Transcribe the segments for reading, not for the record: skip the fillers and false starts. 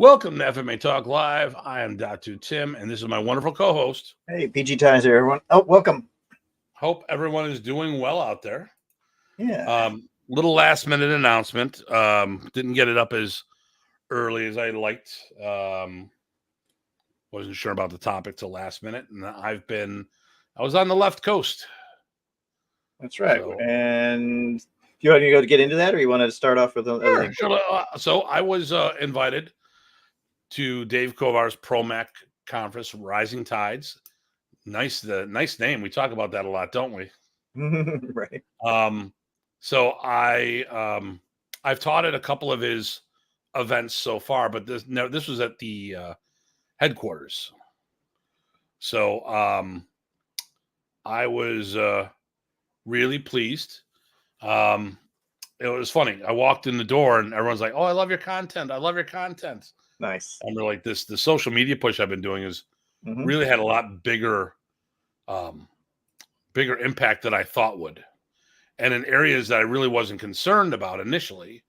Welcome to FMA Talk Live. I am Datu Tim, and this is my wonderful co-host. Hey, PG Ties here, everyone. Oh, welcome. Hope everyone is doing well out there. Yeah. Little last minute announcement. Didn't get it up as early as I liked. Wasn't sure about the topic till last minute, and I was on the left coast. That's right. And do you want to go to get into that, or you wanted to start off with other things? So I was invited to Dave Kovar's ProMac conference, Rising Tides. Nice name. We talk about that a lot, don't we? Right. So I've taught at a couple of his events so far, but this was at the headquarters. So I was really pleased. It was funny. I walked in the door and everyone's like, "Oh, I love your content. I love your content." Nice. And they're like, the social media push I've been doing is really had a lot bigger impact than I thought would. And in areas that I really wasn't concerned about initially,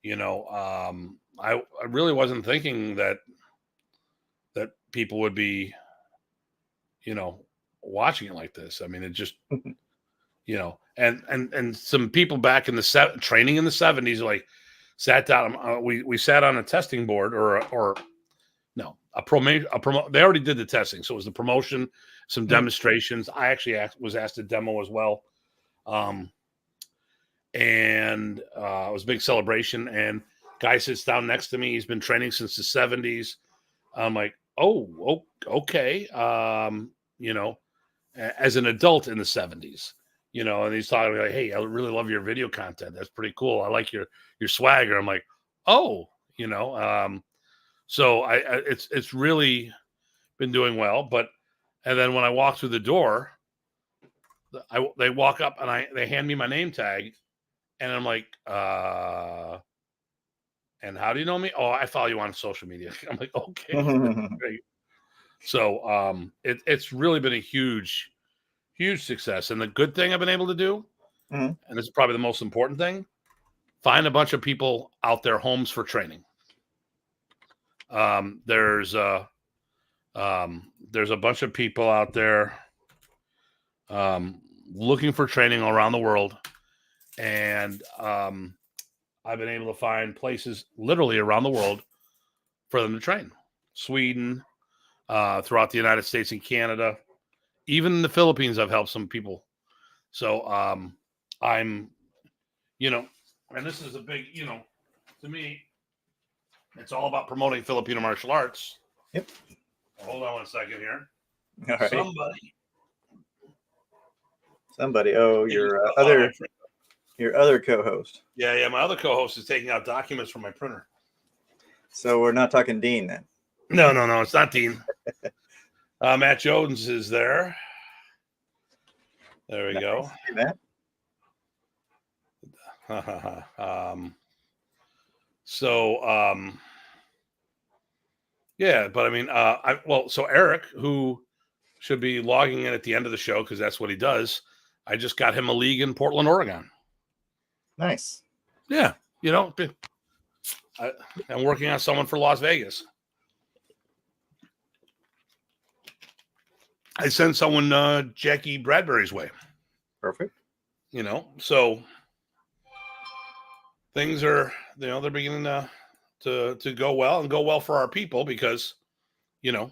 I really wasn't thinking that people would be, watching it like this. I mean, it just, and some people back in the training in the 70s, like sat down. We sat on a testing board or no, they already did the testing. So it was the promotion, some demonstrations. I actually was asked to demo as well. And it was a big celebration, and guy sits down next to me. He's been training since the 70s. I'm like, oh, okay. As an adult in the 70s, and he's talking like, hey, I really love your video content. That's pretty cool. I like your swagger. I'm like, oh, so it's really been doing well. And then when I walk through the door, they walk up and they hand me my name tag. And I'm like, and how do you know me? Oh, I follow you on social media. I'm like, okay, great. So it's really been a huge, huge success. And the good thing I've been able to do, and this is probably the most important thing, find a bunch of people out there homes for training. There's a bunch of people out there looking for training around the world. And I've been able to find places literally around the world for them to train. Sweden, throughout the United States and Canada, even in the Philippines, I've helped some people. So I'm, and this is a big, to me, it's all about promoting Filipino martial arts. Yep. Hold on one second here. All right. Somebody. Oh, your other co-host. Yeah. My other co-host is taking out documents from my printer. So we're not talking Dean then. No. It's not Dean. Matt Jones is there. There we go. Hey, Matt. Yeah, but I mean, so Eric, who should be logging in at the end of the show because that's what he does. I just got him a league in Portland, Oregon. Nice. Yeah, I'm working on someone for Las Vegas. I sent someone Jackie Bradbury's way. Perfect. So things are, they're beginning to go well and go well for our people because, I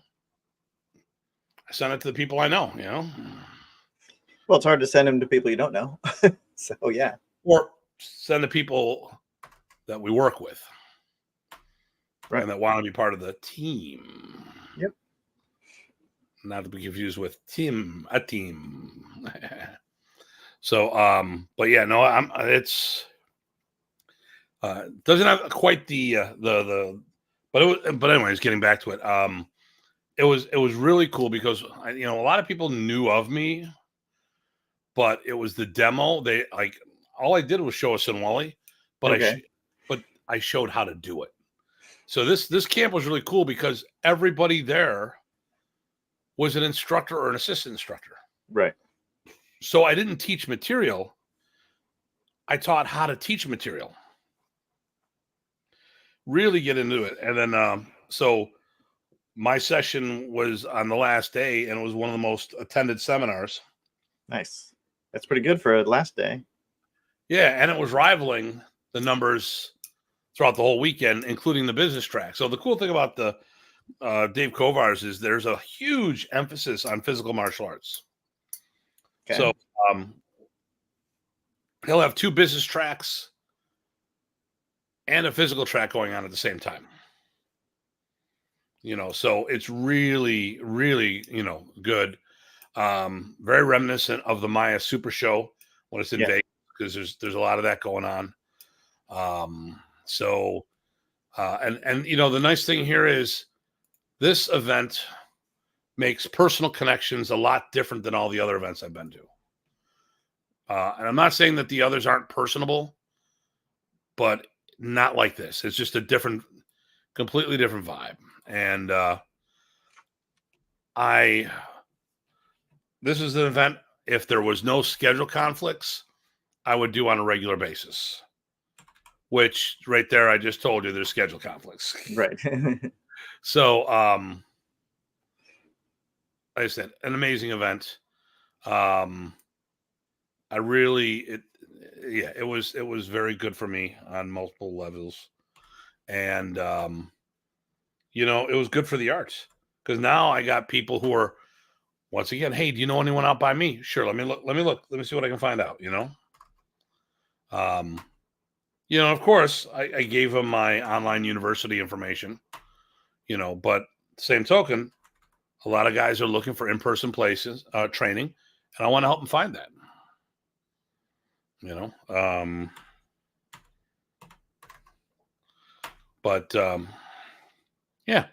send it to the people I know, Well, it's hard to send them to people you don't know. So, yeah. Or send the people that we work with. Right. And that want to be part of the team. Yep. Not to be confused with a team. So, but yeah, no, it's doesn't have quite but anyways, getting back to it, it was really cool because a lot of people knew of me, but it was the demo. They all I did was show a Sinwali, but okay. I showed how to do it. So this camp was really cool because everybody there was an instructor or an assistant instructor. Right. So I didn't teach material. I taught how to teach material. really get into it. And then, so my session was on the last day, and it was one of the most attended seminars. Nice. That's pretty good for a last day. Yeah, and it was rivaling the numbers throughout the whole weekend, including the business track. So the cool thing about the Dave Kovar's is there's a huge emphasis on physical martial arts. Okay. So he'll have 2 business tracks and a physical track going on at the same time. So it's really, really, good. Very reminiscent of the Maya Super Show when it's in Vegas, because there's a lot of that going on. And the nice thing here is this event makes personal connections a lot different than all the other events I've been to. And I'm not saying that the others aren't personable, but not like this. It's just a completely different vibe. And this is an event, if there was no schedule conflicts, I would do on a regular basis. Which right there, I just told you there's schedule conflicts. Right. So, like I said, an amazing event. It was very good for me on multiple levels. And, it was good for the arts, because now I got people who are, once again, hey, do you know anyone out by me? Sure. Let me look. Let me see what I can find out, of course, I gave them my online university information, but same token, a lot of guys are looking for in-person places, training, and I want to help them find that. Yeah,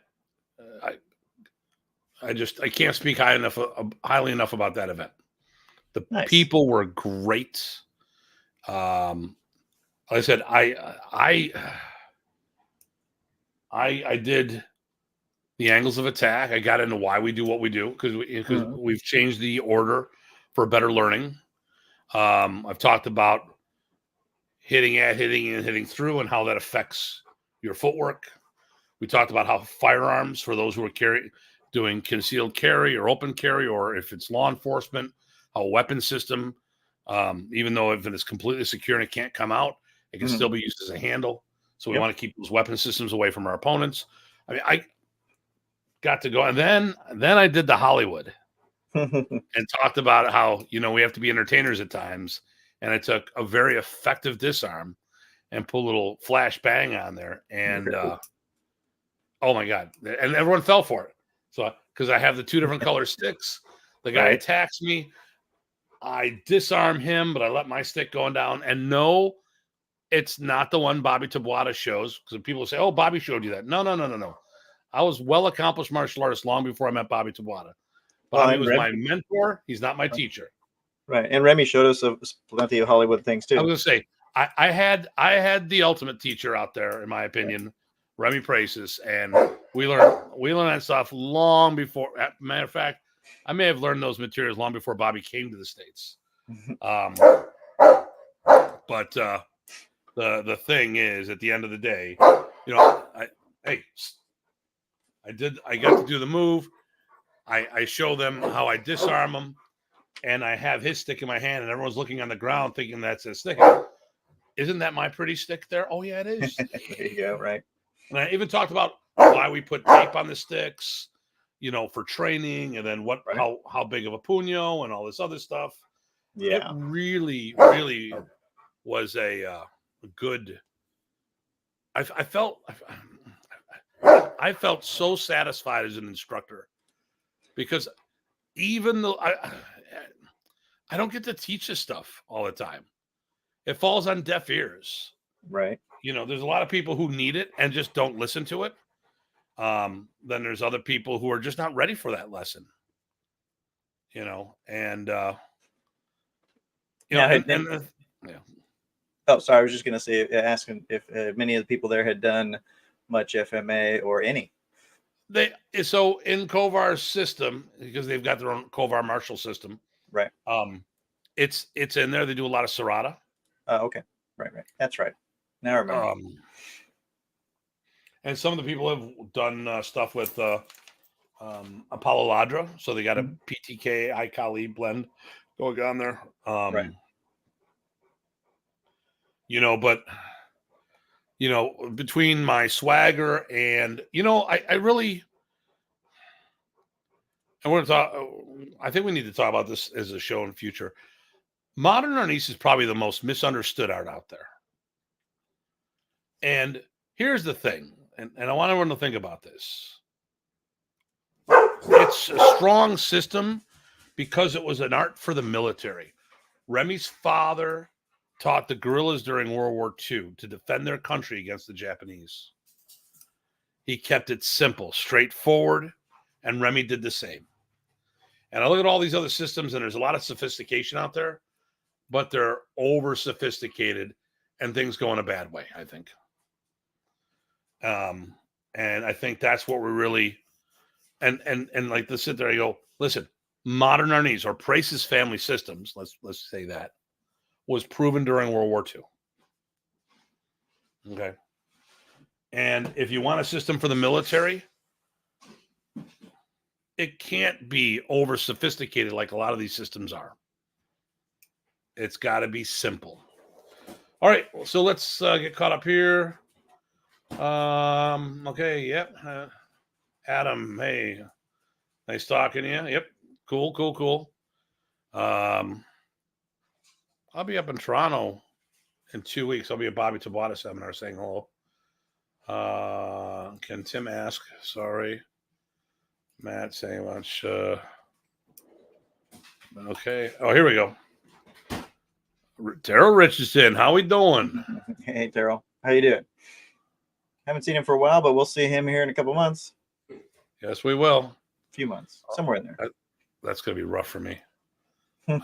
I can't speak highly enough about that event. The people were great. Like I said, I did the angles of attack. I got into why we do what we do, because we've changed the order for better learning. I've talked about hitting and hitting through, and how that affects your footwork. We talked about how firearms, for those who are doing concealed carry or open carry, or if it's law enforcement, how a weapon system, even though if it is completely secure and it can't come out, it can still be used as a handle. So we want to keep those weapon systems away from our opponents. I mean, I got to go, and then I did the Hollywood and talked about how, we have to be entertainers at times. And I took a very effective disarm and put a little flash bang on there. And, oh my God. And everyone fell for it. So, because I have the 2 different color sticks, the guy attacks me. I disarm him, but I let my stick going down. And no, it's not the one Bobby Tabata shows, because people say, oh, Bobby showed you that. No. I was well-accomplished martial artist long before I met Bobby Tabata. Bobby was my mentor. He's not my teacher. Right. And Remy showed us plenty of Hollywood things too. I was going to say, I had the ultimate teacher out there, in my opinion, Remy Praces, and we learned that stuff long before. Matter of fact, I may have learned those materials long before Bobby came to the States. But the thing is, at the end of the day, I got to do the move. I show them how I disarm them, and I have his stick in my hand, and everyone's looking on the ground thinking that's his stick. Isn't that my pretty stick there? Oh yeah, it is. There you go. Right. And I even talked about why we put tape on the sticks, for training, and then how big of a puño and all this other stuff. Yeah, it really, really was a good. I felt so satisfied as an instructor, because even though I don't get to teach this stuff all the time, it falls on deaf ears. Right. There's a lot of people who need it and just don't listen to it. Then there's other people who are just not ready for that lesson. And Oh, sorry. I was just going to say, asking if many of the people there had done much FMA or any. So in Kovar's system, because they've got their own Kovar martial system, right? It's in there. They do a lot of Serrata. Okay, right. That's right. Now I remember. And some of the people have done stuff with Apollo Ladra, so they got a PTK iCali blend going on there. Right. You know, but you know, between my swagger and you know, I really, I want to talk. I think we need to talk about this as a show in the future. Modern Arnis is probably the most misunderstood art out there. And here's the thing, and I want everyone to think about this. It's a strong system because it was an art for the military. Remy's father taught the guerrillas during World War II to defend their country against the Japanese. He kept it simple, straightforward, and Remy did the same. And I look at all these other systems, and there's a lot of sophistication out there, but they're over sophisticated, and things go in a bad way, I think. And I think that's what we're really, and like to sit there and go, listen, Modern Arnis or Price's family systems, let's say that, was proven during World War II. Okay. And if you want a system for the military, it can't be over sophisticated like a lot of these systems are. It's got to be simple. All right, so let's get caught up here. Okay, yep. Adam, hey, nice talking to you. Yep, cool. I'll be up in Toronto in 2 weeks. I'll be at Bobby Tabata seminar saying hello. Can Tim ask? Sorry. Matt saying much. Okay. Oh, here we go. Daryl Richardson, how we doing? Hey, Daryl. How you doing? Haven't seen him for a while, but we'll see him here in a couple months. Yes, we will. A few months, somewhere in there. That's going to be rough for me.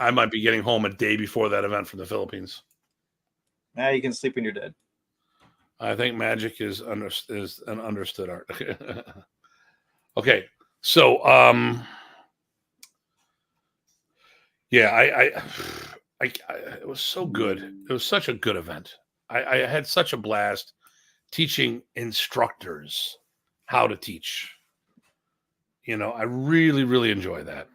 I might be getting home a day before that event from the Philippines. Now you can sleep when you're dead. I think magic is an understood art. Okay, so yeah, I it was so good. It was such a good event. I had such a blast teaching instructors how to teach. You know, I really enjoy that.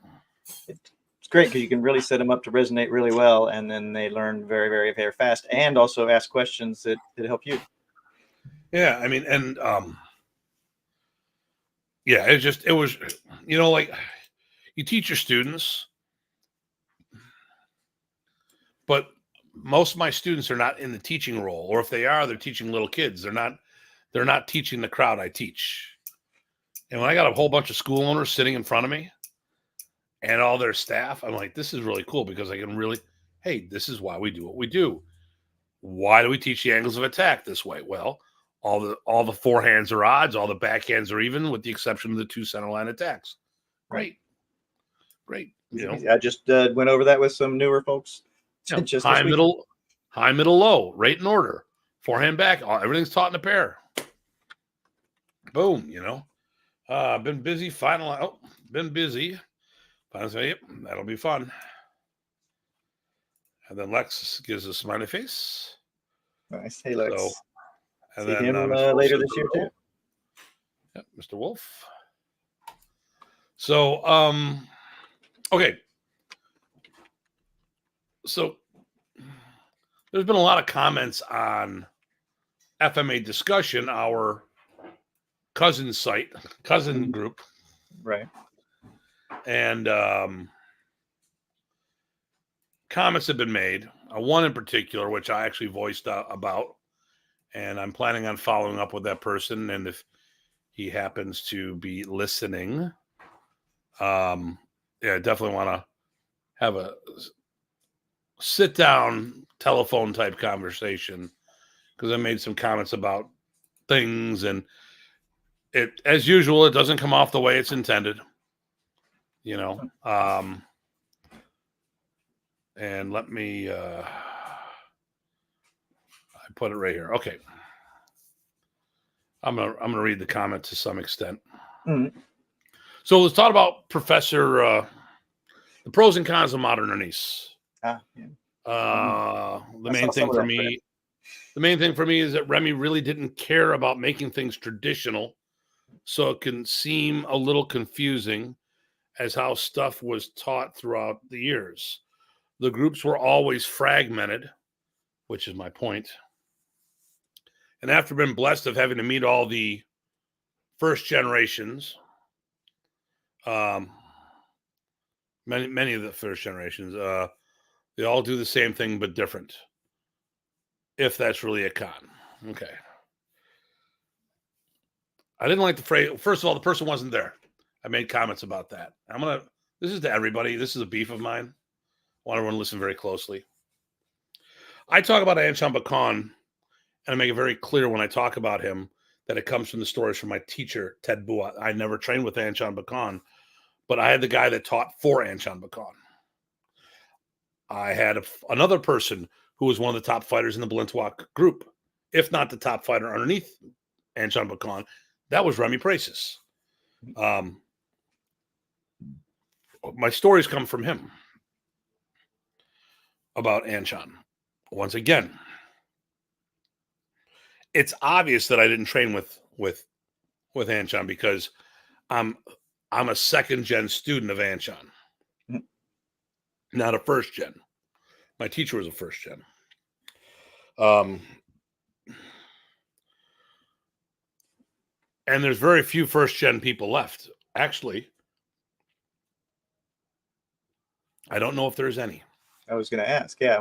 It's great because you can really set them up to resonate really well, and then they learn very fast, and also ask questions that help you. Yeah, I mean, and yeah, it was, you know, like you teach your students, but most of my students are not in the teaching role, or if they are, they're teaching little kids. They're not teaching the crowd I teach. And when I got a whole bunch of school owners sitting in front of me and all their staff, I'm like, this is really cool because I can really, hey, this is why we do what we do. Why do we teach the angles of attack this way? Well, all the forehands are odds, all the backhands are even, with the exception of the two centerline attacks. Great. You know, I just went over that with some newer folks. Yeah, just high, middle, low, right in order. Forehand, back, everything's taught in a pair. Boom, you know. Been busy. Been busy. Yep, that'll be fun. And then Lex gives a smiley face. Nice. Hey, Lex. So, and see then him later this year too. Yep, Mr. Wolf. So, okay. So there's been a lot of comments on FMA Discussion, our cousin group. Right. And comments have been made. One in particular, which I actually voiced about, and I'm planning on following up with that person. And if he happens to be listening, yeah, I definitely want to have a sit down telephone type conversation, because I made some comments about things, and it, as usual, it doesn't come off the way it's intended, you know. And let me I put it right here. Okay. I'm gonna read the comment to some extent. Mm-hmm. So let's talk about the pros and cons of Modern Arnis. Yeah. The main thing for me The main thing for me is that Remy really didn't care about making things traditional, so it can seem a little confusing as how stuff was taught throughout the years. The groups were always fragmented, which is my point. And after being blessed of having to meet all the first generations, many of the first generations, they all do the same thing but different. If that's really a con. Okay. I didn't like the phrase. First of all, the person wasn't there. I made comments about that. This is to everybody. This is a beef of mine. I want everyone to listen very closely. I talk about Anshan Bakan, and I make it very clear when I talk about him that it comes from the stories from my teacher, Ted Bua. I never trained with Anshan Bakan, but I had the guy that taught for Anshan Bakan. I had another person who was one of the top fighters in the Balintawak group, if not the top fighter underneath Anshan Bakan. That was Remy Pracis. My stories come from him about Anshan. Once again, it's obvious that I didn't train with Anshan because I'm a second gen student of Anshan, not a first gen. My teacher was a first gen. And there's very few first gen people left. Actually, I don't know if there's any. I was going to ask. Yeah.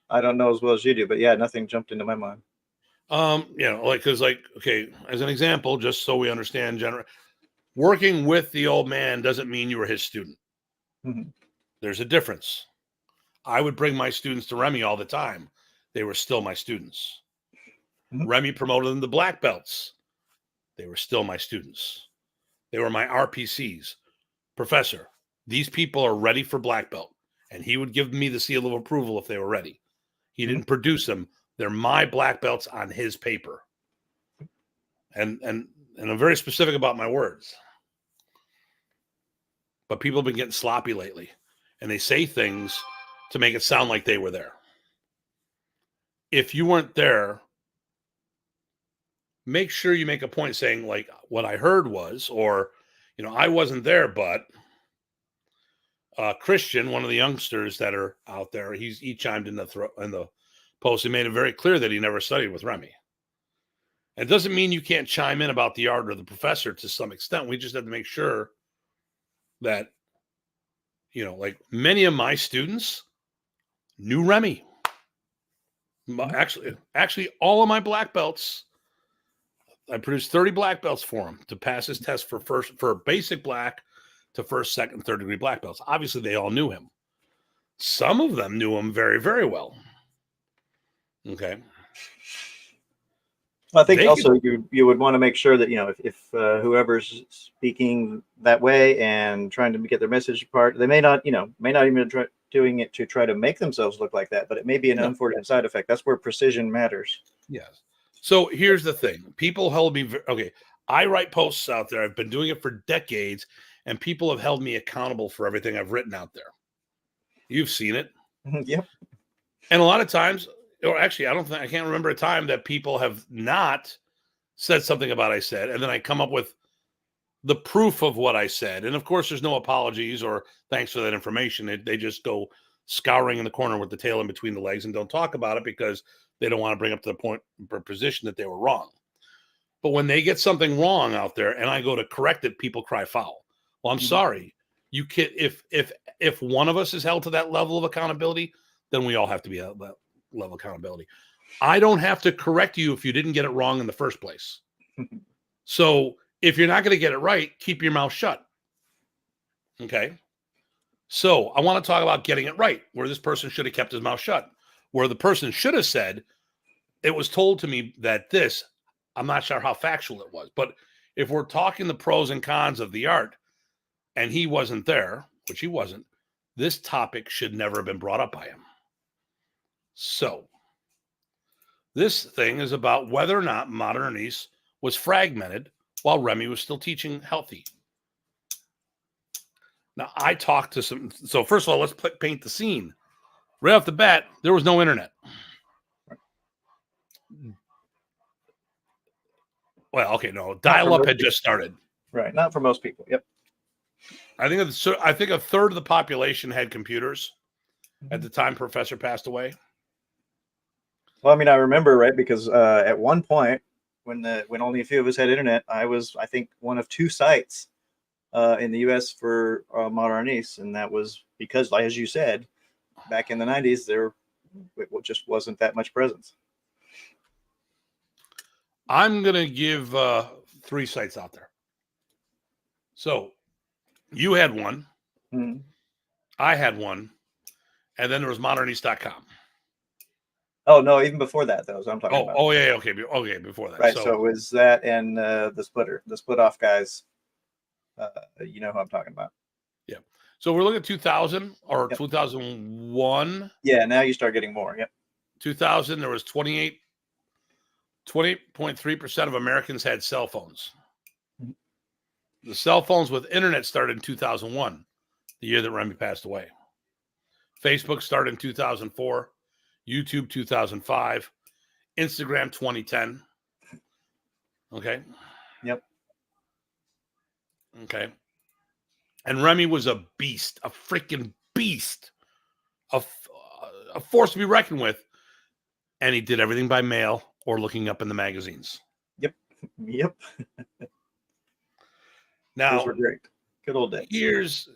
I don't know as well as you do, but yeah, nothing jumped into my mind. Okay, as an example, just so we understand, working with the old man doesn't mean you were his student. Mm-hmm. There's a difference. I would bring my students to Remy all the time. They were still my students. Mm-hmm. Remy promoted them to black belts. They were still my students. They were my RPCs. Professor, these people are ready for black belt. And he would give me the seal of approval if they were ready. He didn't produce them. They're my black belts on his paper. And I'm very specific about my words. But people have been getting sloppy lately. And they say things to make it sound like they were there. If you weren't there, make sure you make a point saying, like, what I heard was, or, I wasn't there, but Christian, one of the youngsters that are out there, he chimed in the post and made it very clear that he never studied with Remy. It doesn't mean you can't chime in about the art or the professor to some extent. We just have to make sure that, like many of my students knew Remy. Actually, all of my black belts, I produced 30 black belts for him to pass his test for basic black to first, second, third degree black belts. Obviously, they all knew him. Some of them knew him very, very well. Okay. Well, I think also you would want to make sure that, if whoever's speaking that way and trying to get their message apart, they may not even try doing it to try to make themselves look like that, but it may be an unfortunate side effect. That's where precision matters. Yes. So here's the thing. People held me, I write posts out there. I've been doing it for decades, and people have held me accountable for everything I've written out there. You've seen it. Yep. And a lot of times, or actually, I can't remember a time that people have not said something about I said, and then I come up with the proof of what I said. And of course, there's no apologies or thanks for that information. They just go scouring in the corner with the tail in between the legs and don't talk about it because they don't want to bring up to the point or position that they were wrong. But when they get something wrong out there and I go to correct it, people cry foul. Well, I'm sorry. You can if one of us is held to that level of accountability, then we all have to be at that level of accountability. I don't have to correct you if you didn't get it wrong in the first place. So if you're not going to get it right, keep your mouth shut. Okay. So I want to talk about getting it right, where this person should have kept his mouth shut, where the person should have said, it was told to me that this, I'm not sure how factual it was, but if we're talking the pros and cons of the art and he wasn't there, which he wasn't, this topic should never have been brought up by him. So this thing is about whether or not Modern Arnis was fragmented while Remy was still teaching healthy. Now, I talked to some. So first of all, let's paint the scene. Right off the bat, there was no internet. Well, okay, no, Not for dial-up most had people. just started. Right. Not for most people. Yep. I think a third of the population had computers at Mhm. the time Professor passed away. Well, I mean, I remember, right, because at one point when only a few of us had internet, I was, I think, one of 2 sites in the U.S. for Modern Arnis, and that was because, like as you said, back in the 90s, it just wasn't that much presence. I'm gonna give 3 sites out there. So you had one, Mhm. I had one, and then there was moderneast.com. Oh no, even before that, though, is what I'm talking about. Oh yeah, okay, before that. Right. So it was that and the split off guys. You know who I'm talking about. Yeah. So we're looking at 2000 or Yep. 2001. Yeah. Now you start getting more. Yep. 2000, there was 28.3% of Americans had cell phones. Mhm. The cell phones with internet started in 2001, the year that Remy passed away. Facebook started in 2004, YouTube 2005, Instagram 2010. Okay. Yep. Okay. And Remy was a beast, a freaking beast, a force to be reckoned with. And he did everything by mail or looking up in the magazines. Yep. Yep. Those Now, were great. Good old days.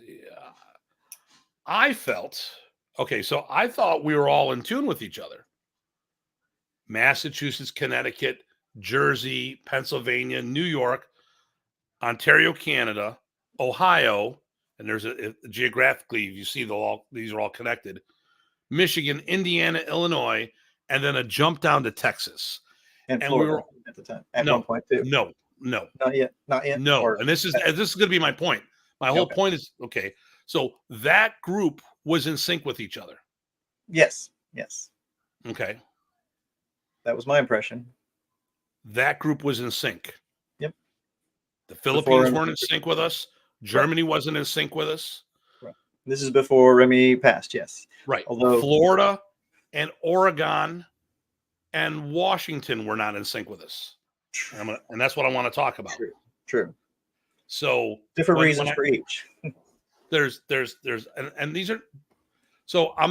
I felt, okay, so I thought we were all in tune with each other. Massachusetts, Connecticut, Jersey, Pennsylvania, New York, Ontario, Canada, Ohio, and there's geographically, you see these are all connected. Michigan, Indiana, Illinois, and then a jump down to Texas. And And we Florida were at the time, at one no, point too. no, no, Not yet. Not yet. no. Or And this is going to be my point. My whole okay. point is okay. So that group was in sync with each other. Yes. Yes. Okay. That was my impression. That group was in sync. Yep. The Before Philippines weren't in sync with us. right. Germany wasn't in sync with us. Right. This is before Remy passed. Yes. Right. Although Florida and Oregon and Washington were not in sync with us. And that's what I want to talk about. True. So Different when reasons for each. there's and these are so I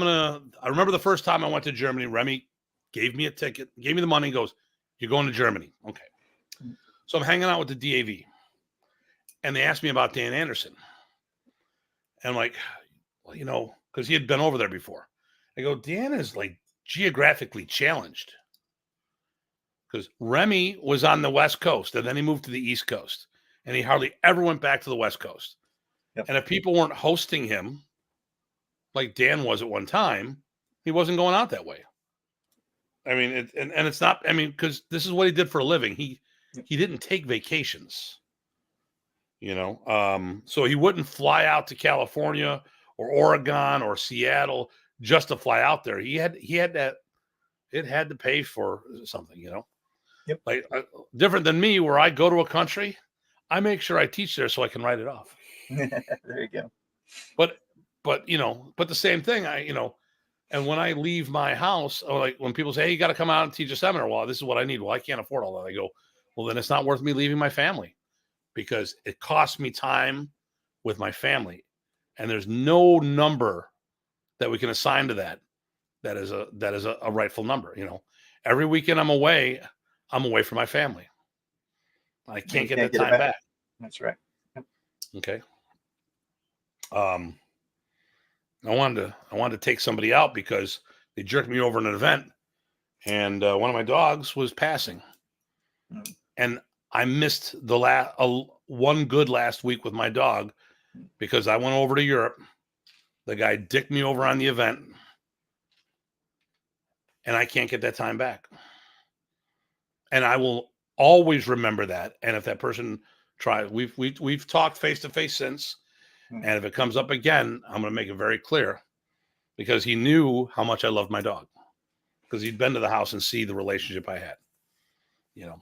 remember the first time I went to Germany, Remy gave me a ticket, gave me the money, goes, "You're going to Germany." Okay. So I'm hanging out with the DAV and they asked me about Dan Anderson. And I'm like, well, because he had been over there before. I go, Dan is like geographically challenged. Because Remy was on the West Coast and then he moved to the East Coast. And he hardly ever went back to the West Coast. Yep. And if people weren't hosting him, like Dan was at one time, he wasn't going out that way. I mean, and it's not, I mean, because this is what he did for a living. He didn't take vacations, so he wouldn't fly out to California or Oregon or Seattle just to fly out there. He had that, it had to pay for something, Yep. like different than me, where I go to a country, I make sure I teach there so I can write it off. There you go. But the same thing, and when I leave my house, or like when people say, "Hey, you got to come out and teach a seminar," well, this is what I need. Well, I can't afford all that. I go, well, then it's not worth me leaving my family because it costs me time with my family, and there's no number that we can assign to that is a rightful number. Every weekend I'm away from my family. I can't get that time back. That's right. Yep. Okay. I wanted to take somebody out because they jerked me over in an event, and one of my dogs was passing, and I missed the one good last week with my dog because I went over to Europe. The guy dicked me over on the event, and I can't get that time back. And I will always remember that. And if that person tries, we've talked face to face since, and if it comes up again, I'm going to make it very clear because he knew how much I loved my dog because he'd been to the house and see the relationship I had, and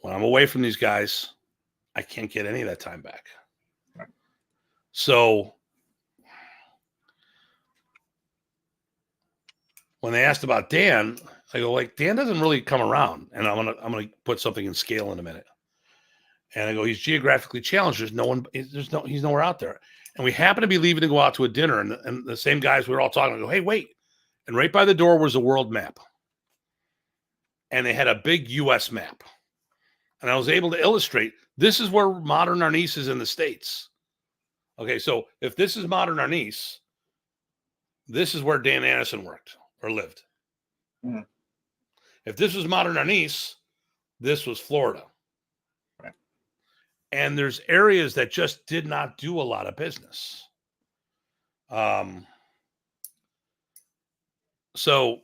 when I'm away from these guys, I can't get any of that time back. Right. So when they asked about Dan, I go like, Dan doesn't really come around, and I'm gonna put something in scale in a minute. And I go, he's geographically challenged. He's nowhere out there. And we happen to be leaving to go out to a dinner, and the same guys we were all talking. I go, hey, wait! And right by the door was a world map, and they had a big U.S. map, and I was able to illustrate this is where Modern Arnis is in the States. Okay, so if this is Modern Arnis, this is where Dan Anderson worked or lived. Mm-hmm. If this was Modern Arnis, this was Florida. Right. And there's areas that just did not do a lot of business. So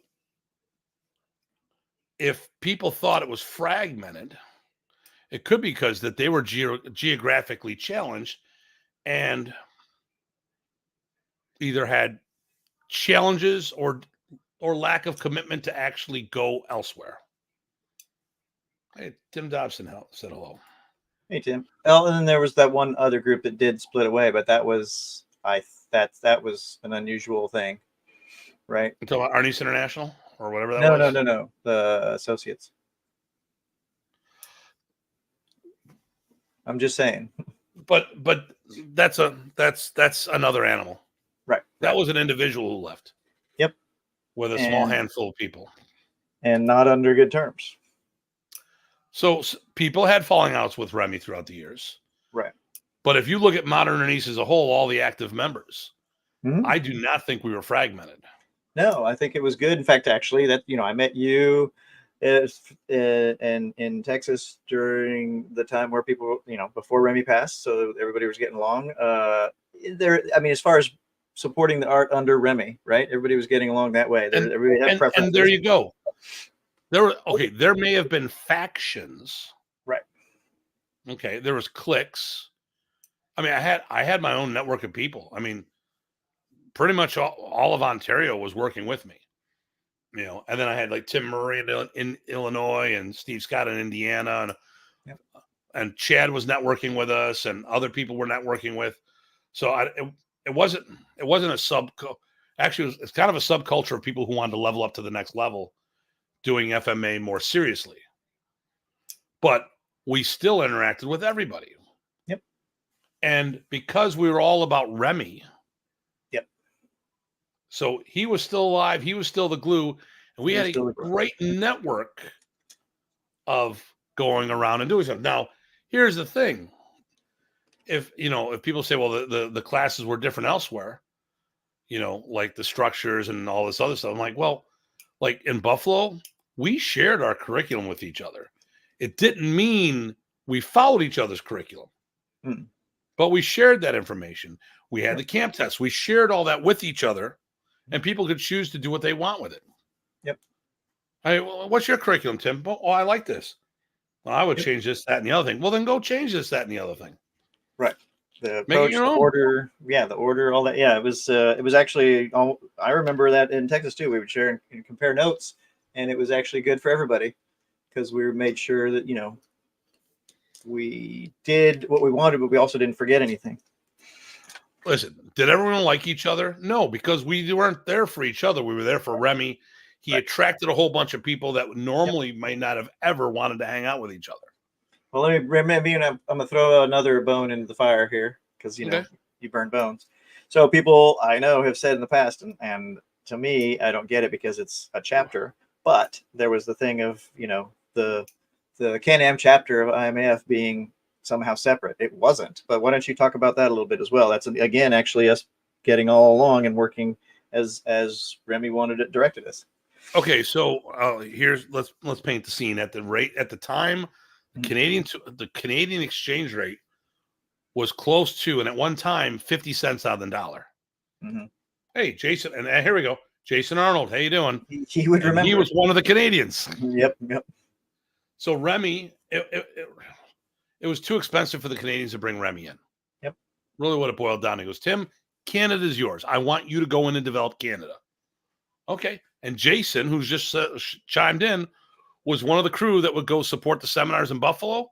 if people thought it was fragmented, it could be because that they were geographically challenged and either had challenges or lack of commitment to actually go elsewhere. Hey, Tim Dobson said hello. Hey, Tim. Well, and then there was that one other group that did split away, but that was that was an unusual thing, right? You talking about Arnis International or whatever that was? No. The associates. I'm just saying. But that's another animal. Right. That was an individual who left. Yep. With a small handful of people. And not under good terms. So people had falling outs with Remy throughout the years. Right. But if you look at Modern Arnis as a whole, all the active members, I do not think we were fragmented. No, I think it was good. In fact, actually, that I met you in Texas during the time where people, before Remy passed, so everybody was getting along. As far as supporting the art under Remy, right? Everybody was getting along that way. Everybody had preferences. And there you go. There may have been factions. Right. Okay. There was cliques. I mean, I had my own network of people. I mean, pretty much all of Ontario was working with me, and then I had like Tim Murray in Illinois and Steve Scott in Indiana, and Chad was networking with us, and other people were networking with. So it wasn't a actually it's kind of a subculture of people who wanted to level up to the next level, doing FMA more seriously. But we still interacted with everybody. Yep. And because we were all about Remy. Yep. So he was still alive. He was still the glue. And we had a great network of going around and doing something. Now, here's the thing. If people say, well, the classes were different elsewhere, like the structures and all this other stuff. I'm like, well, like in Buffalo, we shared our curriculum with each other. It didn't mean we followed each other's curriculum, but we shared that information. We had the camp tests. We shared all that with each other, and people could choose to do what they want with it. Yep. Well, what's your curriculum, Tim? Oh, I like this. Well, I would change this, that, and the other thing. Well, then go change this, that, and the other thing. Right. The approach, the order, the order, all that. Yeah, it was actually. I remember that in Texas too. We would share and compare notes, and it was actually good for everybody because we made sure that we did what we wanted, but we also didn't forget anything. Listen, did everyone like each other? No, because we weren't there for each other. We were there for Remy. He attracted a whole bunch of people that normally might not have ever wanted to hang out with each other. Well, let me remember, I'm going to throw another bone into the fire here because, you burn bones. So people I know have said in the past, and to me, I don't get it because it's a chapter, but there was the thing of, the Can-Am chapter of IMAF being somehow separate. It wasn't, but why don't you talk about that a little bit as well? That's, again, actually us getting all along and working as Remy wanted it, directed us. Okay, so let's paint the scene. At the time, the Canadian exchange rate was close to, and at one time, 50 cents on the dollar. Mm-hmm. Hey, Jason, and here we go. Jason Arnold, how you doing? He would remember. He was one of the Canadians. Yep. So Remy, it was too expensive for the Canadians to bring Remy in. Yep. Really what it boiled down. He goes, Tim, Canada's yours. I want you to go in and develop Canada. Okay. And Jason, who's just chimed in, was one of the crew that would go support the seminars in Buffalo,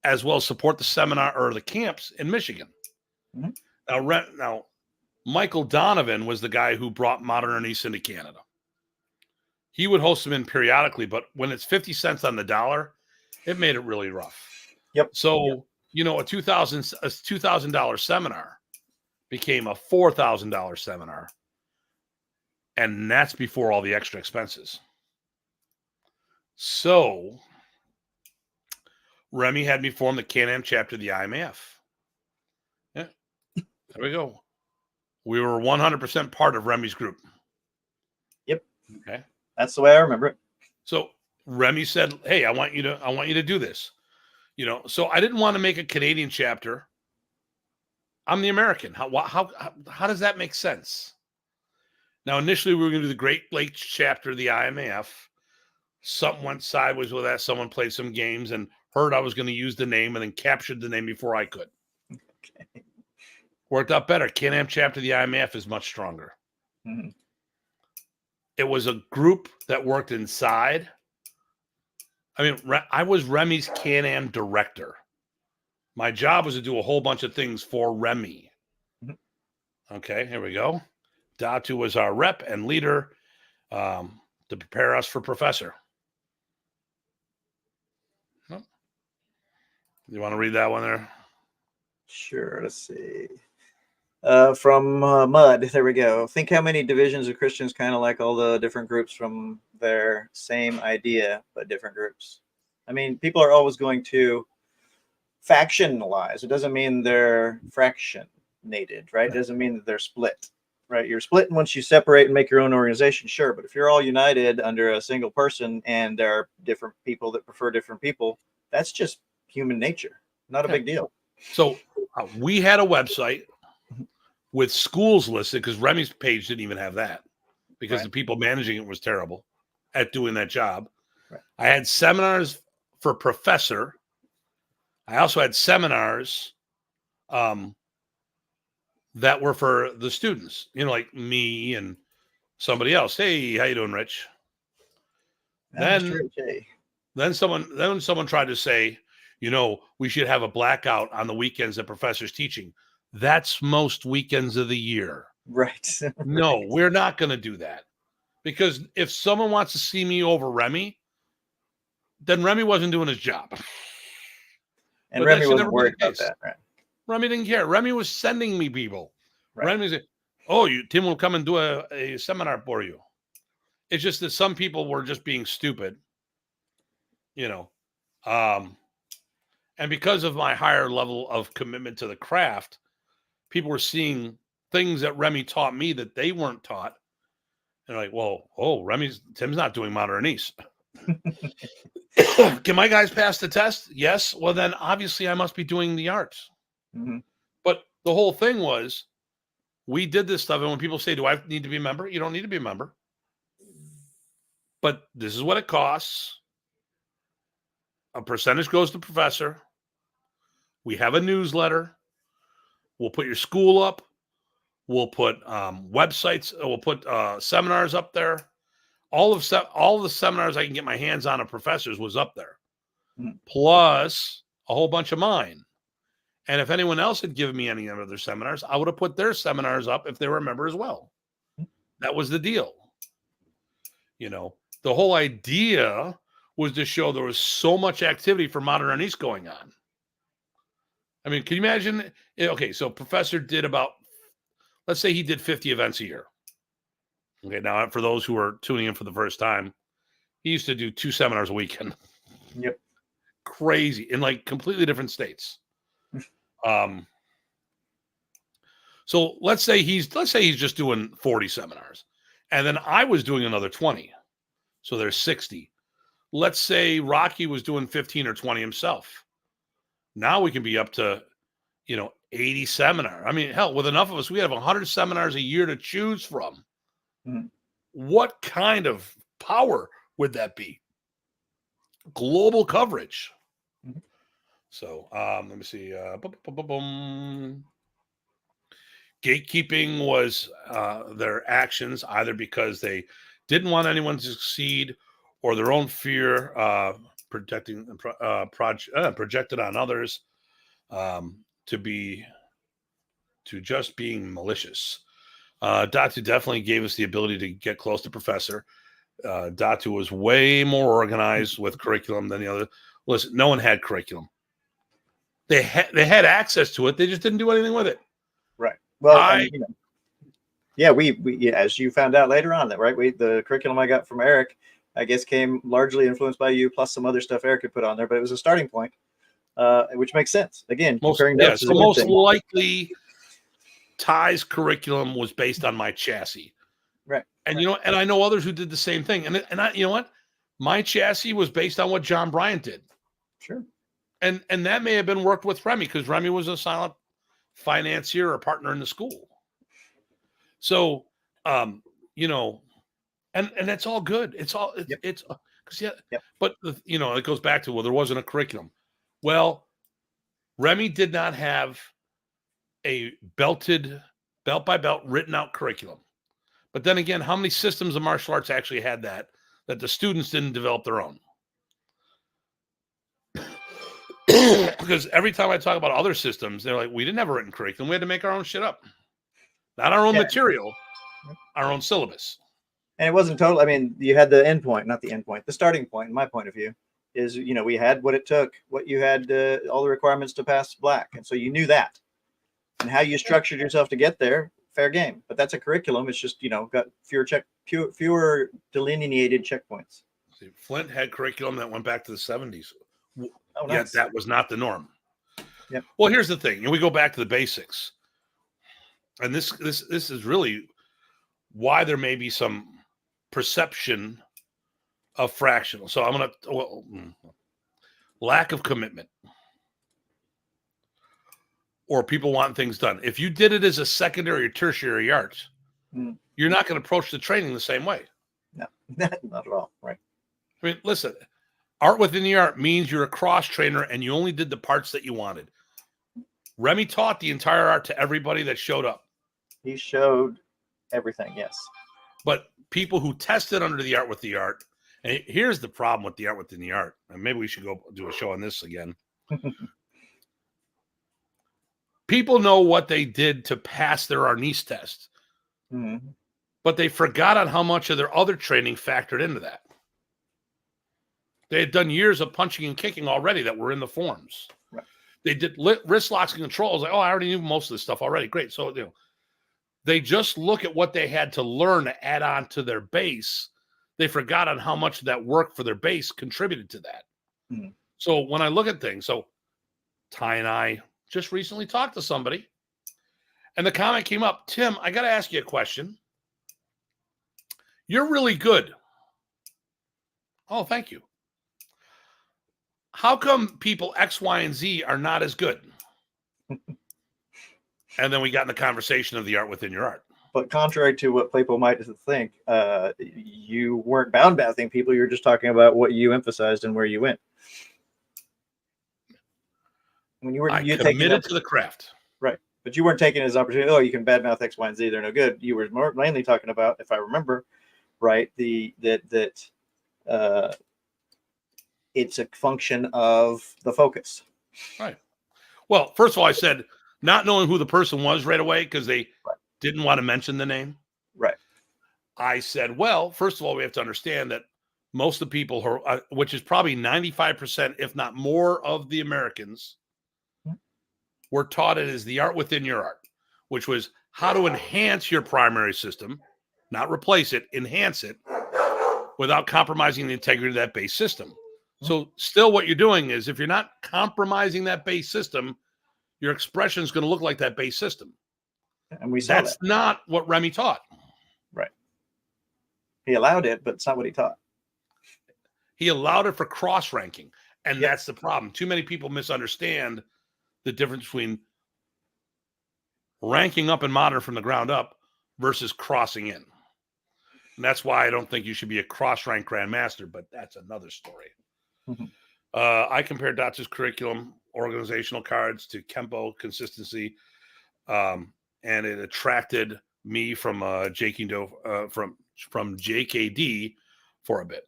as well as support the seminar or the camps in Michigan. Mm-hmm. Now, Michael Donovan was the guy who brought Modern Arnis into Canada. he would host them in periodically, but when it's 50 cents on the dollar, it made it really rough. Yep. So, you know, a $2,000 seminar became a $4,000 seminar. And that's before all the extra expenses. So Remy had me form the Can-Am chapter of the IMAF. Yeah, there we go. We were 100% part of Remy's group. Yep. Okay. That's the way I remember it. So Remy said, "Hey, I want you to do this." You know, so I didn't want to make a Canadian chapter. I'm the American. How does that make sense? Now, initially, we were going to do the Great Lakes chapter of the IMAF. Something went sideways with that. Someone played some games and heard I was going to use the name and then captured the name before I could. Okay. Worked out better. Can-Am chapter of the IMAF is much stronger. Mm-hmm. It was a group that worked inside. I mean, I was Remy's Can-Am director. My job was to do a whole bunch of things for Remy. Mm-hmm. Okay, here we go. Datu was our rep and leader to prepare us for Professor. You want to read that one there? Sure. Let's see. From Mud, there we go. Think how many divisions of Christians kind of like all the different groups from their same idea, but different groups. I mean, people are always going to factionalize. It doesn't mean they're fractionated, right? It doesn't mean that they're split, right? You're split once you separate and make your own organization, sure. But if you're all united under a single person and there are different people that prefer different people, that's just human nature. Not a big deal. So we had a website with schools listed because Remy's page didn't even have that because the people managing it was terrible at doing that job. Right. I had seminars for Professor. I also had seminars that were for the students, you know, like me and somebody else. Hey, how you doing, Rich? Then someone tried to say, you know, we should have a blackout on the weekends that Professor's teaching. That's most weekends of the year. Right. No, we're not going to do that. Because if someone wants to see me over Remy, then Remy wasn't doing his job. And Remy wasn't worried about that, right? Remy didn't care. Remy was sending me people. Right. Remy said, "Oh, Tim will come and do a seminar for you." It's just that some people were just being stupid, you know. And because of my higher level of commitment to the craft, people were seeing things that Remy taught me that they weren't taught. And like, well, Tim's not doing Modern Arnis. Can my guys pass the test? Yes. Well, then obviously I must be doing the arts. Mm-hmm. But the whole thing was, we did this stuff. And when people say, do I need to be a member? You don't need to be a member. But this is what it costs. A percentage goes to Professor. We have a newsletter. We'll put your school up. We'll put websites. We'll put seminars up there. All of the seminars I can get my hands on of Professors was up there, plus a whole bunch of mine. And if anyone else had given me any of their seminars, I would have put their seminars up if they were a member as well. That was the deal. You know, the whole idea was to show there was so much activity for Modern Arnis going on. I mean, can you imagine? Okay, so Professor did about, let's say he did 50 events a year. Okay, now for those who are tuning in for the first time, he used to do 2 seminars a weekend. Yep. Crazy, in like completely different states. So let's say he's just doing 40 seminars, and then I was doing another 20. So there's 60. Let's say Rocky was doing 15 or 20 himself. Now we can be up to, 80 seminars. I mean, hell, with enough of us, we have 100 seminars a year to choose from. Mm-hmm. What kind of power would that be? Global coverage. Mm-hmm. So let me see. Gatekeeping was their actions, either because they didn't want anyone to succeed or their own fear projected on others to just being malicious. Datu definitely gave us the ability to get close to Professor. Datu was way more organized with curriculum than the other. Listen, no one had curriculum. They had access to it. They just didn't do anything with it. Right. Well, yeah, we as you found out later on that, right? The curriculum I got from Eric, I guess, came largely influenced by you, plus some other stuff Eric had put on there. But it was a starting point, which makes sense. Again, comparing notes is a good most thing. likely, Ty's curriculum was based on my chassis, right? And and I know others who did the same thing. And you know what, my chassis was based on what John Bryant did. Sure. And that may have been worked with Remy, because Remy was a silent financier or partner in the school. So, and that's all good. It's all, it's because, but, it goes back to, well, there wasn't a curriculum. Well, Remy did not have a belt by belt written out curriculum. But then again, how many systems of martial arts actually had that the students didn't develop their own? Because every time I talk about other systems, they're like, we didn't have a written curriculum. We had to make our own shit up. Not our own material, our own syllabus. And it wasn't total. I mean, you had the end point, not the end point. The starting point, in my point of view, is, we had what it took, what you had, all the requirements to pass black. And so you knew that. And how you structured yourself to get there, fair game. But that's a curriculum. It's just, got fewer delineated checkpoints. See, Flint had curriculum that went back to the 70s. Oh, Yet nice. that was not the norm. Yep. Well, here's the thing. We go back to the basics. And this is really why there may be some perception of fractional. So I'm going to, lack of commitment. Or people want things done. If you did it as a secondary or tertiary art, you're not going to approach the training the same way. No, not at all. Right. I mean, listen, art within the art means you're a cross trainer and you only did the parts that you wanted. Remy taught the entire art to everybody that showed up. He showed everything, yes. But people who tested under the art with the art, and here's the problem with the art within the art, and maybe we should go do a show on this again. People know what they did to pass their Arnis test, but they forgot on how much of their other training factored into that. They had done years of punching and kicking already that were in the forms. Right. They did wrist locks and controls. Like, I already knew most of this stuff already. Great. So, they just look at what they had to learn to add on to their base. They forgot on how much of that work for their base contributed to that. So when I look at things, so Ty and I just recently talked to somebody, and the comment came up, Tim, I got to ask you a question. You're really good. Oh, thank you. How come people X, Y, and Z are not as good? And then we got in the conversation of the art within your art. But contrary to what people might think, you weren't bound-mouthing people. You're just talking about what you emphasized and where you went. When you committed to the craft. Right. But you weren't taking it as an opportunity, you can badmouth X, Y, and Z, they're no good. You were mainly talking about, if I remember right, it's a function of the focus. Right. Well, first of all, I said not knowing who the person was right away because they didn't want to mention the name. Right. I said, well, first of all, we have to understand that most of the people who are, which is probably 95%, if not more, of the Americans were taught it as the art within your art, which was how to enhance your primary system, not replace it, enhance it without compromising the integrity of that base system. So still what you're doing is if you're not compromising that base system, your expression is going to look like that base system. And we saw that's not what Remy taught. Right. He allowed it, but it's not what he taught. He allowed it for cross ranking. And that's the problem. Too many people misunderstand the difference between ranking up in modern from the ground up versus crossing in. And that's why I don't think you should be a cross rank grandmaster, but that's another story. I compared Datu's curriculum, organizational cards to Kempo consistency, and it attracted me from from JKD for a bit.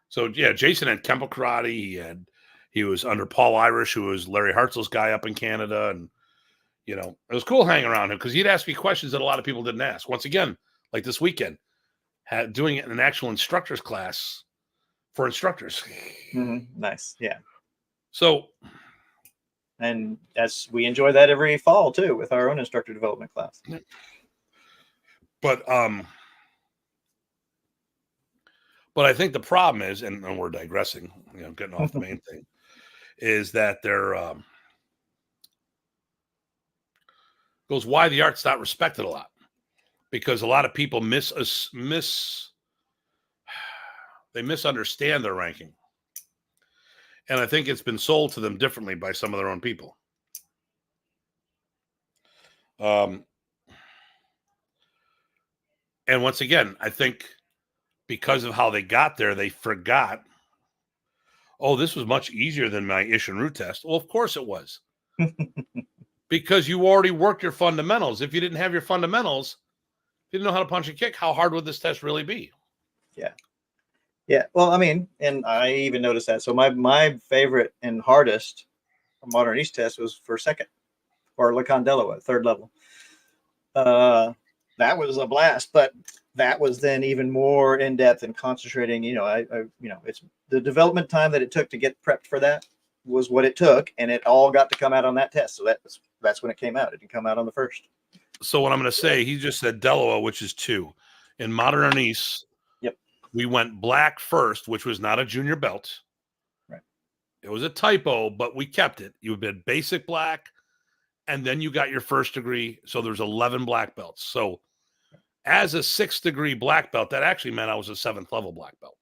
So Jason had Kempo karate. He was under Paul Irish, who was Larry Hartzell's guy up in Canada, and it was cool hanging around him because he'd ask me questions that a lot of people didn't ask. Once again, like this weekend, doing it in an actual instructor's class for instructors. Nice. Yeah. So, and as we enjoy that every fall too, with our own instructor development class. But I think the problem is, and we're digressing, getting off the main thing, is that there goes why the art's not respected a lot, because a lot of people they misunderstand their ranking, and I think it's been sold to them differently by some of their own people. And once again, I think because of how they got there, they forgot, oh, this was much easier than my ish and root test. Well, of course it was. Because you already worked your fundamentals. If you didn't have your fundamentals, you didn't know how to punch and kick, how hard would this test really be? Yeah. Yeah. Well, I mean, and I even noticed that. So my favorite and hardest Modern Arnis test was for second, or Lacan Delaware, third level. That was a blast, but that was then even more in depth and concentrating. It's the development time that it took to get prepped for that was what it took, and it all got to come out on that test. So that's when it came out. It didn't come out on the first. So what I'm going to say, he just said Delaware, which is 2. In Modern Arnis, yep, we went black first, which was not a junior belt. Right. It was a typo, but we kept it. You did basic black, and then you got your first degree. So there's 11 black belts. So as a 6th degree black belt, that actually meant I was a 7th level black belt.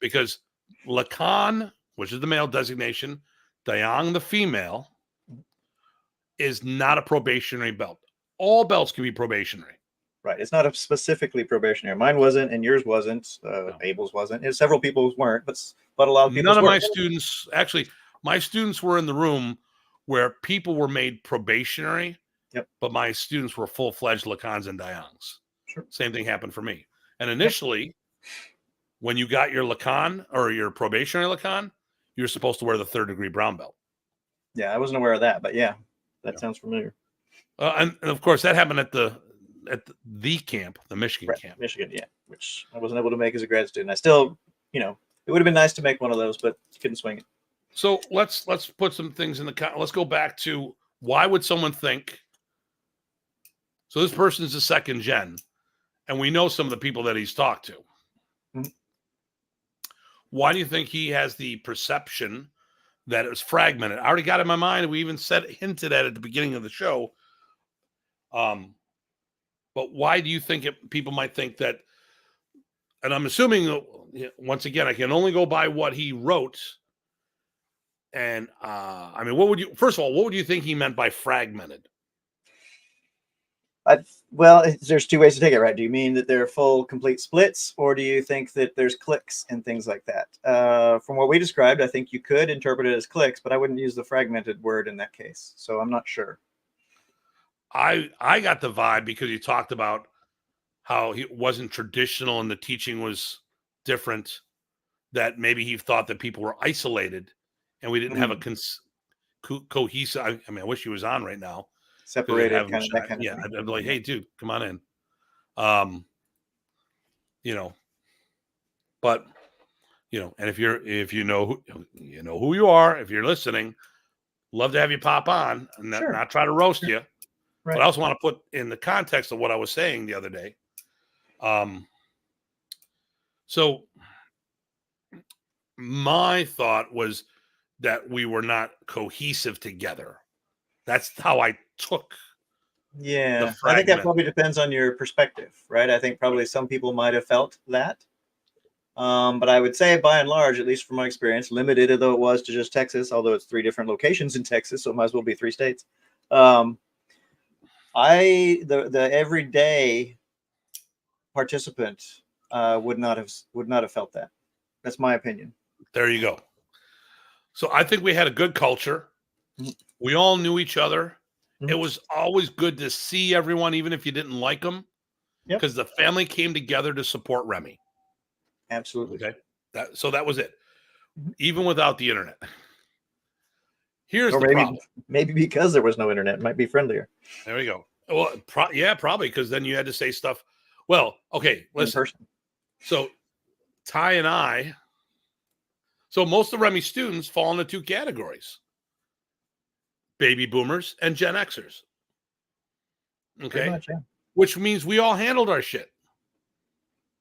Because Lacan, which is the male designation, Dayang, the female, is not a probationary belt. All belts can be probationary. Right. It's not a specifically probationary. Mine wasn't, and yours wasn't. No. Abel's wasn't. And several people's weren't, but a lot of people. None of my students, actually, my students were in the room where people were made probationary. Yep. But my students were full-fledged Lacans and Dayangs. Sure. Same thing happened for me. And initially, when you got your Lacan or your probationary Lacan, you're supposed to wear the 3rd degree brown belt. Yeah, I wasn't aware of that, but yeah, that sounds familiar. And of course, that happened at the camp, the Michigan camp. Michigan, yeah, which I wasn't able to make as a grad student. I still, it would have been nice to make one of those, but couldn't swing it. So let's put some things in let's go back to why would someone think, so this person is a 2nd gen, and we know some of the people that he's talked to. Mm-hmm. Why do you think he has the perception that it was fragmented? I already got it in my mind. We even hinted at it at the beginning of the show. But why do you think people might think that? And I'm assuming, once again, I can only go by what he wrote. And I mean, first of all, what would you think he meant by fragmented? Well, there's 2 ways to take it, right? Do you mean that they're full, complete splits, or do you think that there's clicks and things like that? From what we described, I think you could interpret it as clicks, but I wouldn't use the fragmented word in that case. So I'm not sure. I got the vibe because he talked about how he wasn't traditional and the teaching was different, that maybe he thought that people were isolated and we didn't have a cohesive. I mean, I wish he was on right now. Separated, kind of that kind of thing. I'd be like, hey, dude, come on in. But and if you know who you are, if you're listening, love to have you pop on and not try to roast you. Right. But I also want to put in the context of what I was saying the other day. So my thought was that we were not cohesive together. That's how I took. Yeah, I think that probably depends on your perspective, right? I think probably some people might have felt that. But I would say by and large, at least from my experience, limited though it was to just Texas, although it's 3 different locations in Texas, so it might as well be 3 states. The everyday participant would not have felt that. That's my opinion. There you go. So I think we had a good culture. Mm-hmm. We all knew each other. Mm-hmm. It was always good to see everyone, even if you didn't like them, because the family came together to support Remy. Absolutely. Okay. So that was it. Even without the internet. Here's the problem. Maybe because there was no internet, it might be friendlier. There we go. Well, probably because then you had to say stuff. Well, okay, in listen. person. So Ty and I, so most of Remy students fall into two categories: baby boomers and Gen Xers. Pretty Okay, much, yeah. which means we all handled our shit.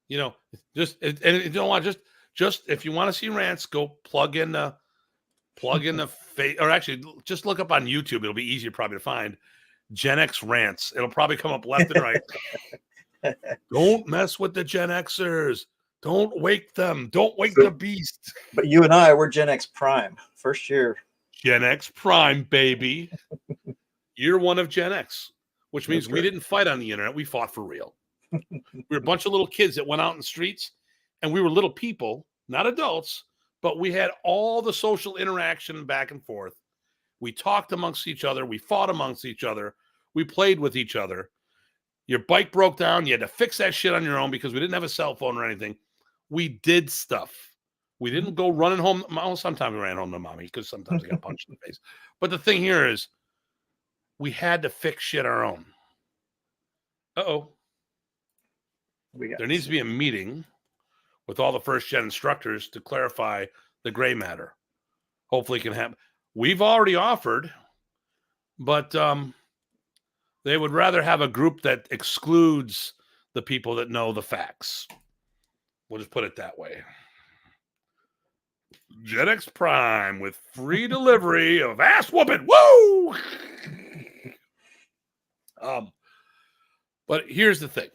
You know, and you don't want just if you want to see rants, go plug in the face, or actually just look up on YouTube. It'll be easier probably to find Gen X rants. It'll probably come up left and right. Don't mess with the Gen Xers. Don't wake them. Don't wake the beast. But you and I, we're Gen X Prime, first year. Gen X Prime, baby. Year one of Gen X, which means we didn't fight on the internet. We fought for real. We were a bunch of little kids that went out in the streets, and we were little people, not adults, but we had all the social interaction back and forth. We talked amongst each other. We fought amongst each other. We played with each other. Your bike broke down. You had to fix that shit on your own because we didn't have a cell phone or anything. We did stuff. We didn't go running home. Well, sometimes we ran home to mommy because sometimes I got punched in the face. But the thing here is we had to fix shit our own. Uh-oh. There needs to be a meeting with all the first-gen instructors to clarify the gray matter. Hopefully it can happen. We've already offered, but they would rather have a group that excludes the people that know the facts. We'll just put it that way. Gen X Prime with free delivery of ass whooping. Woo! But here's the thing.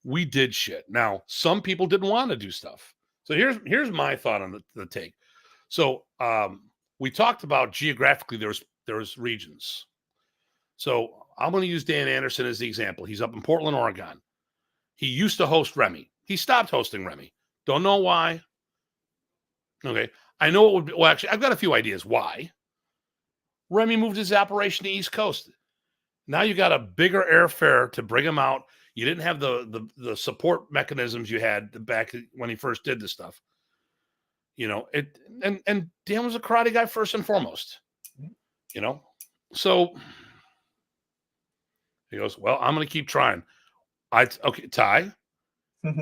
We did shit. Now, some people didn't want to do stuff. So here's my thought on the take. So we talked about geographically there was regions. So I'm going to use Dan Anderson as the example. He's up in Portland, Oregon. He used to host Remy. He stopped hosting Remy. Don't know why. Okay. I know it would be, well, actually, I've got a few ideas why. Remy moved his operation to East Coast. Now you got a bigger airfare to bring him out. You didn't have the support mechanisms you had back when he first did this stuff. You know, and Dan was a karate guy first and foremost. You know? So he goes, well, I'm going to keep trying. Okay, Ty,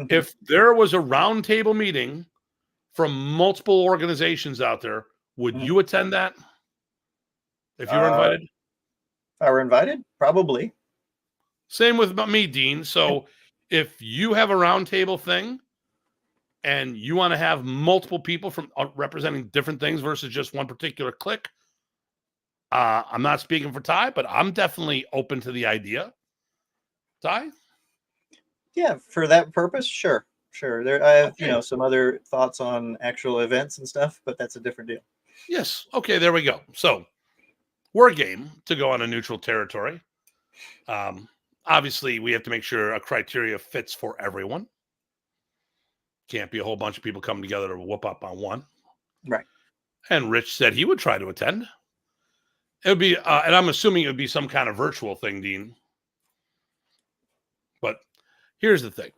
if there was a roundtable meeting from multiple organizations out there, would you attend that? If you were invited? If I were invited, probably. Same with me, Dean. So if you have a roundtable thing and you want to have multiple people from representing different things versus just one particular clique, I'm not speaking for Ty, but I'm definitely open to the idea. Ty? Yeah, for that purpose, sure. There, I have some other thoughts on actual events and stuff, but that's a different deal. Yes. Okay, there we go. So we're game to go on a neutral territory. Obviously, we have to make sure a criteria fits for everyone. Can't be a whole bunch of people coming together to whoop up on one. Right. And Rich said he would try to attend. It would be, and I'm assuming it would be some kind of virtual thing, Dean. But here's the thing.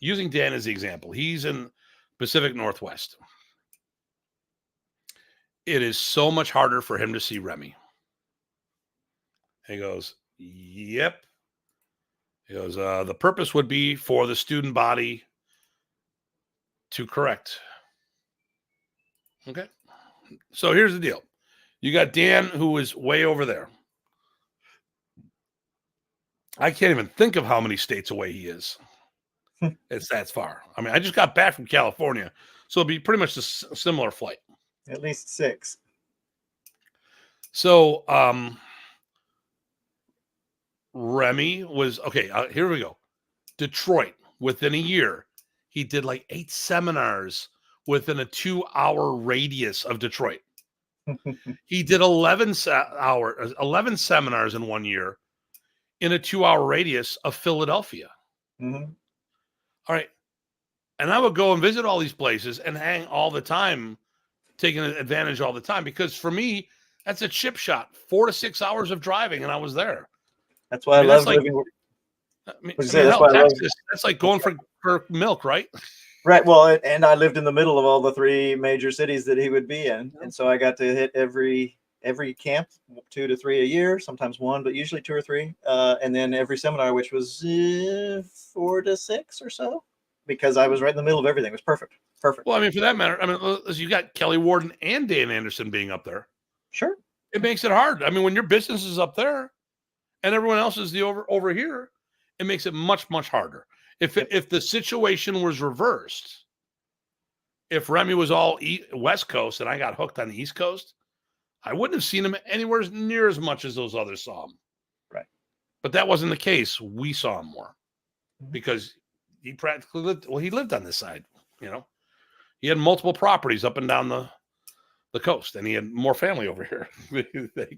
Using Dan as the example, he's in Pacific Northwest. It is so much harder for him to see Remy. He goes, yep. He goes, the purpose would be for the student body to correct. Okay. So here's the deal. You got Dan, who is way over there. I can't even think of how many states away he is. It's that far. I mean, I just got back from California, so it'll be pretty much a similar flight. At least 6. So, Remy was, okay, here we go. Detroit, within a year, he did like 8 seminars within a 2-hour radius of Detroit. He did 11 seminars in 1 year in a 2-hour radius of Philadelphia. Mm-hmm. All right. And I would go and visit all these places and hang all the time, taking advantage all the time. Because for me, that's a chip shot, 4 to 6 hours of driving, and I was there. That's why I love living. That's like going for milk, right? Right. Well, and I lived in the middle of all the 3 major cities that he would be in, and so I got to hit every every camp, 2 to 3 a year, sometimes one, but usually 2 or 3. And then every seminar, which was 4 to 6 or so, because I was right in the middle of everything. It was perfect. Perfect. Well, I mean, for that matter, I mean, you got Kelly Warden and Dan Anderson being up there. Sure. It makes it hard. I mean, when your business is up there and everyone else is over here, it makes it much, much harder. If the situation was reversed, if Remy was all West Coast and I got hooked on the East Coast, I wouldn't have seen him anywhere near as much as those others saw him. Right. But that wasn't the case. We saw him more because he practically lived on this side, you know. He had multiple properties up and down the coast, and he had more family over here that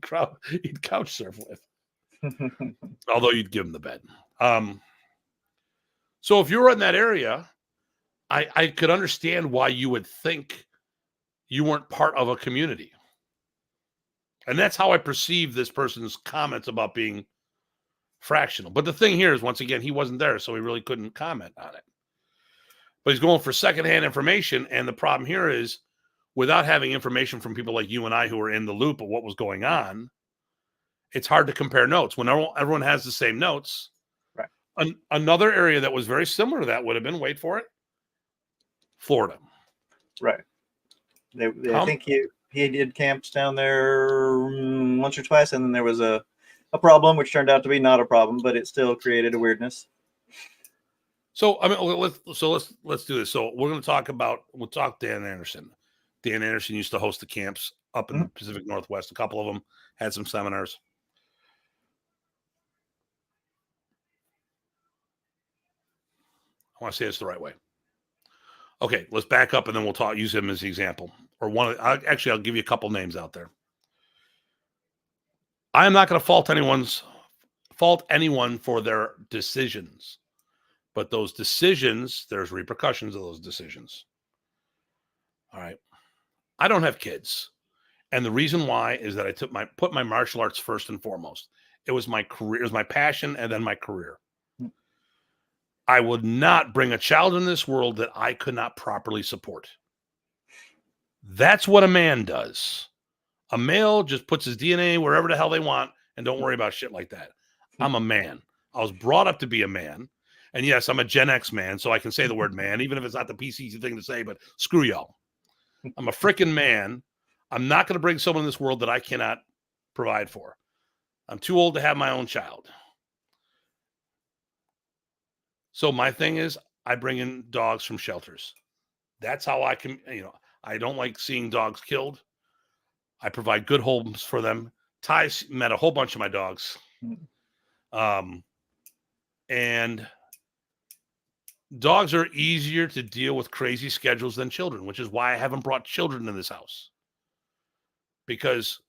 he'd couch surf with. Although you'd give him the bed. So if you were in that area, I could understand why you would think you weren't part of a community. And that's how I perceive this person's comments about being fractional. But the thing here is, once again, he wasn't there, so he really couldn't comment on it. But he's going for secondhand information. And the problem here is, without having information from people like you and I who are in the loop of what was going on, it's hard to compare notes. When everyone has the same notes, right. Another area that was very similar to that would have been, wait for it, Florida. Right. I think he did camps down there once or twice, and then there was a problem, which turned out to be not a problem, but it still created a weirdness. So I mean, let's do this. So we'll talk Dan Anderson. Dan Anderson used to host the camps up in the Pacific Northwest. A couple of them had some seminars. I want to say this the right way. Okay, let's back up and then we'll use him as the example. Or I'll give you a couple names out there. I am not going to fault anyone for their decisions, but those decisions, there's repercussions of those decisions. All right. I don't have kids. And the reason why is that I put my martial arts first and foremost. It was my career, it was my passion, and then my career. I would not bring a child in this world that I could not properly support. That's what a man does. A male just puts his DNA wherever the hell they want and don't worry about shit like that. I'm a man. I was brought up to be a man. And yes, I'm a Gen X man, so I can say the word man, even if it's not the PC thing to say, but screw y'all. I'm a freaking man. I'm not going to bring someone in this world that I cannot provide for. I'm too old to have my own child. So my thing is, I bring in dogs from shelters. That's how I can, I don't like seeing dogs killed. I provide good homes for them. Ty's met a whole bunch of my dogs. And dogs are easier to deal with crazy schedules than children, which is why I haven't brought children in this house. Because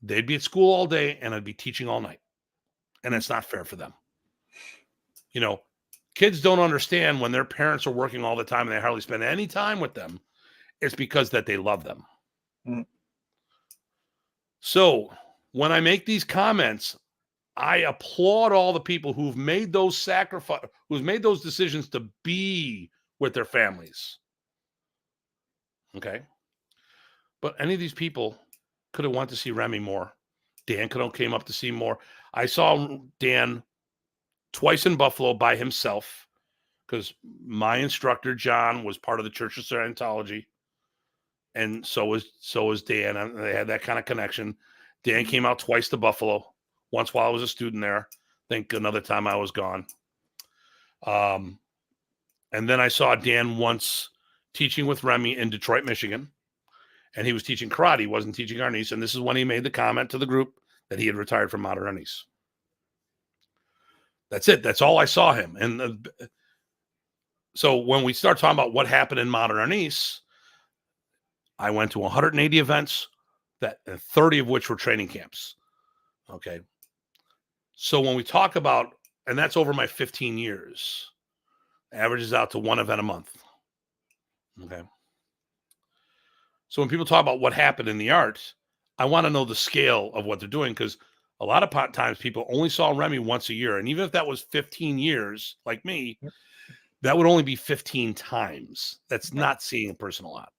they'd be at school all day and I'd be teaching all night. And it's not fair for them. Kids don't understand when their parents are working all the time and they hardly spend any time with them. It's because that they love them. So when I make these comments, I applaud all the people who've made those who've made those decisions to be with their families. Okay. But any of these people could have wanted to see Remy more. Dan could have came up to see more. I saw Dan twice in Buffalo by himself because my instructor, John, was part of the Church of Scientology. And so was Dan. And they had that kind of connection. Dan came out twice to Buffalo, once while I was a student there. I think another time I was gone. And then I saw Dan once teaching with Remy in Detroit, Michigan. And he was teaching karate. He wasn't teaching Arnis. And this is when he made the comment to the group that he had retired from Modern Arnis. That's it. That's all I saw him. And so when we start talking about what happened in Modern Arnis, I went to 180 events, 30 of which were training camps. Okay. So when we talk about, and that's over my 15 years, averages out to one event a month. Okay. So when people talk about what happened in the arts, I want to know the scale of what they're doing, because a lot of times people only saw Remy once a year. And even if that was 15 years, like me, that would only be 15 times. That's not seeing a person a lot.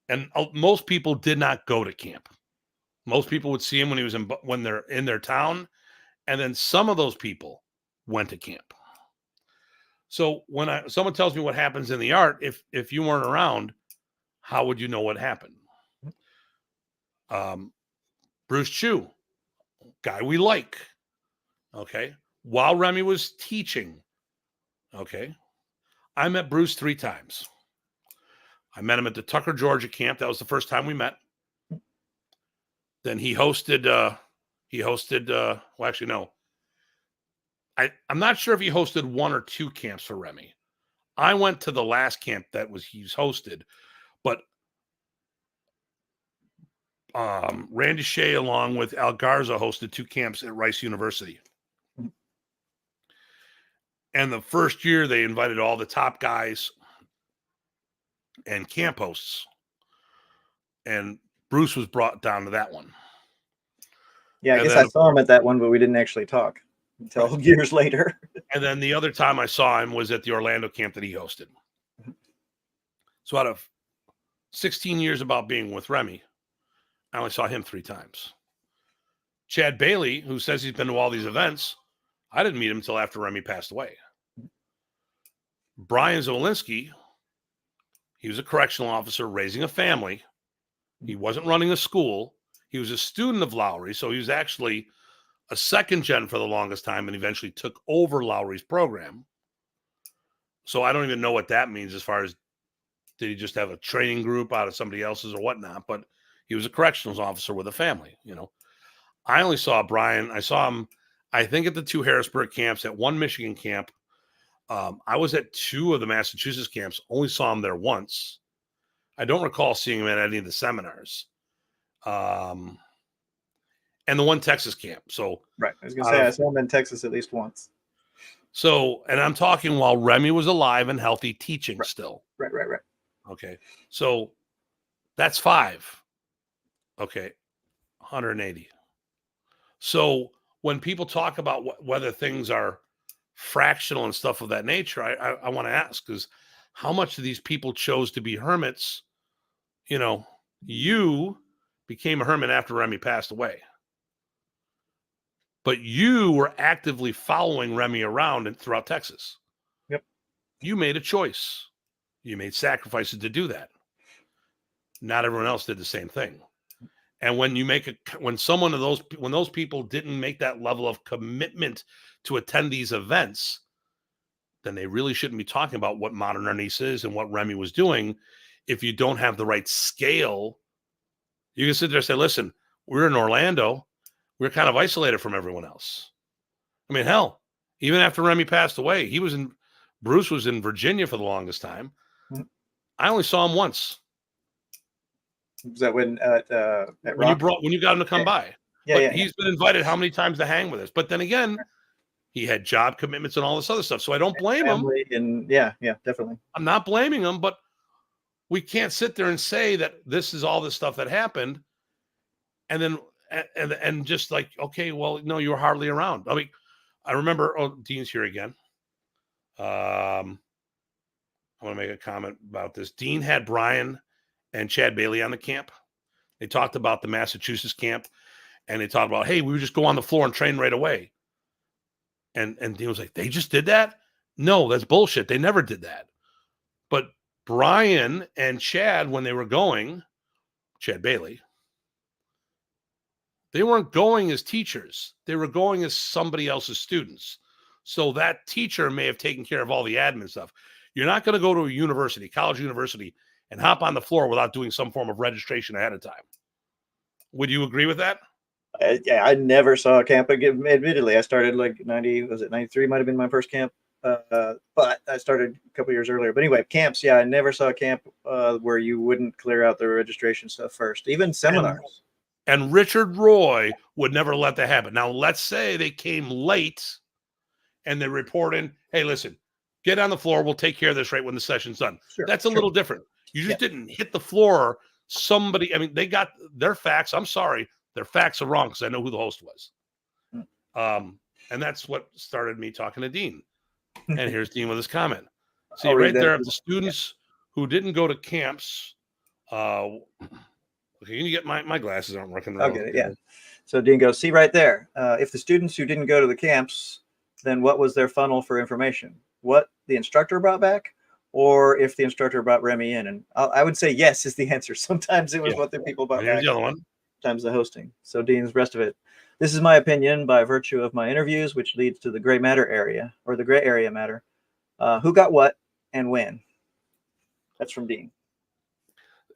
And most people did not go to camp. Most people would see him when they're in their town, and then some of those people went to camp. So when someone tells me what happens in the art, if you weren't around, how would you know what happened? Bruce Chu, guy we like. Okay. While Remy was teaching, okay, I met Bruce 3 times. I met him at the Tucker, Georgia camp. That was the first time we met. Then he hosted, well, actually, no. I'm not sure if he hosted 1 or 2 camps for Remy. I went to the last camp he's hosted, but Randy Shea, along with Al Garza, hosted 2 camps at Rice University. And the first year, they invited all the top guys and camp hosts. And Bruce was brought down to that one. Yeah, I guess I saw him at that one, but we didn't actually talk until years later. And then the other time I saw him was at the Orlando camp that he hosted. So out of 16 years about being with Remy, I only saw him 3 times. Chad Bailey, who says he's been to all these events, I didn't meet him until after Remy passed away. Brian Zwolinski, he was a correctional officer raising a family. He wasn't running a school. He was a student of Lowry, so he was actually a second gen for the longest time and eventually took over Lowry's program. So I don't even know what that means as far as did he just have a training group out of somebody else's or whatnot, but he was a corrections officer with a family, you know. I only saw Brian. I saw him, I think, at the 2 Harrisburg camps, at 1 Michigan camp. I was at 2 of the Massachusetts camps, only saw him there once. I don't recall seeing him at any of the seminars. And the 1 Texas camp. So right. I was going to say, I saw him in Texas at least once. So, and I'm talking while Remy was alive and healthy teaching still. Right. Okay. So that's 5. Okay. 180. So when people talk about whether things are fractional and stuff of that nature, I want to ask is how much of these people chose to be hermits? You know, you became a hermit after Remy passed away, but you were actively following Remy around and throughout Texas. Yep. You made a choice. You made sacrifices to do that. Not everyone else did the same thing. And when those people didn't make that level of commitment to attend these events, then they really shouldn't be talking about what Modern Arnis is and what Remy was doing. If you don't have the right scale, you can sit there and say, listen, we're in Orlando. We're kind of isolated from everyone else. I mean, hell, even after Remy passed away, Bruce was in Virginia for the longest time. Mm-hmm. I only saw him once. Was that when when you got him to come by? Yeah, he's been invited how many times to hang with us? But then again, he had job commitments and all this other stuff. So I don't blame him. And yeah, definitely. I'm not blaming him, but we can't sit there and say that this is all this stuff that happened, and then and just like, okay, well, no, you were hardly around. I mean, I remember. Oh, Dean's here again. I want to make a comment about this. Dean had Brian and Chad Bailey on the camp. They talked about the Massachusetts camp, and they talked about, hey, we would just go on the floor and train right away. And Dean was like, they just did that? No, that's bullshit. They never did that. But Brian and Chad, when they were going, Chad Bailey, they weren't going as teachers. They were going as somebody else's students. So that teacher may have taken care of all the admin stuff. You're not going to go to a university, college university, and hop on the floor without doing some form of registration ahead of time. Would you agree with that? I never saw a camp. Admittedly, I started like 93 might have been my first camp. But I started a couple years earlier. But anyway, camps, I never saw a camp where you wouldn't clear out the registration stuff first, even seminars. And Richard Roy would never let that happen. Now, let's say they came late and they report in, hey, listen, get on the floor. We'll take care of this right when the session's done. Sure, That's a little different. You just didn't hit the floor. They got their facts. I'm sorry. Their facts are wrong because I know who the host was. And that's what started me talking to Dean. And here's Dean with his comment. See, right there, of the students who didn't go to camps, Okay, can you get my glasses aren't working I'll well. get it. Yeah. So Dean goes, see right there. If the students who didn't go to the camps, then what was their funnel for information? What the instructor brought back, or if the instructor brought Remy in? And I would say yes is the answer. Sometimes it was what the people brought And here's back. the other one. Sometimes the hosting. So Dean's rest of it. This is my opinion by virtue of my interviews, which leads to the gray matter area or the gray area matter. Who got what and when? That's from Dean.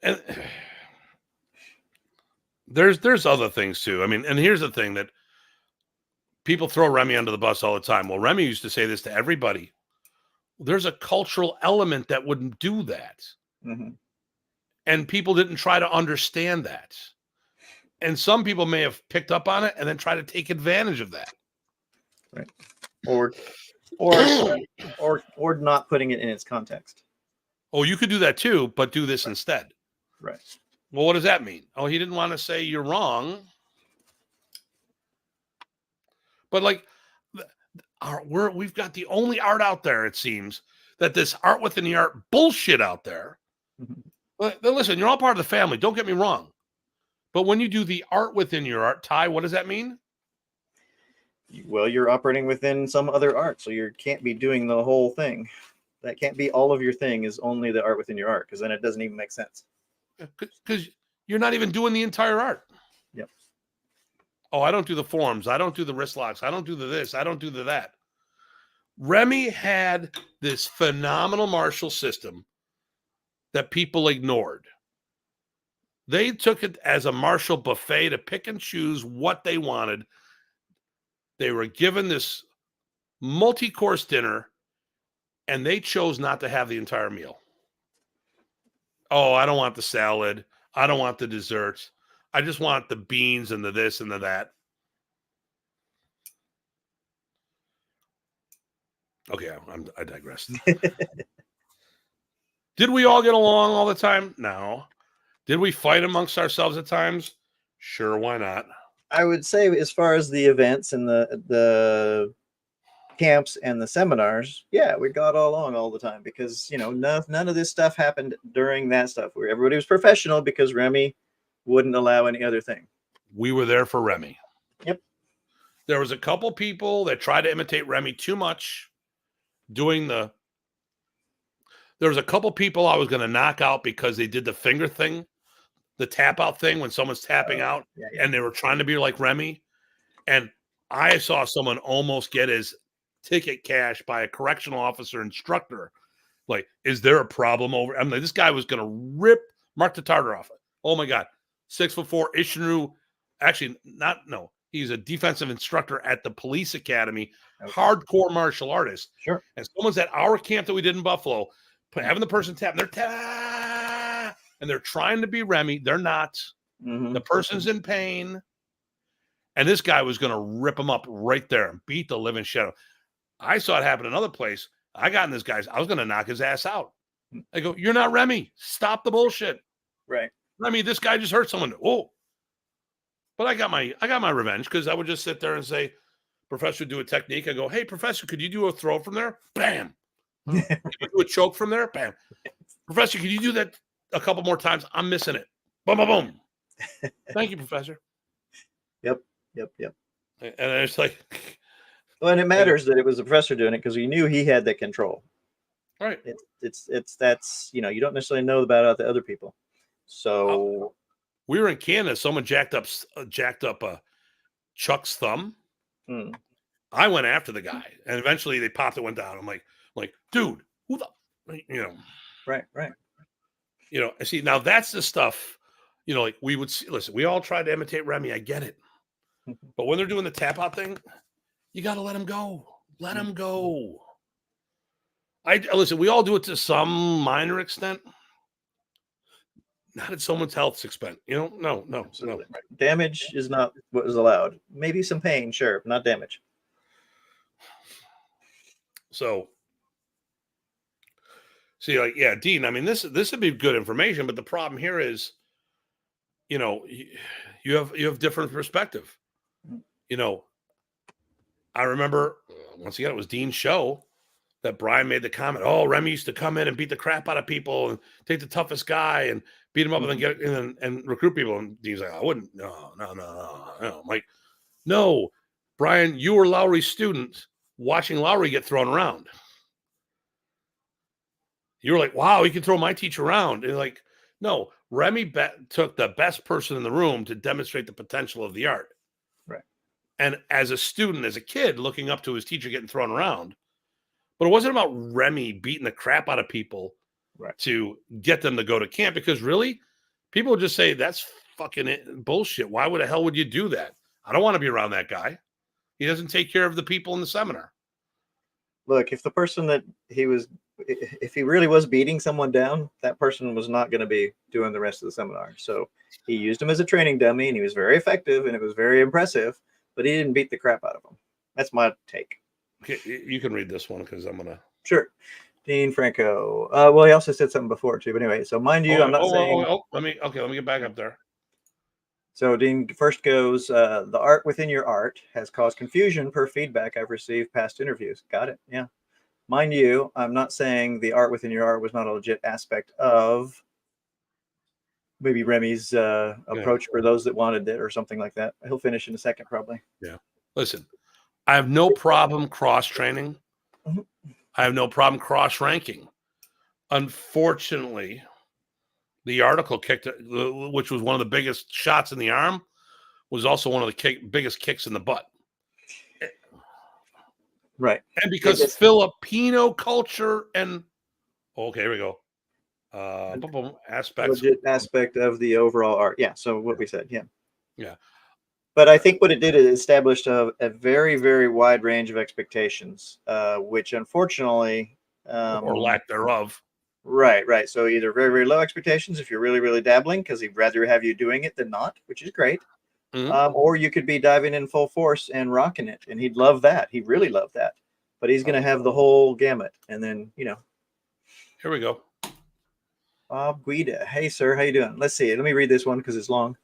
And there's other things too. I mean, and here's the thing that people throw Remy under the bus all the time. Well, Remy used to say this to everybody. There's a cultural element that wouldn't do that. Mm-hmm. And people didn't try to understand that. And some people may have picked up on it and then try to take advantage of that. Right. Or not putting it in its context. Oh, you could do that too, but do this instead. Right. Well, what does that mean? Oh, he didn't want to say you're wrong. But like, we've got the only art out there, it seems, that this art within the art bullshit out there. Mm-hmm. But listen, you're all part of the family. Don't get me wrong. But when you do the art within your art, Ty, what does that mean? Well, you're operating within some other art, so you can't be doing the whole thing. That can't be all of your thing is only the art within your art, because then it doesn't even make sense. Because you're not even doing the entire art. Yep. Oh, I don't do the forms. I don't do the wrist locks. I don't do the this. I don't do the that. Remy had this phenomenal martial system that people ignored. They took it as a martial buffet to pick and choose what they wanted. They were given this multi-course dinner, and they chose not to have the entire meal. Oh, I don't want the salad. I don't want the desserts. I just want the beans and the this and the that. Okay, I digressed. Did we all get along all the time? No. Did we fight amongst ourselves at times? Sure, why not? I would say, as far as the events and the camps and the seminars, yeah, we got all along all the time, because none of this stuff happened during that stuff where everybody was professional, because Remy wouldn't allow any other thing. We were there for Remy. Yep. There was a couple people that tried to imitate Remy too much. There was a couple people I was going to knock out because they did the finger thing, the tap out thing when someone's tapping out, and they were trying to be like Remy. And I saw someone almost get his ticket cashed by a correctional officer instructor. Like, is there a problem over? I mean, this guy was going to rip Mark the Tartar off. Oh my God. 6'4" Ishinru. Actually, he's a defensive instructor at the police academy, hardcore martial artist. Sure. And someone's at our camp that we did in Buffalo, having the person tap, and they're trying to be Remy. They're not. Mm-hmm. The person's in pain. And this guy was going to rip him up right there and beat the living shit out. I saw it happen another place. I got in this guy's, I was going to knock his ass out. I go, you're not Remy. Stop the bullshit. Right. Remy, this guy just hurt someone. Oh. But I got my revenge, because I would just sit there and say, Professor would do a technique. I go, hey, Professor, could you do a throw from there? Bam. Could you do a choke from there? Bam. Professor, could you do that a couple more times? I'm missing it. Boom, boom, boom. Thank you, Professor. Yep. And it's like, well, and it matters that it was the professor doing it, because he knew he had that control. Right. It's that's you don't necessarily know about the other people. So we were in Canada. Someone jacked up Chuck's thumb. I went after the guy, and eventually they popped it, went down. I'm like, dude, who the, Right. See, now that's the stuff, like we would see, listen, we all tried to imitate Remy. I get it. But when they're doing the tap out thing, you got to let them go. Let them go. Listen, we all do it to some minor extent. Not at someone's health's expense. No. Absolutely. Right. Damage is not what is allowed. Maybe some pain, sure, not damage. So, see, like, yeah, Dean, I mean, this would be good information, but the problem here is, you have different perspective. I remember, once again, it was Dean's show that Brian made the comment, oh, Remy used to come in and beat the crap out of people and take the toughest guy and beat him up and then get in and recruit people. And Dean's like, I wouldn't. No. I'm like, no, Brian, you were Lowry's student watching Lowry get thrown around. You were like, wow, he can throw my teacher around. And like, no, Remy took the best person in the room to demonstrate the potential of the art. Right. And as a student, as a kid, looking up to his teacher getting thrown around. But it wasn't about Remy beating the crap out of people to get them to go to camp, because really, people would just say, that's fucking bullshit. Why the hell would you do that? I don't want to be around that guy. He doesn't take care of the people in the seminar. Look, if the person that if he really was beating someone down, that person was not going to be doing the rest of the seminar. So he used him as a training dummy, and he was very effective, and it was very impressive, but he didn't beat the crap out of him. That's my take. Okay, you can read this one because I'm gonna. Sure. Dean Franco. Well, he also said something before too. But anyway, so mind you, I'm not saying. Let me get back up there. So Dean first goes, the art within your art has caused confusion per feedback I've received past interviews. Got it. Yeah. Mind you, I'm not saying the art within your art was not a legit aspect of maybe Remy's approach for those that wanted it or something like that. He'll finish in a second, probably. Yeah. Listen, I have no problem cross-training. I have no problem cross-ranking. Unfortunately, the article kicked, which was one of the biggest shots in the arm, was also one of the biggest kicks in the butt. Right. And because Filipino culture and okay, here we go. Legit aspect of the overall art. Yeah. So what we said. Yeah. Yeah. But I think what it did is established a very, very wide range of expectations, which unfortunately, or lack thereof. Right. So either very, very low expectations if you're really, really dabbling, because he'd rather have you doing it than not, which is great. Or you could be diving in full force and rocking it, and he'd love that. He'd really love that. But he's going to have the whole gamut. And then, Here we go. Bob Guida. Hey, sir, how you doing? Let's see. Let me read this one because it's long.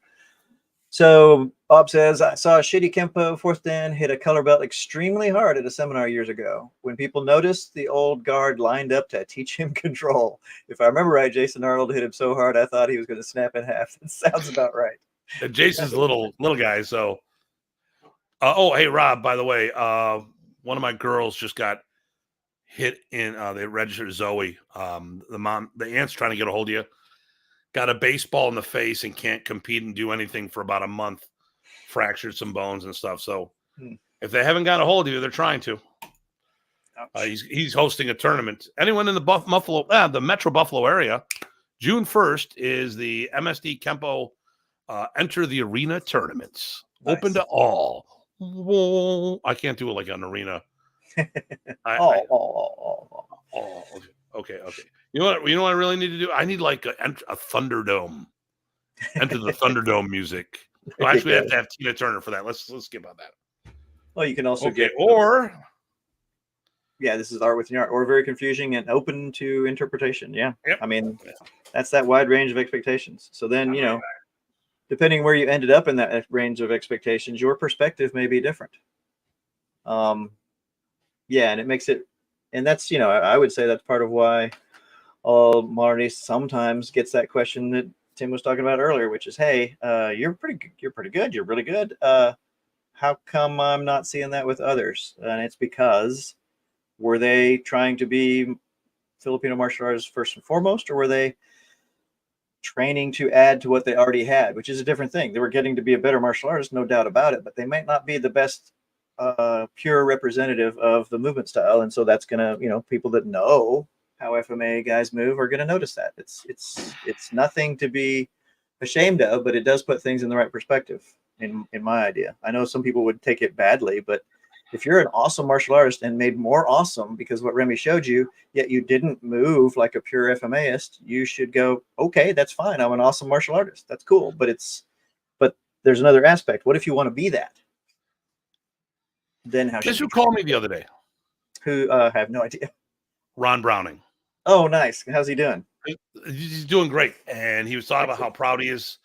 So Bob says, I saw a shitty Kempo fourth dan hit a color belt extremely hard at a seminar years ago. When people noticed, the old guard lined up to teach him control. If I remember right, Jason Arnold hit him so hard, I thought he was going to snap in half. That sounds about right. And Jason's a little guy. So, hey, Rob, by the way, one of my girls just got hit in, they registered Zoe. The aunt's trying to get a hold of you. Got a baseball in the face and can't compete and do anything for about a month. Fractured some bones and stuff. So if they haven't got a hold of you, they're trying to. He's hosting a tournament. Anyone in the Metro Buffalo area, June 1st is the MSD Kempo Enter the Arena tournaments. Nice. Open to all. Whoa. I can't do it like an arena. Okay. You know what I really need to do? I need like a Thunderdome. Enter the Thunderdome music. Well, actually, we have to have Tina Turner for that. Let's skip on that. Well, you can also get this is art within your art, or very confusing and open to interpretation. Yeah. Yep. I mean, that's that wide range of expectations. So then, depending where you ended up in that range of expectations, your perspective may be different. And it makes it, and that's, I would say that's part of why Modern Arnis sometimes gets that question that Tim was talking about earlier, which is, hey, you're pretty good. You're really good. How come I'm not seeing that with others? And it's because, were they trying to be Filipino martial artists first and foremost, or were they training to add to what they already had, which is a different thing? They were getting to be a better martial artist, no doubt about it, but they might not be the best pure representative of the movement style. And so that's going to, people that know how FMA guys move are going to notice that. It's nothing to be ashamed of, but it does put things in the right perspective in my idea. I know some people would take it badly, but if you're an awesome martial artist and made more awesome because what Remy showed you, yet you didn't move like a pure FMAist, you should go, okay, that's fine. I'm an awesome martial artist. That's cool. But there's another aspect. What if you want to be that? Then how? Guess who called me the other day? Who? I have no idea. Ron Browning. Oh, nice. How's he doing? He's doing great. And he was talking about how proud he is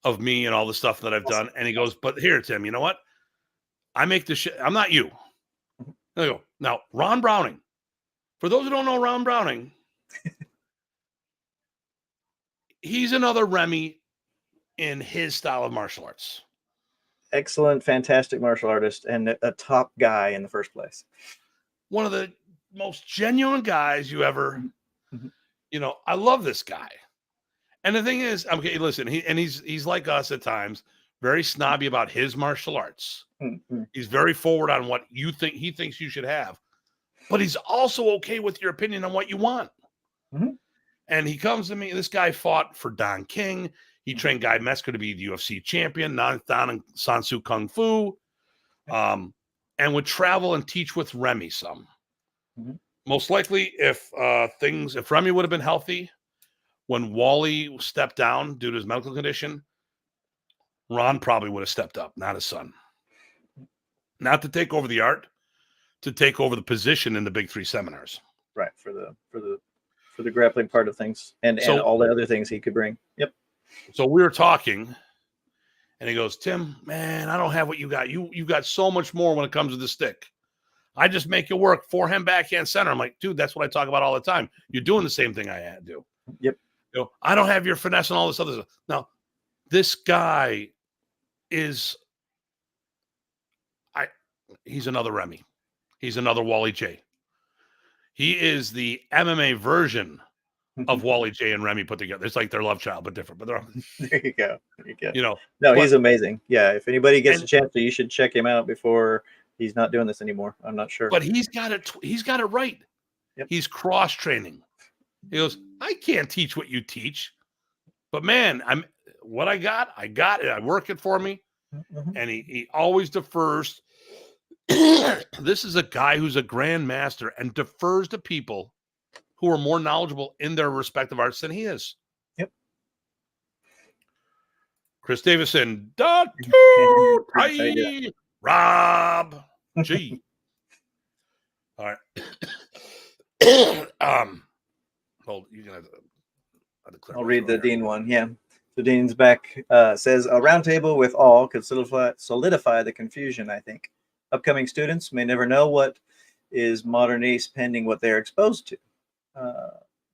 of me and all the stuff that I've done. And he goes, but here, Tim, you know what? I make this shit. I'm not you. I go, now, Ron Browning For those who don't know Ron Browning, he's another Remy in his style of martial arts. Excellent, fantastic martial artist and a top guy in the first place. One of the most genuine guys you ever, Mm-hmm. I love this guy. And the thing is, okay, listen, he's like us at times, very snobby about his martial arts. Mm-hmm. He's very forward on what he thinks you should have, but he's also okay with your opinion on what you want. Mm-hmm. And he comes to me. This guy fought for Don King. He trained Guy Mesker to be the UFC champion, Dan and Sansu Kung Fu, and would travel and teach with Remy some. Mm-hmm. Most likely, if Remy would have been healthy when Wally stepped down due to his medical condition, Ron probably would have stepped up, not his son. Not to take over the art, to take over the position in the Big Three seminars. Right, for the grappling part of things and all the other things he could bring. Yep. So we were talking, and he goes, Tim, man, I don't have what you got. You got so much more when it comes to the stick. I just make it work. Forehand, backhand, center. I'm like, dude, that's what I talk about all the time. You're doing the same thing I do. Yep. I don't have your finesse and all this other stuff. Now, this guy is, he's another Remy. He's another Wally J. He is the MMA version of Wally J and Remy put together. It's like their love child, but different. But there you go. No, he's amazing. Yeah, if anybody gets a chance, you should check him out before he's not doing this anymore. I'm not sure, but he's got it right. Yep. He's cross training. He goes, I can't teach what you teach, but man, I got it. I work it for me, and he always defers. This is a guy who's a grandmaster and defers to people who are more knowledgeable in their respective arts than he is. Yep. Chris Davison, Datu Hartman, Rob G. All right. Hold, you can have I'll read the Dean one. Yeah. So Dean's back says a roundtable with all could solidify the confusion, I think. Upcoming students may never know what is modern Arnis pending what they're exposed to.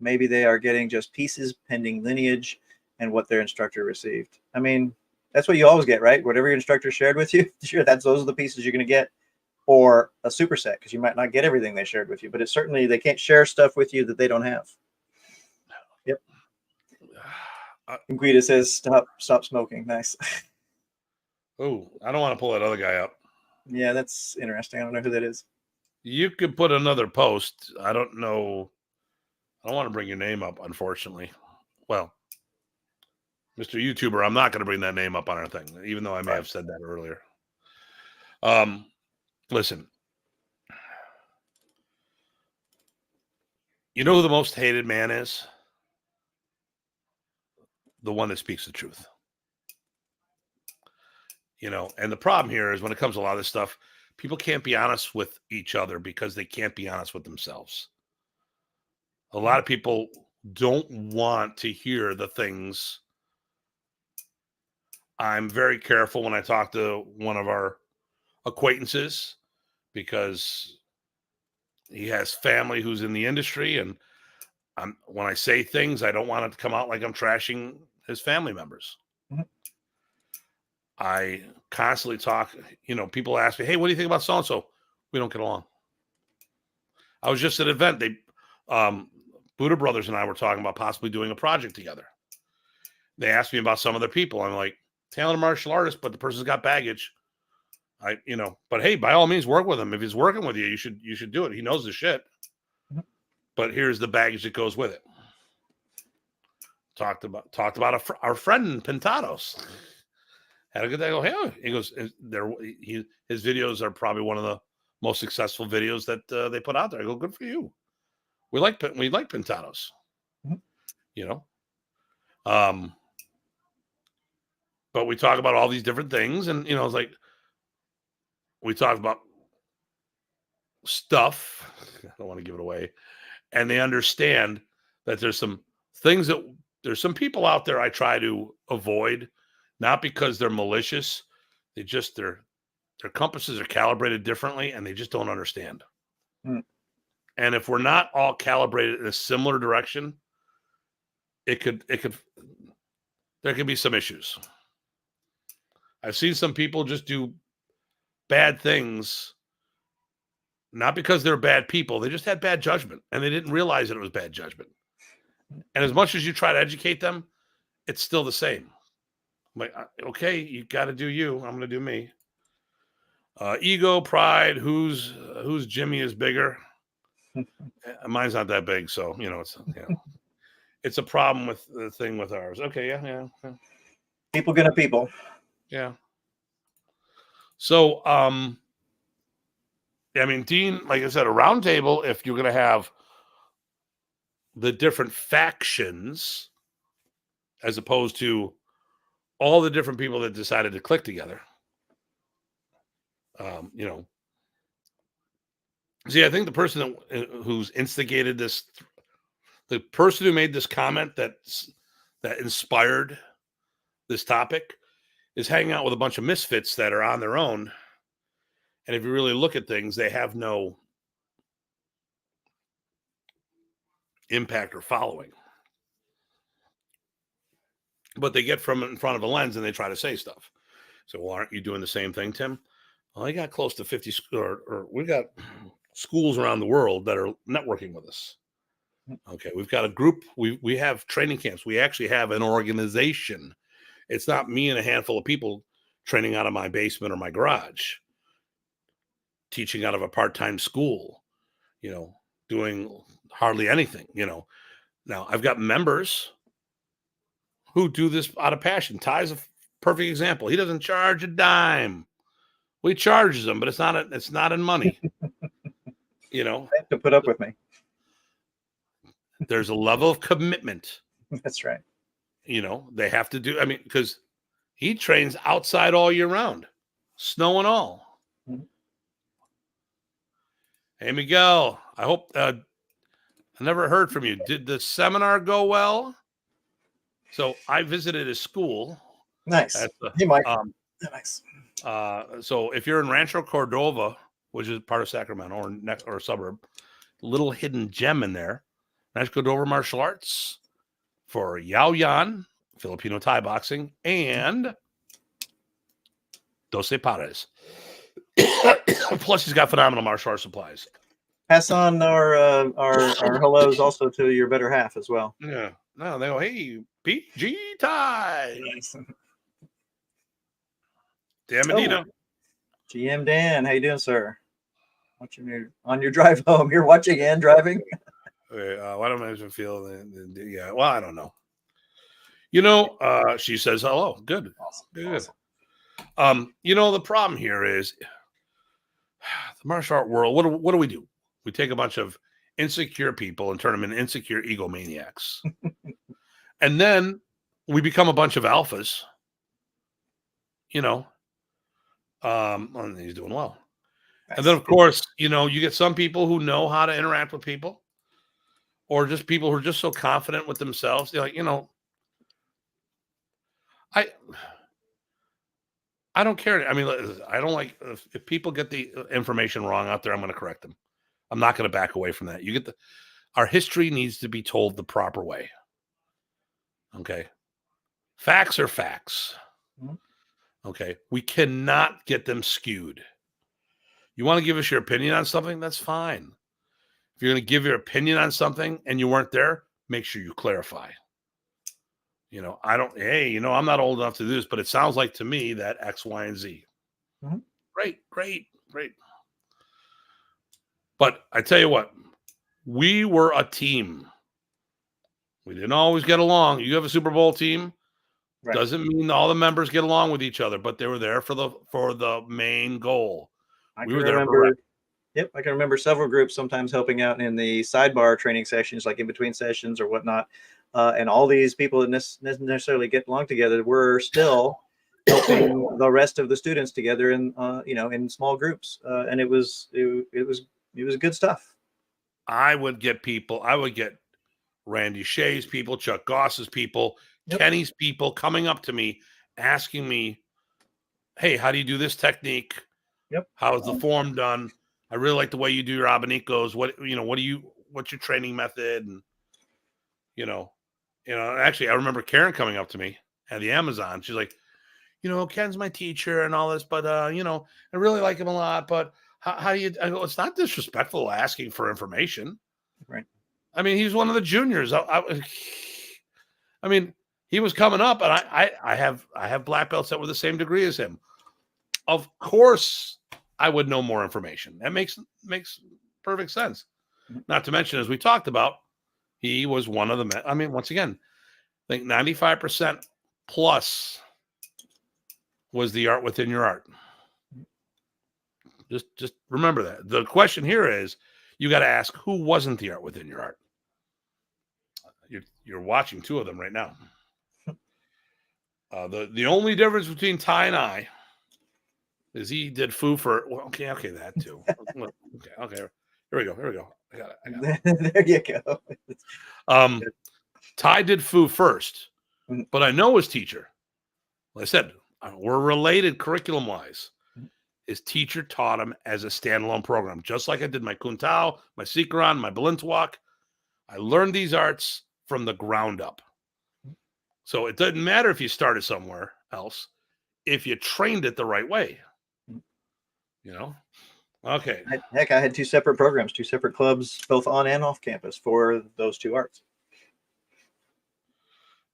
Maybe they are getting just pieces pending lineage and what their instructor received. I mean, that's what you always get, right? Whatever your instructor shared with you, sure, those are the pieces you're going to get, or a superset, because you might not get everything they shared with you, but it's certainly they can't share stuff with you that they don't have. Yep. Guida says, stop smoking. Nice. Oh, I don't want to pull that other guy up. Yeah, that's interesting. I don't know who that is. You could put another post. I don't know. I don't want to bring your name up, unfortunately. Well, Mr. YouTuber, I'm not going to bring that name up on our thing, even though I may have said that earlier. Listen. You know who the most hated man is? The one that speaks the truth. And the problem here is when it comes to a lot of this stuff, people can't be honest with each other because they can't be honest with themselves. A lot of people don't want to hear the things. I'm very careful when I talk to one of our acquaintances because he has family who's in the industry. And when I say things, I don't want it to come out like I'm trashing his family members. Mm-hmm. I constantly talk, people ask me, hey, what do you think about so-and-so? We don't get along. I was just at an event. Buddha Brothers and I were talking about possibly doing a project together. They asked me about some other people. I'm like, talented martial artist, but the person's got baggage. But hey, by all means, work with him. If he's working with you, you should do it. He knows the shit. Mm-hmm. But here's the baggage that goes with it. Talked about our friend Pintados. Had a good day. I go, hey, he goes, his videos are probably one of the most successful videos that they put out there. I go, good for you. We like Pintados, mm-hmm. But we talk about all these different things, and it's like we talk about stuff. I don't want to give it away, and they understand that there's some people out there I try to avoid. Not because they're malicious, their compasses are calibrated differently, and they just don't understand. And if we're not all calibrated in a similar direction, there could be some issues. I've seen some people just do bad things, not because they're bad people. They just had bad judgment, and they didn't realize that it was bad judgment. And as much as you try to educate them, it's still the same. I'm like, okay, you got to do you. I'm going to do me. Ego, pride. Whose Jimmy is bigger? Mine's not that big, so it's a problem with the thing with ours. Okay, yeah. People gonna people. Yeah. So, I mean, Dean, like I said, a round table, if you're going to have the different factions as opposed to all the different people that decided to click together. See, I think the person who's instigated this, the person who made this comment that inspired this topic, is hanging out with a bunch of misfits that are on their own. And if you really look at things, they have no impact or following. But they get from in front of a lens and they try to say stuff. So, well, aren't you doing the same thing, Tim? Well, I got close to 50, or we got schools around the world that are networking with us. Okay, we've got a group. We have training camps. We actually have an organization. It's not me and a handful of people training out of my basement or my garage, teaching out of a part-time school, doing hardly anything, Now, I've got members who do this out of passion. Ty's a perfect example. He doesn't charge a dime. We charges him, but it's not in money. They have to put up with me. There's a level of commitment. That's right. They have to do, because he trains outside all year round, snow and all. Mm-hmm. Hey, Miguel, I hope, I never heard from you. Did the seminar go well? So I visited a school. Nice. Hey, Mike. Nice. So if you're in Rancho Cordova, which is part of Sacramento or suburb, little hidden gem in there, Rancho Cordova Martial Arts for Yao Yan, Filipino Thai boxing, and Doce Pares. Plus, he's got phenomenal martial arts supplies. Pass on our hellos also to your better half as well. Yeah. No, they go, hey, PG Thai. Dan Medina. GM Dan, how you doing, sir? Watching on your drive home. You're watching and driving? Why don't I even feel yeah, well, I don't know. She says hello. Good. Awesome. Good. Awesome. The problem here is the martial art world. What do we do? We take a bunch of insecure people and turn them into insecure egomaniacs. And then we become a bunch of alphas. He's doing well. Nice. And then, of course, you get some people who know how to interact with people, or just people who are just so confident with themselves. They're like, I don't care. I don't like if people get the information wrong out there. I'm going to correct them. I'm not going to back away from that. Our history needs to be told the proper way. Okay. Facts are facts. Mm-hmm. Okay. We cannot get them skewed. You want to give us your opinion on something? That's fine. If you're going to give your opinion on something and you weren't there, make sure you clarify. I'm not old enough to do this, but it sounds like to me that X, Y, and Z. Mm-hmm. Great. But I tell you what, we were a team. We didn't always get along. You have a Super Bowl team. Right. Doesn't mean all the members get along with each other, but they were there for the main goal. I can remember several groups sometimes helping out in the sidebar training sessions, like in between sessions or whatnot. And all these people that necessarily get along together were still helping the rest of the students together in small groups. And it was good stuff. I would get Randy Shea's people, Chuck Goss's people, Kenny's people coming up to me, asking me, hey, how do you do this technique? Yep. How's the form done? I really like the way you do your abanicos. What's your training method? And, actually, I remember Karen coming up to me at the Amazon. She's like, Ken's my teacher and all this, but, I really like him a lot. But how do you, I go, it's not disrespectful asking for information. Right. I mean, he's one of the juniors. I mean, he was coming up, and I have black belts that were the same degree as him. Of course, I would know more information. That makes perfect sense. Not to mention, as we talked about, he was one of the men. I mean, once again, I think 95% plus was the art within your art. Just remember that. The question here is, you got to ask, who wasn't the art within your art? You're watching two of them right now. The only difference between Ty and I is he did foo for, well, okay, that too. Okay. Here we go. I got it. There you go. Ty did foo first, but I know his teacher. Like I said, we're related curriculum-wise. His teacher taught him as a standalone program, just like I did my Kuntao, my Sikran, my Balintawak. I learned these arts from the ground up. So it doesn't matter if you started somewhere else, if you trained it the right way. Okay. Heck, I had two separate programs, two separate clubs, both on and off campus for those two arts.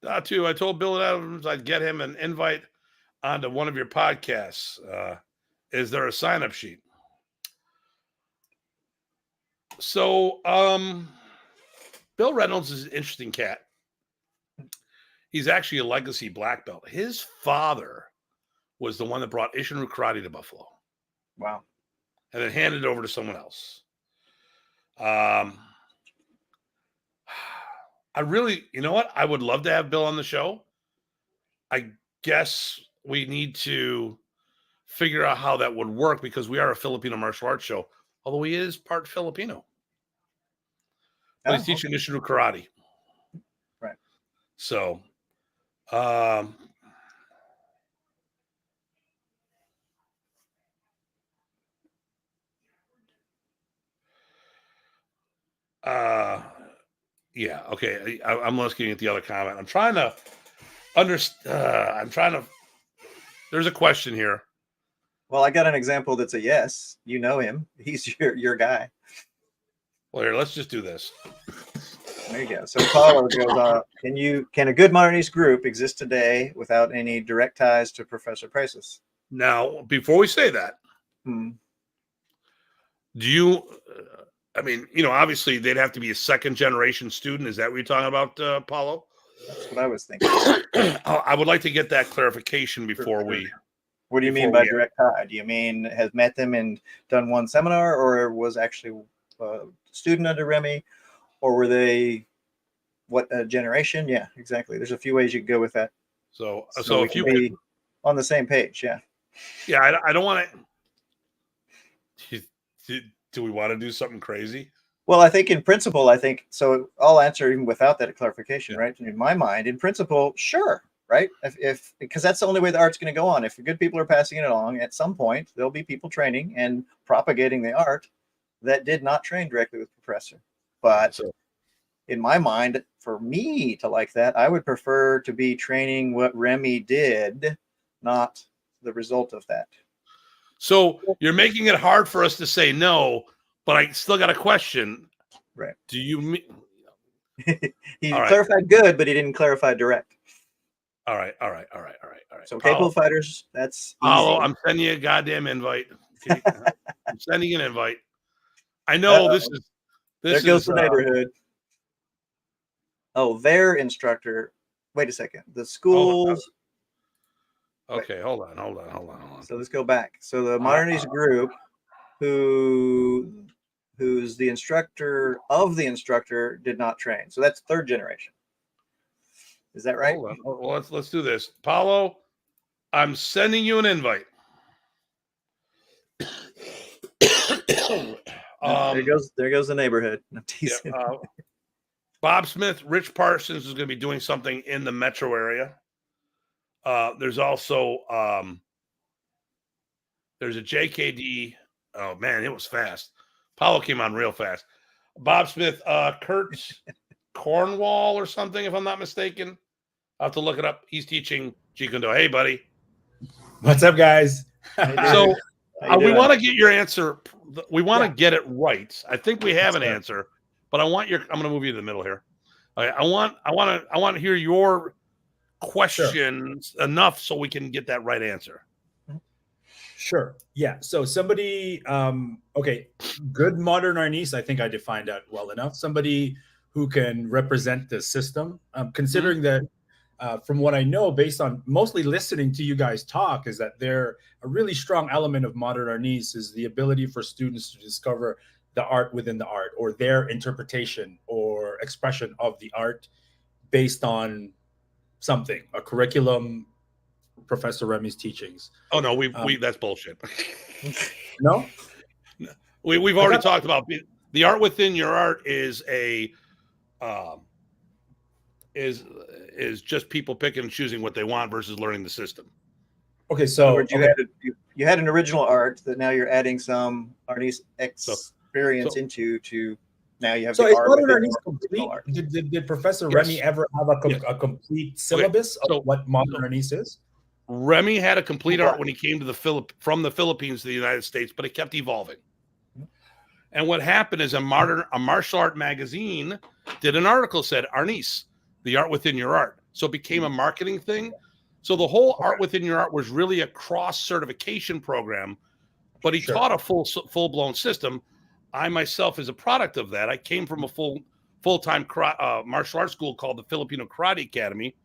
Datu, I told Bill Adams I'd get him an invite onto one of your podcasts. Is there a sign-up sheet? So, Bill Reynolds is an interesting cat. He's actually a legacy black belt. His father was the one that brought Ishinru Karate to Buffalo. Wow. And then handed it over to someone else. I really, you know what? I would love to have Bill on the show. I guess we need to figure out how that would work, because we are a Filipino martial arts show, although he is part Filipino. But he's teaching Ishinru Karate. Right. So, yeah, okay. I'm looking at the other comment. I'm trying to understand. There's a question here. Well, I got an example that's a yes. You know him. He's your guy. Well, here, let's just do this. There you go. So Paulo goes, can a good Modernist group exist today without any direct ties to Professor Prices? Now, before we say that, do you, I mean, obviously they'd have to be a second generation student. Is that what you're talking about, Paulo? That's what I was thinking. I would like to get that clarification before we. What do you mean by direct tie? Do you mean has met them and done one seminar, or was actually a student under Remy, or were they what generation? Yeah, exactly. There's a few ways you could go with that. So if you be on the same page, yeah. Yeah, I don't want to. Do we want to do something crazy? Well, I think in principle, so. I'll answer even without that clarification, right? In my mind, in principle, sure, right? If because that's the only way the art's going to go on. If good people are passing it along, at some point there'll be people training and propagating the art that did not train directly with Professor. But in my mind, for me to like that, I would prefer to be training what Remy did, not the result of that. So you're making it hard for us to say no, but I still got a question. Right. Do you mean he clarified good, but he didn't clarify direct. All right. So capable fighters, that's Paulo, easy. I'm sending you a goddamn invite. Okay? I'm sending you an invite. I know this is there goes the neighborhood. Oh, their instructor. Wait a second. The schools. Okay, hold on. So let's go back. So the Modernist group, who's the instructor of the instructor, did not train. So that's third generation. Is that right? Hold on. Well, let's do this. Paulo, I'm sending you an invite. There goes the neighborhood. I'm teasing. Bob Smith, Rich Parsons is going to be doing something in the metro area. There's also there's a JKD Oh man, it was fast. Paulo came on real fast. Bob Smith, Kurt Cornwall or something, if I'm not mistaken. I'll have to look it up. He's teaching Jeet Kune Do. Hey, buddy. What's up, guys? So we doing? want to get your answer. We want to get it right. I think we have an That's answer, but I'm going to move you to the middle here. I want to hear your questions enough so we can get that right answer. Sure. Yeah. So somebody, good modern Arnis, I think I defined that well enough. Somebody who can represent the system, considering that from what I know, based on mostly listening to you guys talk, is that a really strong element of modern Arnis is the ability for students to discover the art within the art, or their interpretation or expression of the art based on something, a curriculum, Professor Remy's teachings. Oh no, that's bullshit. No, we've already talked about the art within your art is is just people picking and choosing what they want versus learning the system. Okay, so you had an original art that now you're adding some Arnis experience into to now you have. So the is art modern within Arnis the complete? art. Did Professor Remy ever have a complete syllabus of what modern Arnis is? Remy had a complete art when he came to from the Philippines to the United States, but it kept evolving. And what happened is a martial art magazine did an article said Arnis, the art within your art. So it became a marketing thing. So the whole art within your art was really a cross certification program, but he taught a full blown system. I myself is a product of that. I came from a full-time martial arts school called the Filipino Karate Academy,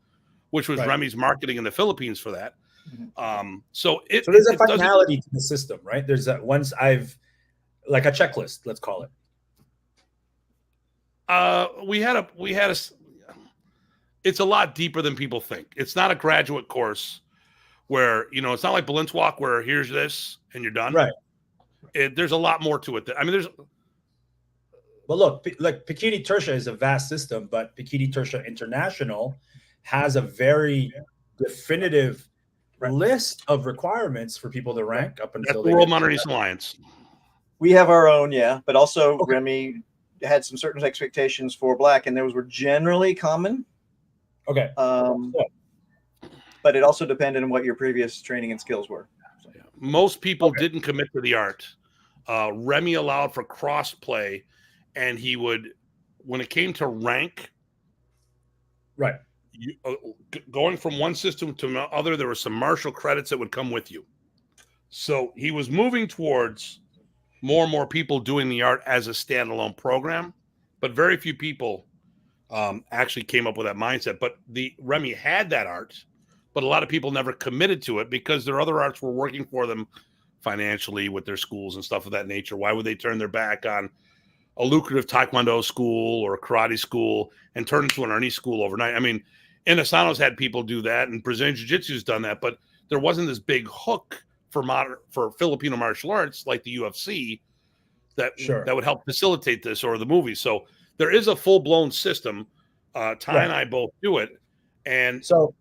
which was Remy's marketing in the Philippines for that. So there's a finality to the system, right? There's like a checklist, let's call it. We had a. It's a lot deeper than people think. It's not a graduate course where it's not like Balance Walk where here's this and you're done. Right. There's a lot more to it. Well, look, like Bikini Tertia is a vast system, but Bikini Tertia International has a very definitive list of requirements for people to rank up until the World Modern Arnis Alliance. We have our own, but also Remy had some certain expectations for black, and those were generally common. Okay. But it also depended on what your previous training and skills were. So. Most people didn't commit to the art. Remy allowed for cross play, and he would, when it came to rank, going from one system to another, there were some martial credits that would come with you. So he was moving towards more and more people doing the art as a standalone program, but very few people actually came up with that mindset. But Remy had that art, but a lot of people never committed to it because their other arts were working for them financially with their schools and stuff of that nature. Why would they turn their back on a lucrative Taekwondo school or a karate school and turn into an Arnis school overnight? I mean, Inasano's had people do that, and Brazilian Jiu-Jitsu's done that, but there wasn't this big hook for Filipino martial arts like the UFC that would help facilitate this, or the movies. So there is a full-blown system. Ty and I both do it. And so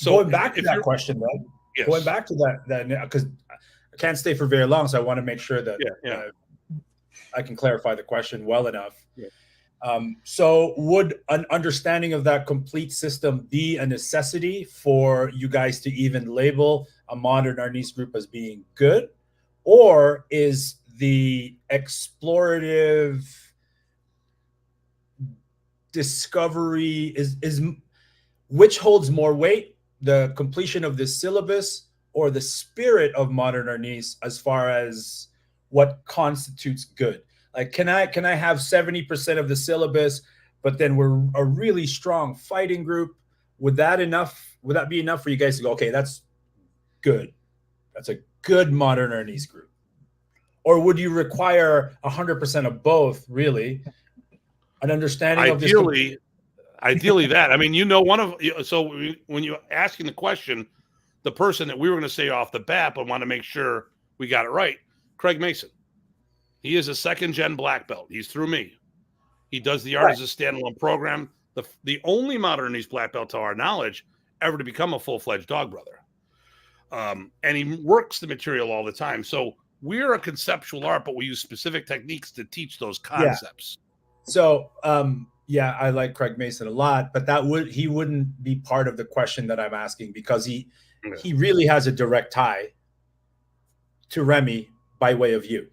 going back to that question, though, going back to that, because I can't stay for very long, so I want to make sure that I can clarify the question well enough. So would an understanding of that complete system be a necessity for you guys to even label a modern Arnis group as being good? Or is the explorative discovery is which holds more weight, the completion of the syllabus or the spirit of modern Arnis as far as what constitutes good? Like, can I have 70% of the syllabus, but then we're a really strong fighting group? Would that be enough for you guys to go, okay, that's good. That's a good modern Arnis group? Or would you require 100% of both, really? An understanding of this. Ideally that. I mean, so when you're asking the question, the person that we were going to say off the bat, but want to make sure we got it right, Craig Mason. He is a second-gen black belt. He's through me. He does the art as a standalone program. The only modern Arnis black belt, to our knowledge, ever to become a full-fledged dog brother. And he works the material all the time. So we're a conceptual art, but we use specific techniques to teach those Yeah. concepts. So, yeah, I like Craig Mason a lot, but he wouldn't be part of the question that I'm asking, because he really has a direct tie to Remy by way of you.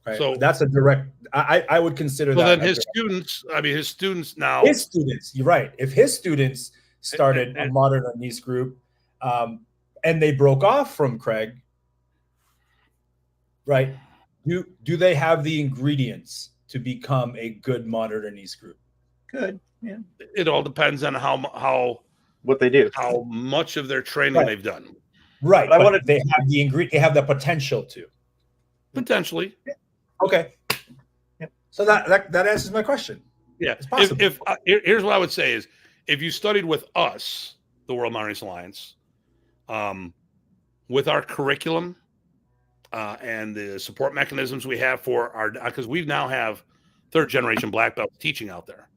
Right? So that's a direct. I would consider well, that. then his students. I mean, his students now. His students. You're right. If his students started a Modern Arnis group, and they broke off from Craig, right? Do they have the ingredients to become a good Modern Arnis group? Good. Yeah. It all depends on how what they do, how much of their training they've done. Right. But they have the ingredient. They have the potential to. Potentially. Okay. Yep. So that answers my question. Yeah. It's possible. If here's what I would say is, if you studied with us, the World Modern Arnis Alliance, with our curriculum and the support mechanisms we have for our, because we now have third generation black belts teaching out there.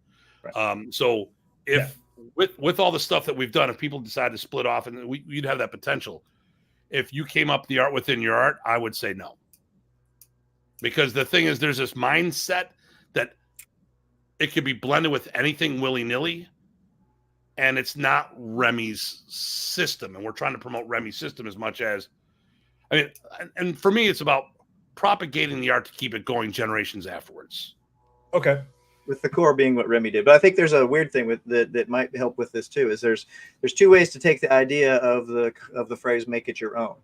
Right. So if with all the stuff that we've done, if people decide to split off, and you'd have that potential. If you came up the art within your art, I would say no. Because the thing is, there's this mindset that it could be blended with anything willy-nilly, and it's not Remy's system. And we're trying to promote Remy's system as much as, I mean, and for me, it's about propagating the art to keep it going generations afterwards. Okay. With the core being what Remy did. But I think there's a weird thing with that might help with this too, is there's two ways to take the idea of the phrase "make it your own."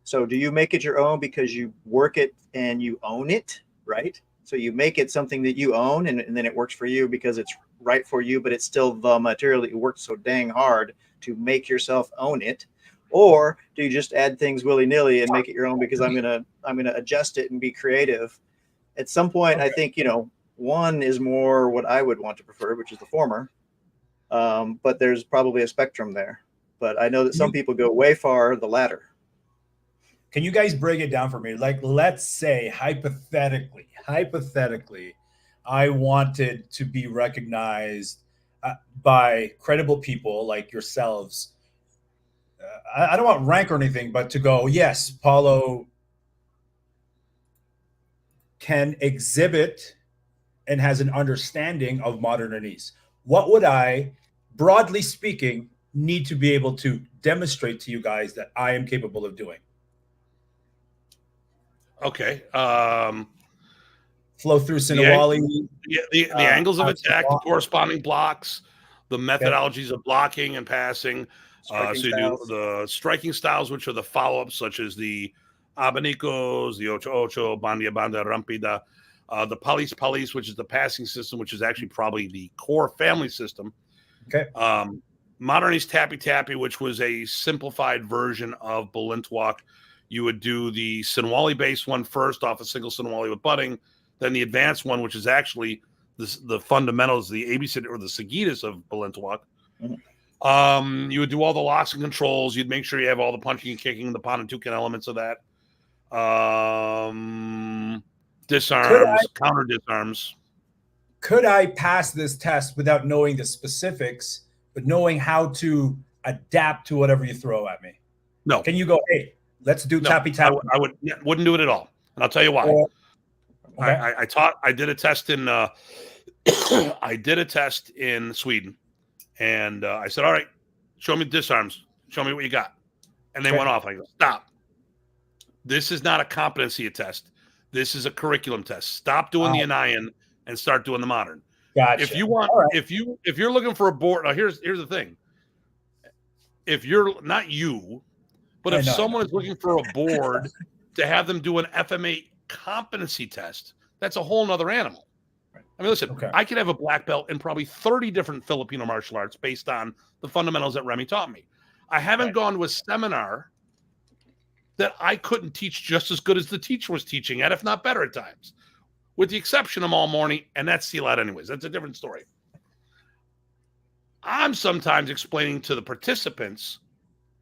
So do you make it your own because you work it and you own it, right? So you make it something that you own, and then it works for you because it's right for you, but it's still the material that you worked so dang hard to make yourself own it. Or do you just add things willy-nilly and make it your own because I'm gonna adjust it and be creative? At some point, I think, one is more what I would want to prefer, which is the former. But there's probably a spectrum there. But I know that some people go way far the latter. Can you guys break it down for me? Like, let's say hypothetically, I wanted to be recognized by credible people like yourselves. I don't want rank or anything, but to go, yes, Paulo can exhibit and has an understanding of Modern Arnis. What would I, broadly speaking, need to be able to demonstrate to you guys that I am capable of doing? Okay. Flow through Sinawali. The angles of attack, the corresponding blocks, the methodologies of blocking and passing. So you do the striking styles, which are the follow-ups, such as the abanicos, the ocho ocho, bandia banda rampida, the palis, which is the passing system, which is actually probably the core family system. Okay. Modern Arnis tappy tappy, which was a simplified version of Balintawak. You would do the Sinwali based one first off a single Sinwali with butting, then the advanced one, which is actually the fundamentals, the ABC or the Sagitas of Balintawak. Mm-hmm. You would do all the locks and controls. You'd make sure you have all the punching and kicking, the Panantukan elements of that. Disarms, counter disarms. Could I pass this test without knowing the specifics, but knowing how to adapt to whatever you throw at me? No. Can you go, hey, let's do tappy tap? I wouldn't do it at all. And I'll tell you why. Okay. I did a test in I did a test in Sweden, and I said, all right, show me disarms. Show me what you got. And they went off. I go, stop. This is not a competency test. This is a curriculum test. Stop doing the Anayan and start doing the modern. Gotcha. If you want, if you're looking for a board, now here's the thing. If you're not you, but if someone is looking for a board to have them do an FMA competency test, that's a whole nother animal. I mean, listen, I could have a black belt in probably 30 different Filipino martial arts based on the fundamentals that Remy taught me. I haven't gone to a seminar that I couldn't teach just as good as the teacher was teaching at, if not better at times, with the exception of all morning, and that's seal out anyways. That's a different story. I'm sometimes explaining to the participants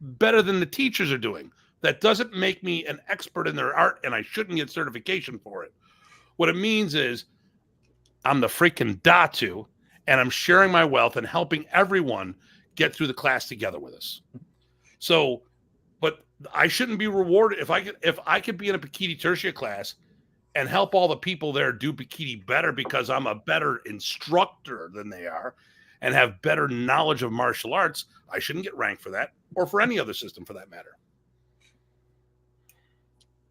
better than the teachers are doing. That doesn't make me an expert in their art, and I shouldn't get certification for it. What it means is I'm the freaking Datu, and I'm sharing my wealth and helping everyone get through the class together with us. So, but I shouldn't be rewarded if I could be in a Bikini Tertia class and help all the people there do Bikini better because I'm a better instructor than they are and have better knowledge of martial arts. I shouldn't get ranked for that, or for any other system for that matter.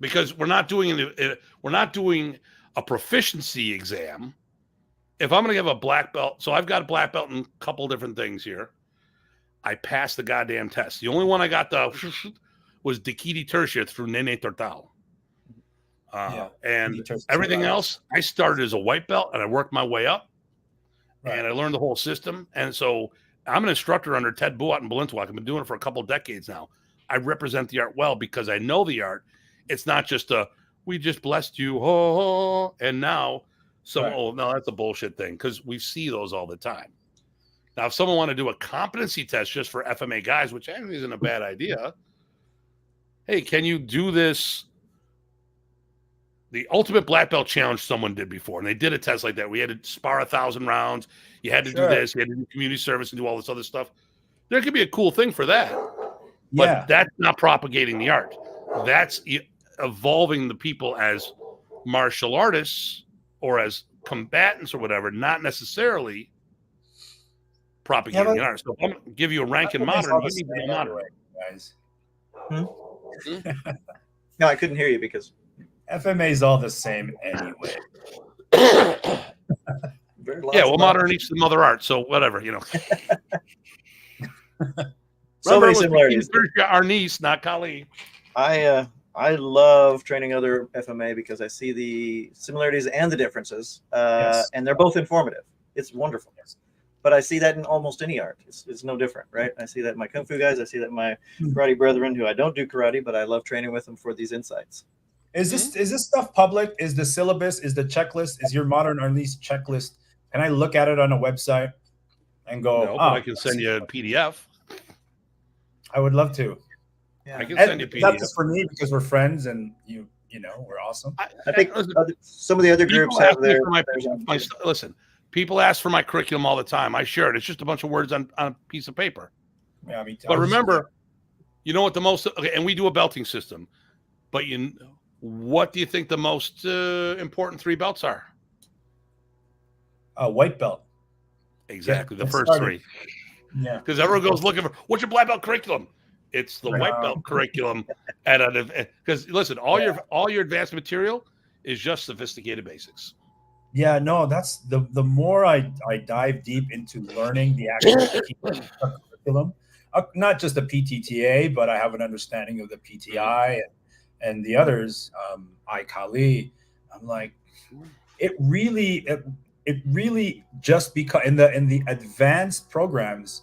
Because we're not doing a proficiency exam. If I'm going to give a black belt, so I've got a black belt in a couple different things here. I passed the goddamn test. The only one I got was Bikini Tertia through Nene Tortal. And everything else, I started as a white belt and I worked my way up. Right. And I learned the whole system. And so I'm an instructor under Ted Buat and Balintawak. I've been doing it for a couple of decades now. I represent the art well because I know the art. It's not just we just blessed you, oh, and now oh no, that's a bullshit thing, because we see those all the time. Now, if someone want to do a competency test just for FMA guys, which actually isn't a bad idea, hey, can you do this? The Ultimate Black Belt Challenge someone did before, and they did a test like that. We had to spar 1,000 rounds. You had to do this. You had to do community service and do all this other stuff. There could be a cool thing for that, but that's not propagating the art. That's evolving the people as martial artists or as combatants or whatever, not necessarily propagating the art. So if I'm going to give you a rank in modern, you need to be modern. Guys. No, I couldn't hear you because FMA is all the same anyway. Yeah, well, modern eats the mother art, so whatever, you know. So many similarities. Arnis, not Kali. I love training other FMA because I see the similarities and the differences, and they're both informative. It's wonderful. But I see that in almost any art. It's no different, right? I see that in my Kung Fu guys. I see that in my karate brethren who I don't do karate, but I love training with them for these insights. Is this stuff public? Is the syllabus, is the checklist, is your Modern Arnis checklist? Can I look at it on a website and go, no, but I can send you a PDF. I would love to. Yeah. I can send you a PDF. Not just for me, because we're friends and you know, we're awesome. I think some of the other groups have their listen, people ask for my curriculum all the time. I share it. It's just a bunch of words on a piece of paper. Yeah, but remember, you know what the most, and we do a belting system, but what do you think the most important 3 belts are? White belt. Exactly, the first 3. Yeah, because everyone goes looking for what's your black belt curriculum. It's the white belt curriculum, because listen, all your advanced material is just sophisticated basics. Yeah, no, that's the more I dive deep into learning the actual curriculum, not just the PTTA, but I have an understanding of the PTI and the others, iKali. I'm like, it really just because in the advanced programs,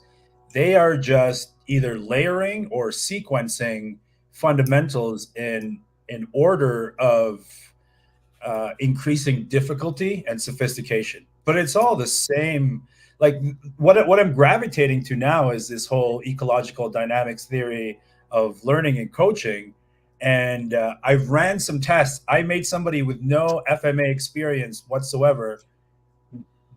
they are just either layering or sequencing fundamentals in order of increasing difficulty and sophistication. But it's all the same. Like what I'm gravitating to now is this whole ecological dynamics theory of learning and coaching. And I've ran some tests. I made somebody with no FMA experience whatsoever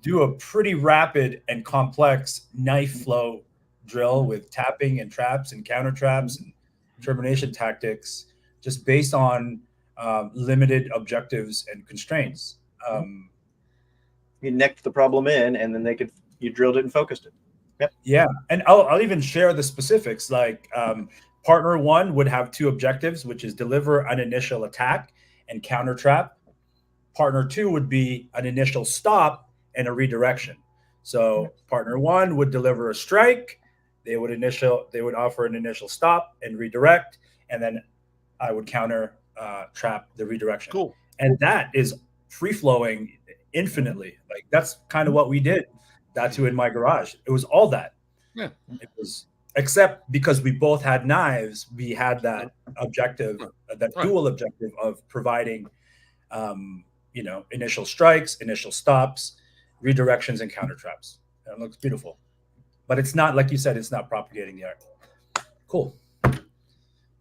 do a pretty rapid and complex knife flow drill with tapping and traps and counter traps and termination tactics, just based on limited objectives and constraints. You necked the problem in, and then you drilled it and focused it. Yep. Yeah, and I'll even share the specifics. Like partner 1 would have 2 objectives, which is deliver an initial attack and counter trap. Partner 2 would be an initial stop and a redirection. So partner 1 would deliver a strike. They would offer an initial stop and redirect, and then I would counter trap the redirection. Cool. And that is free flowing infinitely. Like that's kind of what we did. Datu in my garage. It was all that. Yeah. It was, except because we both had knives, we had that objective, that dual objective of providing, initial strikes, initial stops, redirections, and counter traps. And it looks beautiful. But it's not, like you said, it's not propagating the art. Cool.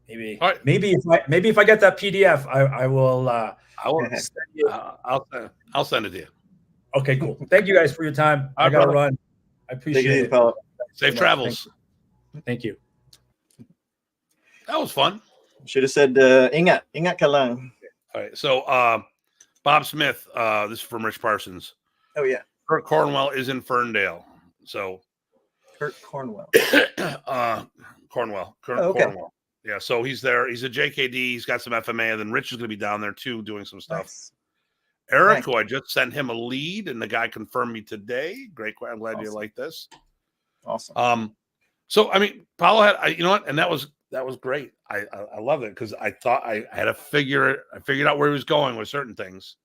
Maybe if I get that PDF, I will. I'll send it to you. Okay, cool. Thank you guys for your time. I gotta run. I appreciate it. Safe travels. Thank you. That was fun. Should have said ingat ka lang. All right. So Bob Smith, this is from Rich Parsons. Oh yeah, Kurt Cornwell is in Ferndale. So Kurt Cornwell. Cornwell. Oh, okay. Cornwell. Yeah, so he's there. He's a JKD. He's got some FMA, and then Rich is going to be down there too, doing some stuff. Nice. Eric, Nice. who I just sent him a lead, and the guy confirmed me today. Great. I'm glad you like this. Awesome. So I mean, Paulo had, you know what, and that was great. I love it because I thought I had to figured out where he was going with certain things.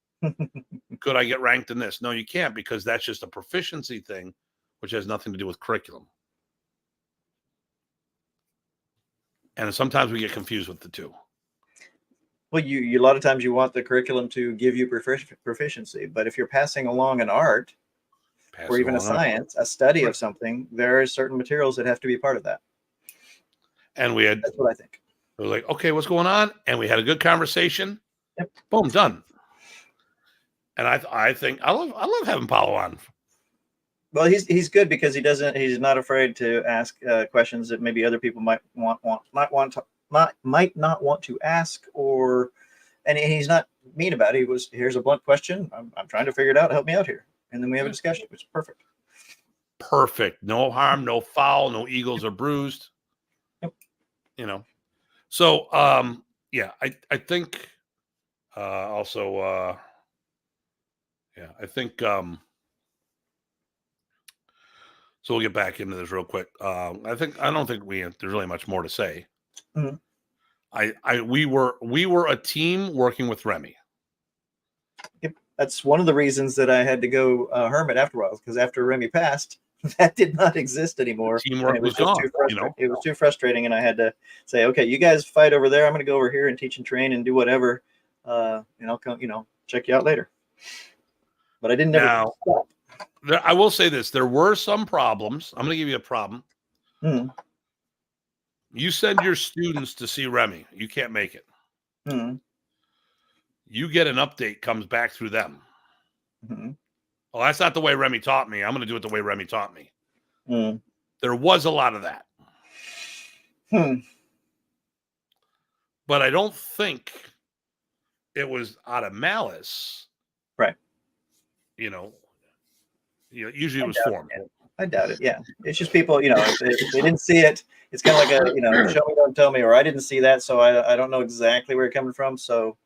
Could I get ranked in this? No, you can't, because that's just a proficiency thing, which has nothing to do with curriculum. And sometimes we get confused with the two. Well, you a lot of times you want the curriculum to give you proficiency, but if you're passing along an art or even a science, a study of something, there are certain materials that have to be part of that. And that's what I think. It was like, okay, what's going on? And we had a good conversation. Yep. Boom, done. And I think I love having Paulo on. Well, he's good because he's not afraid to ask questions that maybe other people might not want to ask, and he's not mean about it. Here's a blunt question. I'm trying to figure it out. Help me out here. And then we have a discussion. It's perfect. Perfect. No harm, no foul, no egos are bruised. Yep. You know. So yeah, I think also yeah, I think so we'll get back into this real quick. I don't think there's really much more to say. Mm-hmm. We were a team working with Remy. Yep. That's one of the reasons that I had to go hermit afterwards, because after Remy passed, that did not exist anymore. Teamwork was gone. It was too frustrating, and I had to say, okay, you guys fight over there. I'm going to go over here and teach and train and do whatever. And I'll come, check you out later. But I didn't ever stop. I will say this: there were some problems. I'm going to give you a problem. Mm-hmm. You send your students to see Remy. You can't make it. Mm-hmm. You get an update, comes back through them. Mm-hmm. Well, that's not the way Remy taught me. I'm going to do it the way Remy taught me. Mm-hmm. There was a lot of that. But I don't think it was out of malice. Right. Usually it was formed. I doubt it. Yeah. It's just people, if they didn't see it, it's kind of like show me, don't tell me, or I didn't see that, so I don't know exactly where you're coming from. So,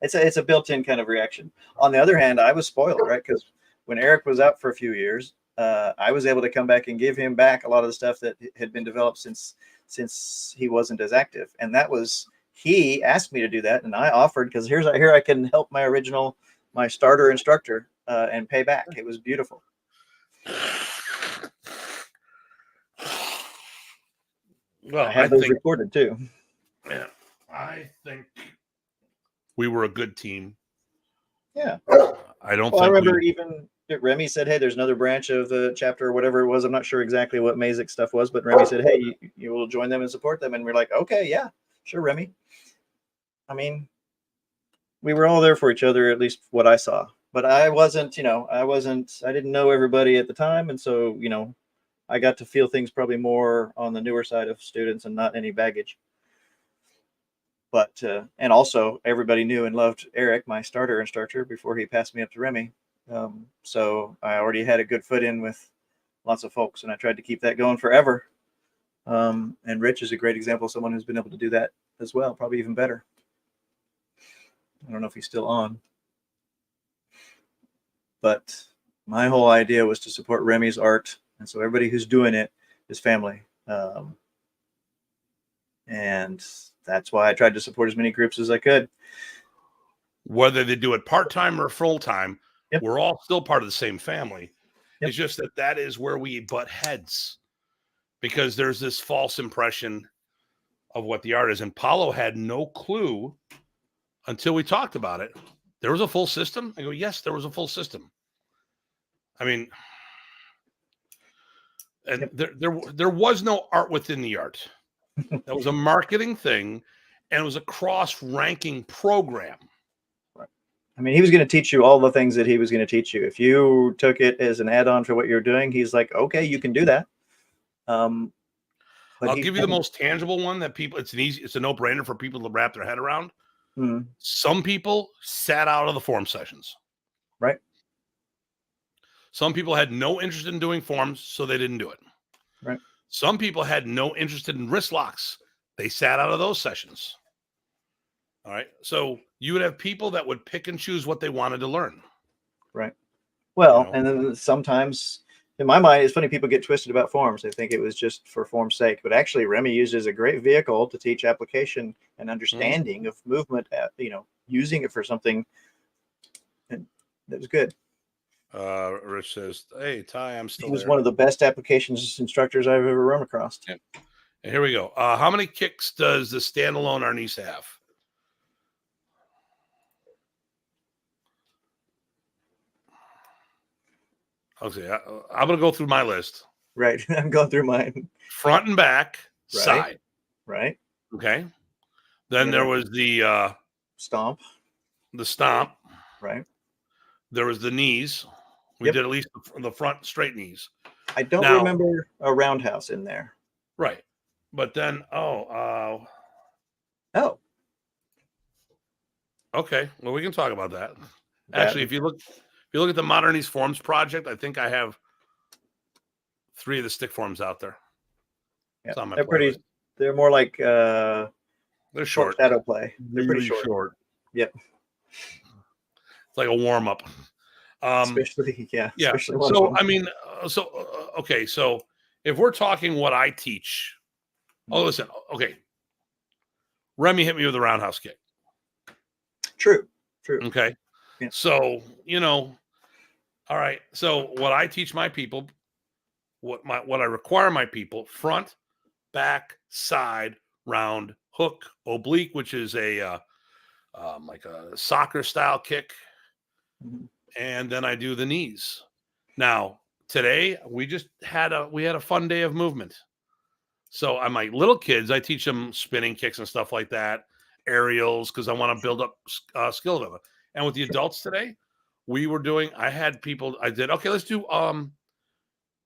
it's a built-in kind of reaction. On the other hand, I was spoiled, right? Because when Eric was out for a few years, I was able to come back and give him back a lot of the stuff that had been developed since he wasn't as active. And he asked me to do that, and I offered, because here I can help my starter instructor and pay back. It was beautiful. Well, I have those recorded too. Yeah, I think we were a good team. Yeah. I remember even Remy said, hey, there's another branch of the chapter or whatever it was. I'm not sure exactly what Mazik stuff was, but Remy said, hey, you will join them and support them. And we're like, okay, yeah, sure, Remy. I mean, we were all there for each other, at least what I saw. But I didn't know everybody at the time. And so, I got to feel things probably more on the newer side of students and not any baggage. But, and also everybody knew and loved Eric, my starter instructor, before he passed me up to Remy. So I already had a good foot in with lots of folks, and I tried to keep that going forever. And Rich is a great example of someone who's been able to do that as well, probably even better. I don't know if he's still on. But my whole idea was to support Remy's art. And so everybody who's doing it is family. And that's why I tried to support as many groups as I could. Whether they do it part-time or full-time, yep. We're all still part of the same family. Yep. It's just that is where we butt heads, because there's this false impression of what the art is. And Paulo had no clue until we talked about it. There was a full system. I go, yes, there was a full system. I mean, and there was no art within the art. That was a marketing thing, and it was a cross-ranking program. Right. I mean, he was going to teach you all the things that he was going to teach you. If you took it as an add-on for what you're doing, he's like, okay, you can do that. But I'll give you the most tangible one that people, it's a no-brainer for people to wrap their head around. Mhm. Some people sat out of the form sessions. Right. Some people had no interest in doing forms, so they didn't do it. Right. Some people had no interest in wrist locks. They sat out of those sessions. All right. So you would have people that would pick and choose what they wanted to learn. Right. Well, You know? and then sometimes, in my mind, it's funny people get twisted about forms. They think it was just for form's sake, but actually, Remy used it as a great vehicle to teach application and understanding of movement. Using it for something, and that was good. Rich says, "Hey, Ty, I'm still He was there." one of the best applications instructors I've ever run across. Yeah. And here we go. How many kicks does the standalone Arnis have? Okay, I'm going to go through my list. Right. I'm going through mine. Front and back, Right. side. Right. Okay. Then Yeah. there was the Stomp. stomp. Right. There was the knees. We Yep. did at least the front straight knees. I don't Now- remember a roundhouse in there. Right. But then, Oh, okay. Well, we can talk about that. that- Actually, if you look at the Modern Arnis Forms project, I think I have 3 of the stick forms out there. yeah, It's on my they're pretty. playlist. They're more like They're short. shadow play. They're pretty Really short. Yep. It's like a warm up. Especially, yeah. Yeah. Especially one So of them. I mean, okay. So if we're talking what I teach, listen. Okay. Remy hit me with a roundhouse kick. True. Okay. Yeah. So all right. So what I teach my people, what I require my people: front, back, side, round, hook, oblique, which is a like a soccer style kick, Mhm. and then I do the knees. Now today we had a fun day of movement. So on my little kids, I teach them spinning kicks and stuff like that, aerials, because I want to build up skill level. And with the adults today, okay, let's do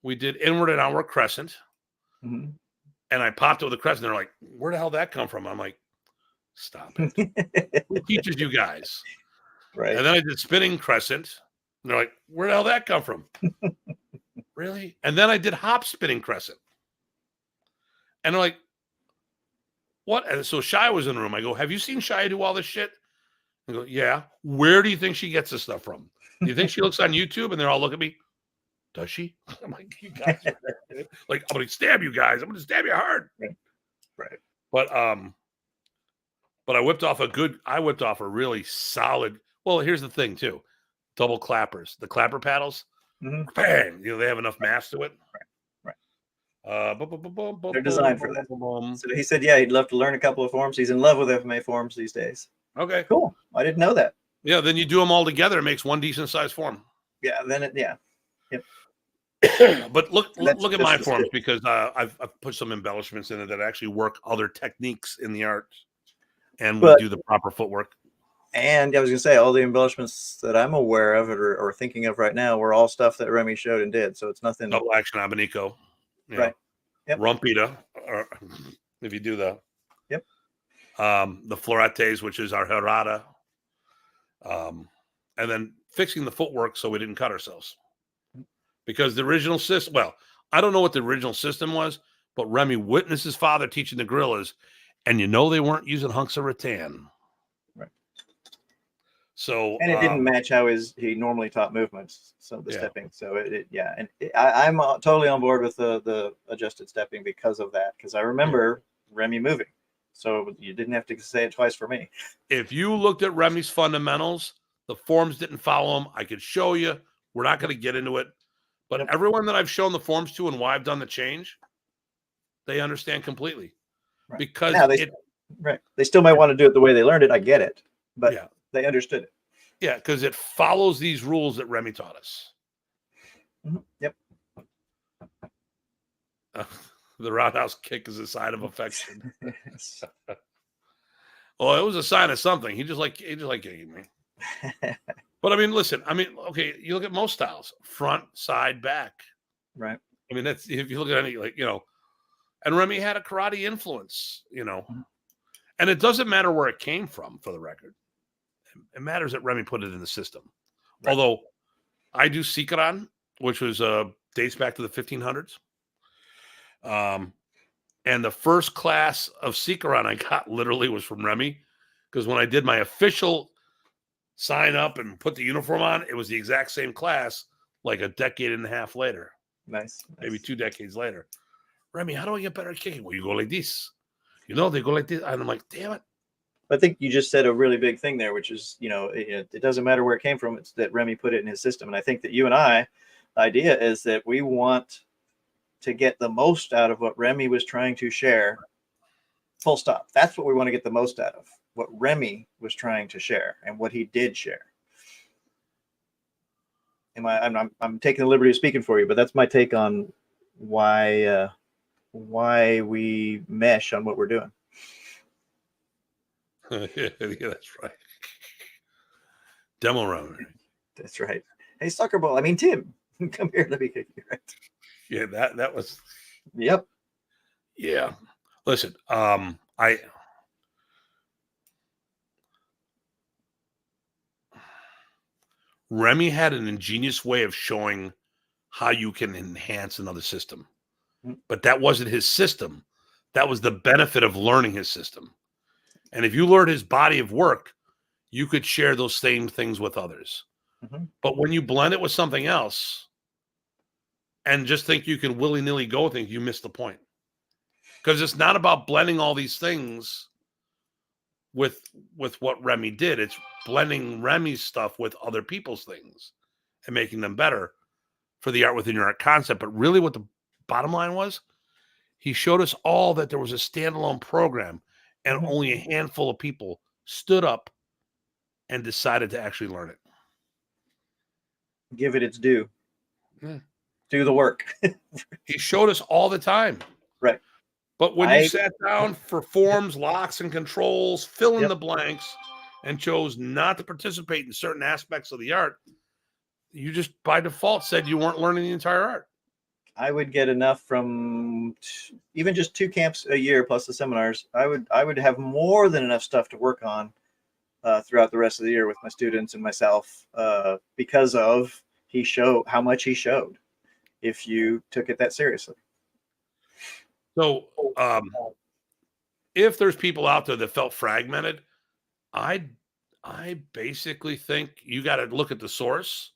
we did inward and outward crescent, Mhm. and I popped it with a crescent. They're like, where the hell did that come from? I'm like, stop it. Who teaches you guys? Right. And then I did spinning crescent. And they're like, where the hell did that come from? Really? And then I did hop spinning crescent. And they're like, what? And so Shai was in the room. I go, have you seen Shai do all this shit? I go, yeah. Where do you think she gets this stuff from? Do you think she looks on YouTube and they're all looking at me? Does she? I'm like, you guys are like, I'm going to stab you guys. I'm going to stab you hard. Right. But I whipped off a really solid. Well, here's the thing too. Double clappers, the clapper paddles, Mhm. bang, they have enough mass to it. Right. They're They're designed for that. So he said, yeah, he'd love to learn a couple of forms. He's in love with FMA forms these days. Okay. Cool. I didn't know that. Yeah, then you do them all together. It makes one decent sized form. Yeah. Yeah. But look That's at my the forms skill. because I've put some embellishments in it that actually work other techniques in the art, and we But- do the proper footwork. And I was going to say, all the embellishments that I'm aware of or thinking of right now were all stuff that Remy showed and did. So it's nothing. Double action abanico. Right. Yep. Rumpita, or if you do the the floretes, which is our herrada, and then fixing the footwork so we didn't cut ourselves. Because the original system, well, I don't know what the original system was, but Remy witnessed his father teaching the gorillas, and they weren't using hunks of rattan. Right. So And it didn't match how he normally taught movements, so the Yeah. stepping. So I'm totally on board with the adjusted stepping because of that. Because I remember Remy moving, so you didn't have to say it twice for me. if you looked at Remy's fundamentals, the forms didn't follow them. I could show you. We're not going to get into it, but Yep. everyone that I've shown the forms to and why I've done the change, they understand completely. Right. Because Now they still might want to do it the way they learned it. I get it, but yeah, they understood it. yeah, because it follows these rules that Remy taught us. Mhm. Yep. The roundhouse kick is a sign of affection. Well, it was a sign of something. He just like kicking me. But I mean, listen. I mean, okay. You look at most styles: front, side, back. Right. I mean, that's if you look at any And Remy had a karate influence, Mhm. and it doesn't matter where it came from, for the record. It matters that Remy put it in the system. Right. Although I do Sikaran, which was dates back to the 1500s. And the first class of Sikaran I got literally was from Remy, because when I did my official sign up and put the uniform on, it was the exact same class like a decade and a half later, Nice. maybe 2 decades later. Remy, how do I get better at kicking? Well, you go like this. They go like this. And I'm like, damn it. I think you just said a really big thing there, which is, it doesn't matter where it came from. It's that Remy put it in his system. And I think that you and I, the idea is that we want to get the most out of what Remy was trying to share. Full stop. That's what we want to get the most out of, what Remy was trying to share and what he did share. I'm taking the liberty of speaking for you, but that's my take on why we mesh on what we're doing. Yeah, that's right. Demo round. That's right. Hey, soccer ball. I mean, Tim, come here. Let me kick you. Right. Yeah, that was. Yep. Yeah. Listen, Remy had an ingenious way of showing how you can enhance another system, but that wasn't his system. That was the benefit of learning his system. And if you learned his body of work, you could share those same things with others. Mm-hmm. But when you blend it with something else and just think you can willy-nilly go things, you miss the point. Because it's not about blending all these things with what Remy did. It's blending Remy's stuff with other people's things and making them better for the art within your art concept. But really what the bottom line was, he showed us all that there was a standalone program and Mm-hmm. only a handful of people stood up and decided to actually learn it. Give it its due. Yeah. Do the work. He showed us all the time. Right. But when you sat down for forms, locks, and controls, fill in the blanks, and chose not to participate in certain aspects of the art, you just by default said you weren't learning the entire art. I would get enough from even just 2 camps a year plus the seminars. I would have more than enough stuff to work on throughout the rest of the year with my students and myself because of how much he showed. If you took it that seriously. So, if there's people out there that felt fragmented, I basically think you got to look at the source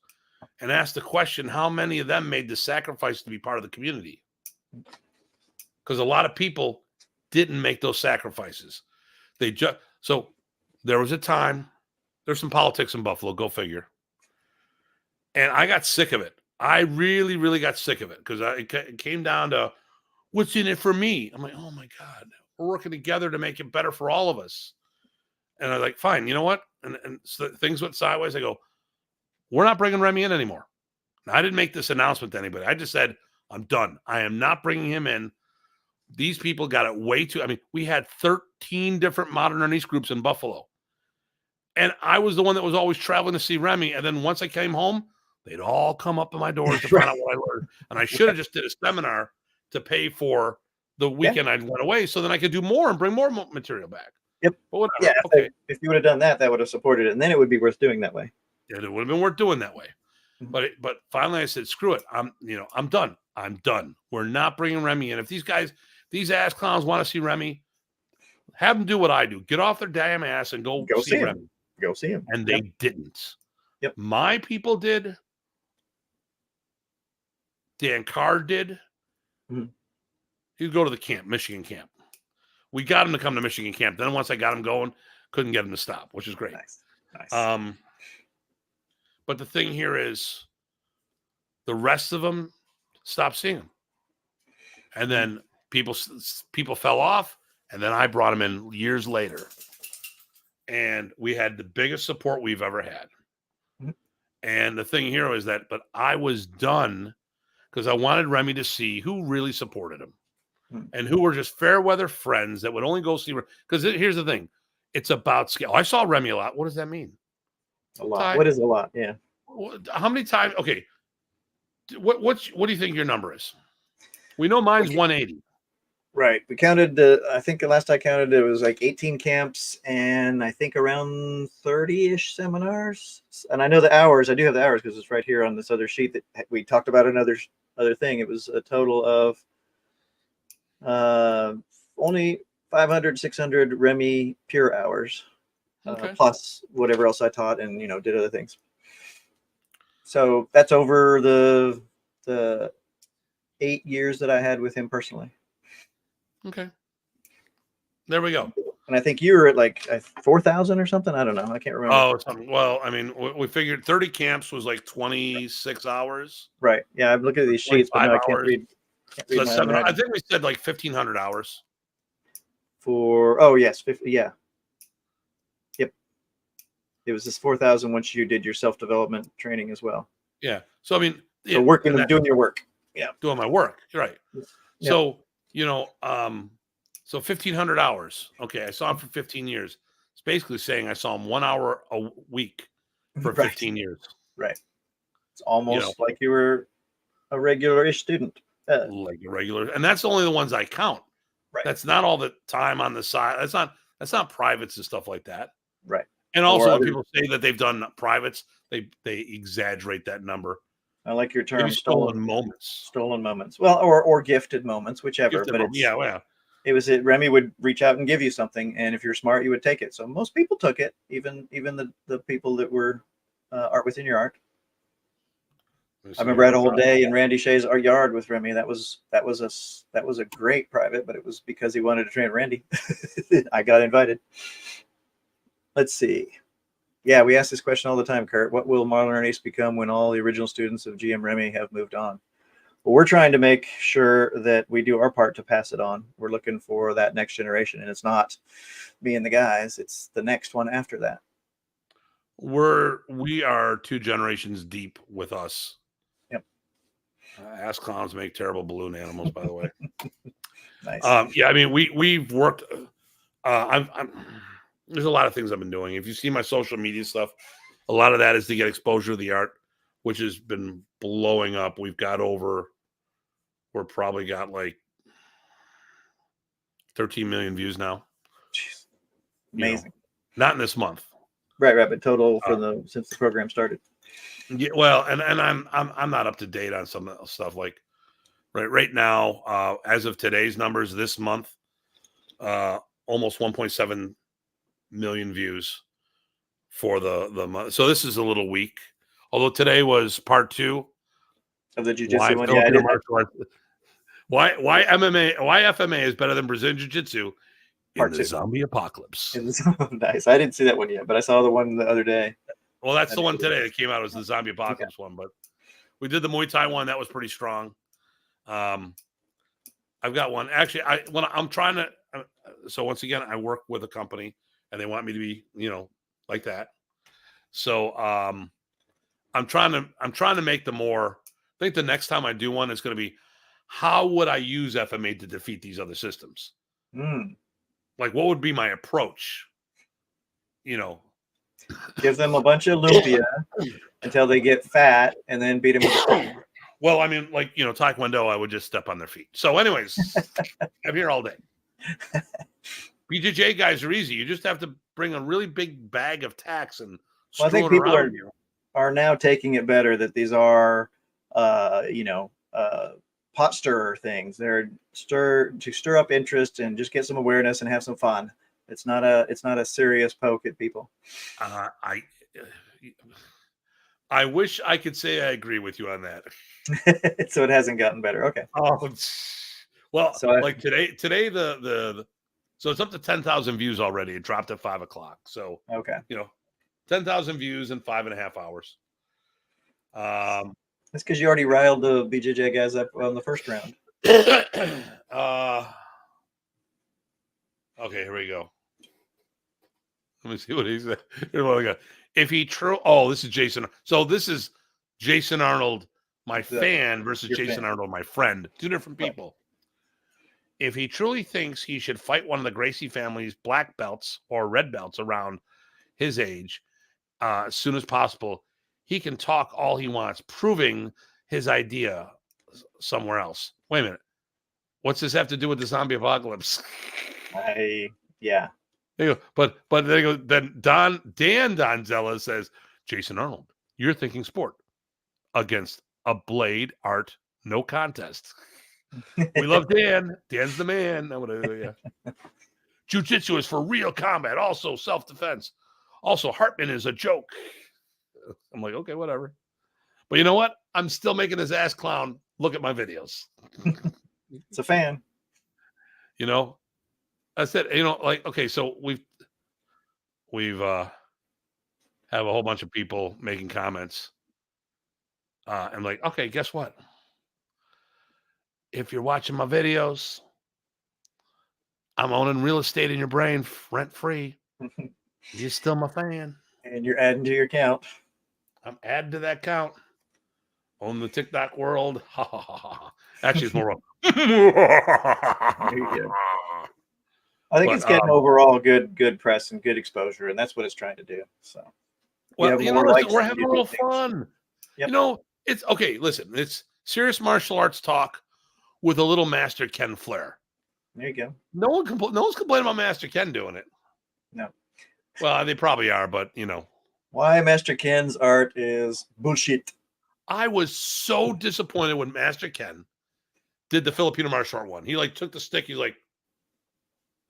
and ask the question: how many of them made the sacrifice to be part of the community? Because a lot of people didn't make those sacrifices. So there was a time. There's some politics in Buffalo. Go figure. And I got sick of it. I really, really got sick of it because it came down to what's in it for me. I'm like, oh my God, we're working together to make it better for all of us. And I'm like, fine, you know what? And so things went sideways. I go, we're not bringing Remy in anymore. And I didn't make this announcement to anybody. I just said, I'm done. I am not bringing him in. These people got it way too. I mean, we had 13 different Modern Arnis groups in Buffalo. And I was the one that was always traveling to see Remy. And then once I came home, they'd all come up to my doors to find out what I learned. And I should have just did a seminar to pay for the weekend I went away so then I could do more and bring more material back. Yep. But whatever. Yeah. Okay. If you would have done that, that would have supported it. And then it would be worth doing that way. Yeah, it would have been worth doing that way. Mm-hmm. But finally I said, screw it. I'm done. I'm done. We're not bringing Remy in. If these ass clowns want to see Remy, have them do what I do. Get off their damn ass and go see Remy. Go see him. And they didn't. Yep. My people did. Dan Carr did. Mm-hmm. He'd go to the camp, Michigan camp. We got him to come to Michigan camp. Then once I got him going, couldn't get him to stop, which is great. Nice. But the thing here is the rest of them stopped seeing him. And then people fell off, and then I brought him in years later. And we had the biggest support we've ever had. Mm-hmm. And the thing here is that, but I was done because I wanted Remy to see who really supported him and who were just fair weather friends that would only go see. Because here's the thing. It's about scale. I saw Remy a lot. What does that mean? A lot. What is a lot? Yeah. How many times? Okay. What do you think your number is? We know mine's 180. Right. We counted, I think the last I counted, it was like 18 camps and I think around 30-ish seminars. And I know the hours, I do have the hours because it's right here on this other sheet that we talked about other thing. It was a total of only 500, 600 Remy pure hours, Okay. plus whatever else I taught and, did other things. So that's over the 8 years that I had with him personally. Okay. There we go. And I think you were at like 4,000 or something. I don't know. I can't remember. Oh, well, I mean, we figured 30 camps was like 26 hours. Right. Yeah, I'm looking at these sheets, but no, I can't read. So that's I think we said like 1,500 hours. Oh, yes, 50. Yeah. Yep. It was this 4,000 once you did your self-development training as well. Yeah. So, I mean, so working and doing your work. Yeah. Doing my work. Right. Yep. So, so 1,500 hours. Okay. I saw him for 15 years. It's basically saying I saw him 1 hour a week for 15 years. Right. It's almost like you were a regular-ish student. Like a regular. And that's only the ones I count. Right. That's not all the time on the side. That's not privates and stuff like that. Right. And also when people say that they've done privates, they exaggerate that number. I like your term. Maybe stolen moments. Stolen moments. Well, or gifted moments, whichever. But Remy would reach out and give you something, and if you're smart, you would take it. So most people took it, even the people that were art within your art. I remember I had a whole day in Randy Shea's art yard with Remy. That was a great private, but it was because he wanted to train Randy. I got invited. Let's see. Yeah, we ask this question all the time, Kurt. What will Modern Arnis become when all the original students of GM Remy have moved on? Well, we're trying to make sure that we do our part to pass it on. We're looking for that next generation, and it's not me and the guys. It's the next one after that. We are 2 generations deep with us. Yep. Ass clowns make terrible balloon animals, by the way. Nice. Yeah, I mean, we've worked. There's a lot of things I've been doing. If you see my social media stuff, a lot of that is to get exposure to the art, which has been blowing up. We're probably got like 13 million views now. Jeez. Amazing. Not in this month. Right, but total since the program started. Yeah, well, and I'm not up to date on some of the stuff. Like right now, as of today's numbers, this month, almost 1.7 million views for the month. So this is a little weak. Although today was part 2 of the jiu-jitsu one. Yeah, why FMA is better than Brazilian jiu-jitsu in the zombie apocalypse. Nice. I didn't see that one yet, but I saw the one the other day. Well, that's the one today that came out. Was the zombie apocalypse one, but we did the Muay Thai one. That was pretty strong. I've got one. Actually, I'm trying to. So once again, I work with a company, and they want me to be, like that. So I'm trying to make the more. I think the next time I do one is going to be, how would I use FMA to defeat these other systems? Like, what would be my approach? Give them a bunch of lumpia until they get fat, and then beat them with Well, I mean, like, Taekwondo, I would just step on their feet. So anyways, I'm here all day. BJJ guys are easy. You just have to bring a really big bag of tacks and I think people are now taking it better that these are, pot stirrer things. They're to stir up interest and just get some awareness and have some fun. It's not a serious poke at people. I wish I could say I agree with you on that. So it hasn't gotten better. Okay. Oh, well, so like today so it's up to 10,000 views already. It dropped at 5:00. So, okay. 10,000 views in 5.5 hours. That's because you already riled the BJJ guys up on the first round. Okay, here we go. Let me see what he said. If he this is Jason. So this is Jason Arnold, my fan, versus Jason Arnold, my friend. 2 different people. If he truly thinks he should fight one of the Gracie family's black belts or red belts around his age as soon as possible, he can talk all he wants, proving his idea somewhere else. Wait a minute. What's this have to do with the zombie apocalypse? Yeah. There you go. But there you go. Then Dan Donzella says, Jason Arnold, you're thinking sport against a blade art, no contest. We love Dan. Dan's the man. Yeah. Jiu-jitsu is for real combat, also self-defense. Also, Hartman is a joke. I'm like, okay, whatever. But you know what? I'm still making his ass clown look at my videos. It's a fan. You know, I said, you know, like, okay, so we've have a whole bunch of people making comments. And like, okay, guess what? If you're watching my videos, I'm owning real estate in your brain rent free. You're still my fan. And you're adding to your count. I'm adding to that count. Own the TikTok world. Actually, it's more. There you go. I think it's getting overall good press and good exposure, and that's what it's trying to do. So, well, you know, we're having a little fun. Yep. You know, it's okay. Listen, it's serious martial arts talk with a little Master Ken flair. There you go. No one's complaining about Master Ken doing it. No. Well, they probably are, but you know. Why Master Ken's art is bullshit. I was so disappointed when Master Ken did the Filipino martial art one. He like took the stick. He's like,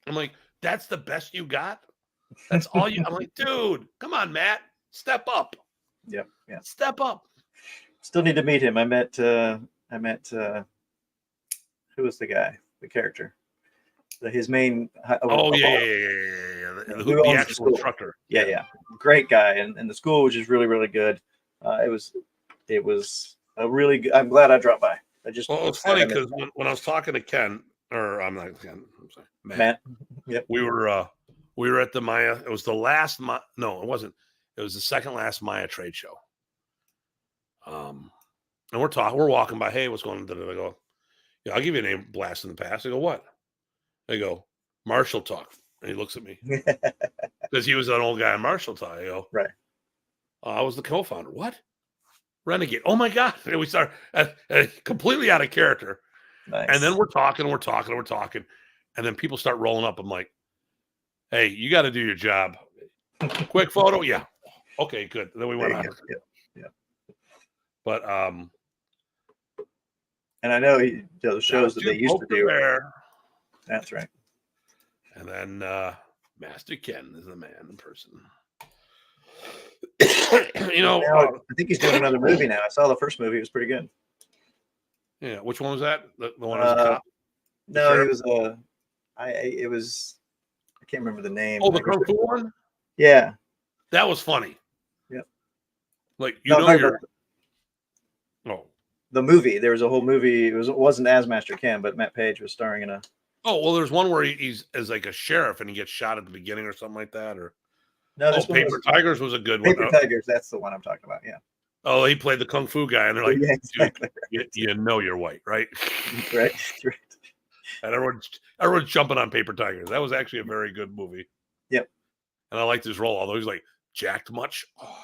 I'm like, that's the best you got? That's all you. I'm like, dude, come on, Matt, step up. Yep. Yeah. Step up. Still need to meet him. I met who was the guy, the character? His main. Oh yeah. The actual instructor. Yeah. Great guy, and the school, which is really, really good. It was a really good. I'm glad I dropped by. Well, it's funny because when I was talking to Ken, or I'm not Ken, I'm sorry, Matt. Yep. We were at the Maya. It was the last. No, it wasn't. It was the second last Maya trade show. And we're walking by. Hey, what's going on? I go, yeah, I'll give you a name blast in the past. I go, what? I go, Martial Talk. And he looks at me because he was an old guy in Martial Talk. I go, right. I was the co-founder. What? Renegade. Oh my God. And we start completely out of character. Nice. And then we're talking. And then people start rolling up. I'm like, hey, you got to do your job. Quick photo. Yeah. Okay, good. Then we went on. Yeah. But, and I know the shows that they used to do. Bear. That's right. And then Master Ken is the man in person. You know, I think he's doing another movie now. I saw the first movie; it was pretty good. Yeah, which one was that? The one was a cop. No, it was it was. I can't remember the name. Oh, the Kung Fu one. Yeah, that was funny. Yep. Like the movie. There was a whole movie. It wasn't as Master Ken, but Matt Page was starring in a. Oh well, there's one where he's as like a sheriff and he gets shot at the beginning or something like that, or. No, Paper Tigers was a good one. Paper Tigers, that's the one I'm talking about. Yeah. Oh, he played the Kung Fu guy, and they're like, yeah, exactly. you know you're white, right? Right. And everyone's jumping on Paper Tigers. That was actually a very good movie. Yep. And I liked his role, although he's like jacked much. Oh.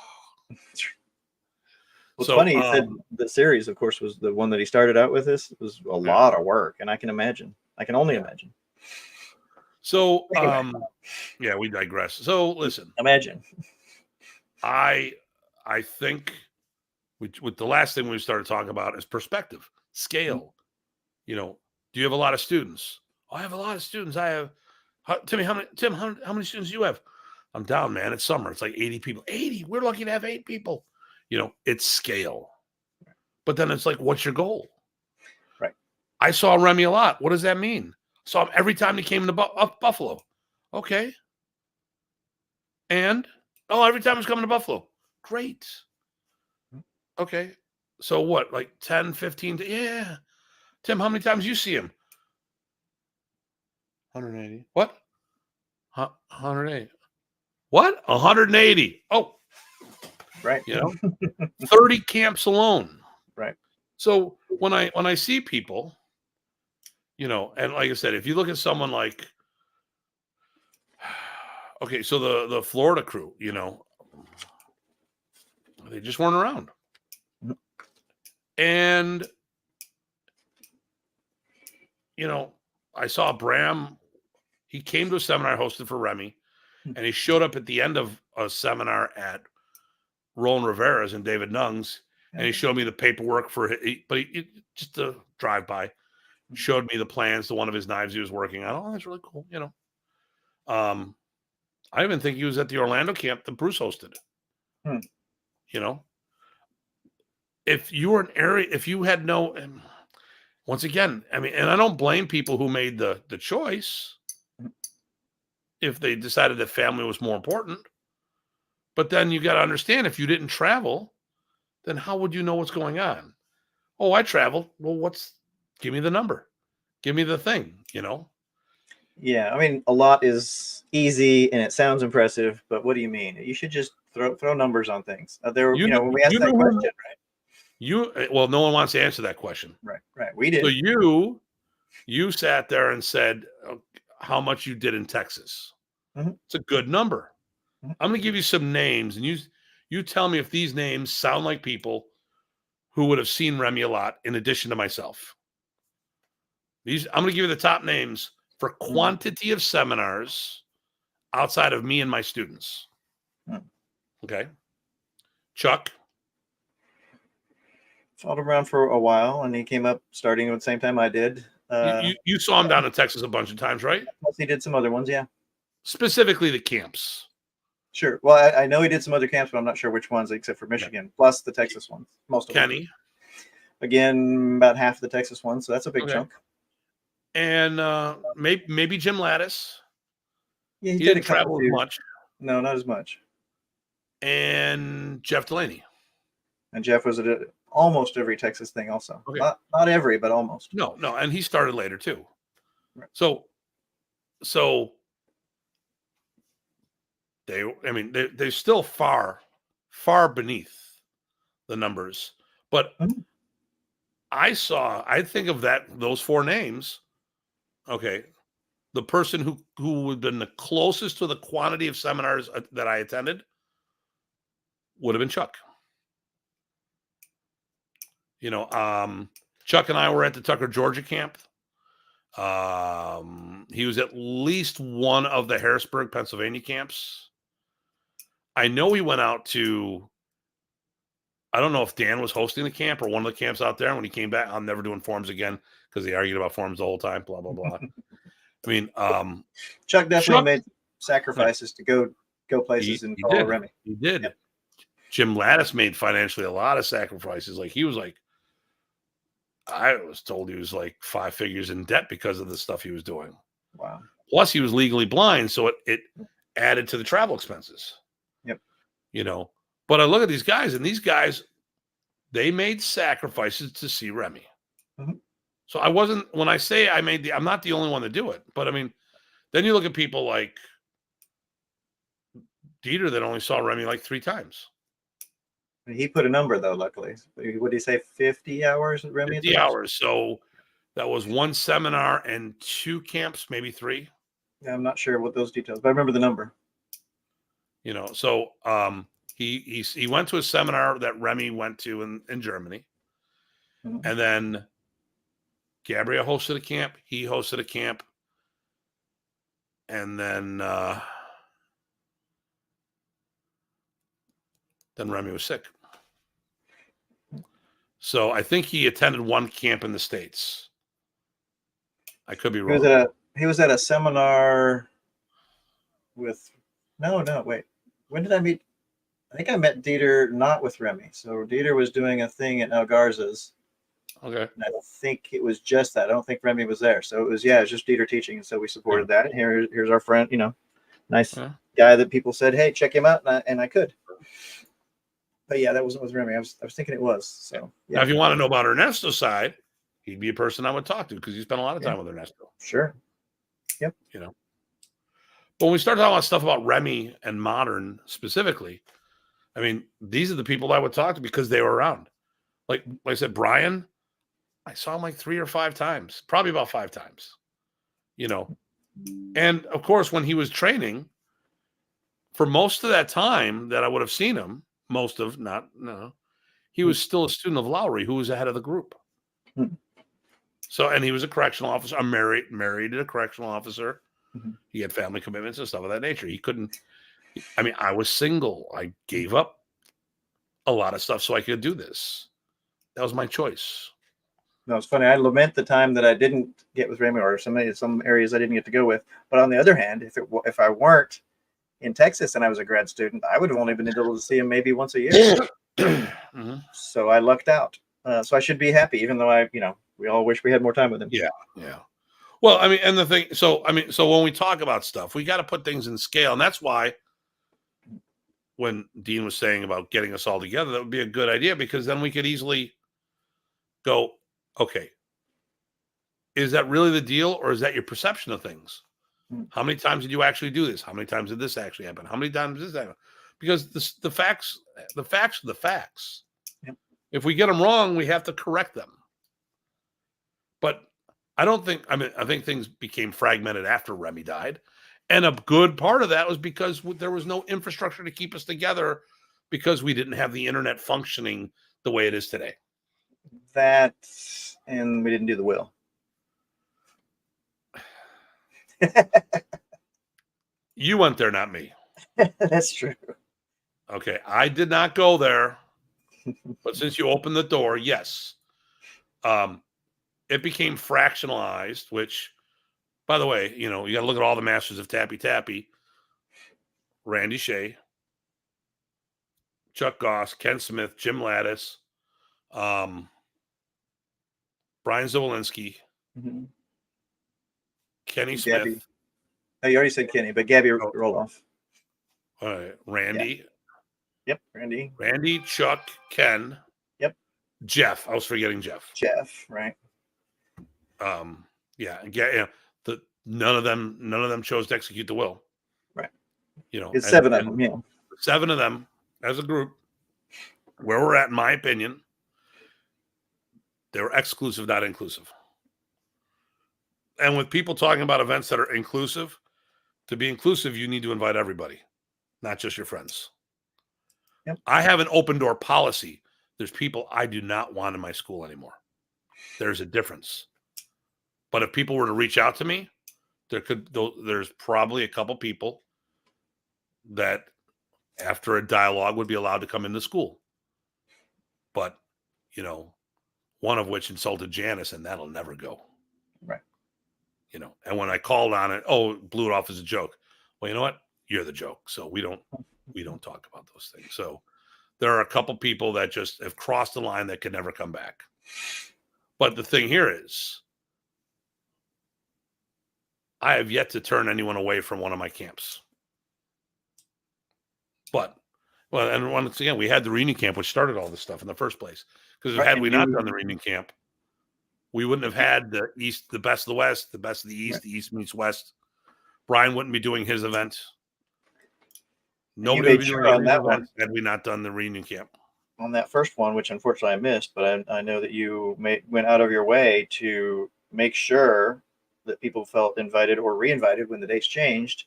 What's funny, he said the series, of course, was the one that he started out with. This was a lot of work, and I can only imagine. So, yeah, we digress. So, listen. Imagine. I think with the last thing we started talking about is perspective, scale. Mm-hmm. You know, do you have a lot of students? I have a lot of students. I have. Timmy, how many students do you have? I'm down, man. It's summer. It's like 80 people. 80. We're lucky to have 8 people. You know, it's scale. But then it's like, what's your goal? Right. I saw Remy a lot. What does that mean? Saw him every time he came to Buffalo. Okay. And, every time he's coming to Buffalo. Great. Okay. So what, like 10, 15? Yeah. Tim, how many times you see him? 180. What? 180. What? 180. Oh. Right. You know, 30 camps alone. Right. So when I see people, you know, and like I said, if you look at someone like, okay, so the Florida crew, you know, they just weren't around. And I saw Bram. He came to a seminar hosted for Remy, and he showed up at the end of a seminar at Roland Rivera's and David Nung's, and he showed me the paperwork for it. But he just a drive by, showed me the plans to one of his knives he was working on. Oh, that's really cool. I even think he was at the Orlando camp that Bruce hosted. If you were if you had no, once again, I mean, and I don't blame people who made the choice if they decided that family was more important. But then you got to understand, if you didn't travel, then how would you know what's going on? Oh, I traveled. Well, give me the number. Give me the thing, Yeah, I mean, a lot is easy and it sounds impressive, but what do you mean? You should just throw numbers on things. When we asked that question, right? Well, no one wants to answer that question. Right. We did. So you sat there and said how much you did in Texas. It's a good number. I'm going to give you some names, and you tell me if these names sound like people who would have seen Remy a lot in addition to myself. I'm going to give you the top names for quantity of seminars outside of me and my students. Okay. Chuck. Followed around for a while, and he came up starting at the same time I did. You saw him down in Texas a bunch of times, right? Plus he did some other ones, yeah. Specifically the camps. Sure. Well, I know he did some other camps, but I'm not sure which ones, except for Michigan, plus the Texas ones. Most of Kenny. them. Again, about half of the Texas ones, so that's a big chunk. And maybe Jim Lattis. Yeah, he didn't travel as much. No, not as much. And Jeff Delaney. And Jeff was at almost every Texas thing also. Okay. Not every, but almost. No, and he started later too. Right. So they're still far beneath the numbers. But I think of those four names. Okay. The person who would have been the closest to the quantity of seminars that I attended would have been Chuck. Chuck and I were at the Tucker, Georgia camp. He was at least one of the Harrisburg, Pennsylvania camps. I know he went out to, I don't know if Dan was hosting the camp or one of the camps out there. And when he came back, I'm never doing forums again because they argued about forums the whole time, blah, blah, blah. I mean, Chuck definitely made sacrifices to go places and follow Remy. He did. Yep. Jim Lattis made financially a lot of sacrifices. Like he was I was told he was like 5 figures in debt because of the stuff he was doing. Wow. Plus he was legally blind. So it added to the travel expenses. Yep. But I look at these guys, and these guys, they made sacrifices to see Remy. So when I say I'm not the only one to do it, but I mean, then you look at people like Dieter that only saw Remy like 3 times. He put a number though, luckily. What did he say? 50 hours at Remy? 50 hours. So that was 1 seminar and 2 camps, maybe 3. Yeah, I'm not sure what those details, but I remember the number. So he went to a seminar that Remy went to in Germany. And then Gabriel hosted a camp. He hosted a camp. And then Remy was sick. So I think he attended 1 camp in the States. I could be wrong. He was at a seminar with wait. When did I meet? I think I met Dieter not with Remy. So Dieter was doing a thing at El Garza's. Okay. And I think it was just that. I don't think Remy was there. So it was just Dieter teaching. And so we supported that. And here's our friend, nice guy that people said, hey, check him out. And I could. But yeah, that wasn't with Remy. I was thinking it was. So Now, if you want to know about Ernesto's side, he'd be a person I would talk to because you spent a lot of time with Ernesto. Sure. Yep. But when we start talking about stuff about Remy and Modern specifically, I mean, these are the people I would talk to because they were around. Like I said, Brian, I saw him like 3 or 5 times, probably about 5 times, And of course, when he was training, for most of that time that I would have seen him, he was still a student of Lowry, who was ahead of the group. So, and he was a correctional officer. I'm married to a correctional officer. Mm-hmm. He had family commitments and stuff of that nature. He couldn't. I mean, I was single. I gave up a lot of stuff so I could do this. That was my choice. No, it's funny. I lament the time that I didn't get with Raymond, or some areas I didn't get to go with. But on the other hand, if I weren't in Texas and I was a grad student, I would have only been able to see him maybe once a year. Mm-hmm. So I lucked out. So I should be happy, even though we all wish we had more time with him. Yeah, yeah. Well, I mean, and the thing, so when we talk about stuff, we got to put things in scale, and that's why when Dean was saying about getting us all together, that would be a good idea, because then we could easily go, okay, is that really the deal, or is that your perception of things? How many times did you actually do this? How many times did this actually happen? How many times did this happen? Because the facts are the facts. Yep. If we get them wrong, we have to correct them. But I think things became fragmented after Remy died. And a good part of that was because there was no infrastructure to keep us together, because we didn't have the internet functioning the way it is today. That, and we didn't do the will. You went there, not me. That's true. Okay, I did not go there. But since you opened the door, yes. It became fractionalized, which, by the way, you got to look at all the masters of Tappy Tappy. Randy Shea, Chuck Goss, Ken Smith, Jim Lattis, Brian Zawolinsky, Mm-hmm. Kenny Gabby. Smith. Oh, you already said Kenny, but Gabby rolled off. Randy. Yeah. Yep, Randy, Chuck, Ken. Yep. Jeff. I was forgetting Jeff. Right. Yeah. None of them chose to execute the will. Right. It's 7 of them. Yeah. 7 of them as a group, where we're at, in my opinion, they were exclusive, not inclusive. And with people talking about events that are inclusive, to be inclusive, you need to invite everybody, not just your friends. Yep. I have an open door policy. There's people I do not want in my school anymore. There's a difference. But if people were to reach out to me, there's probably a couple people that after a dialogue would be allowed to come into school. But, one of which insulted Janice, and that'll never go. Right. And when I called on it, blew it off as a joke. Well, you know what? You're the joke. So we don't talk about those things. So there are a couple people that just have crossed the line that can never come back. But the thing here is, I have yet to turn anyone away from one of my camps. And once again, we had the reunion camp, which started all this stuff in the first place. Because had we not done the reunion camp, we wouldn't have had the East, the best of the West, the best of the East, right. The East meets West. Brian wouldn't be doing his event. Nobody would be doing that event had we not done the reunion camp. On that first one, which unfortunately I missed, but I know that you went out of your way to make sure that people felt invited or re-invited when the dates changed,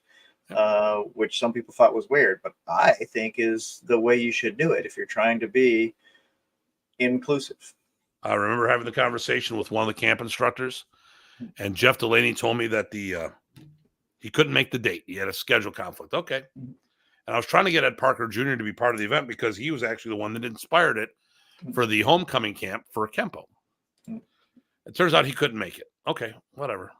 which some people thought was weird, but I think is the way you should do it if you're trying to be inclusive. I remember having the conversation with one of the camp instructors, and Jeff Delaney told me that he couldn't make the date. He had a schedule conflict. Okay. And I was trying to get Ed Parker Jr. to be part of the event because he was actually the one that inspired it for the homecoming camp for Kempo. It turns out he couldn't make it. Okay, whatever.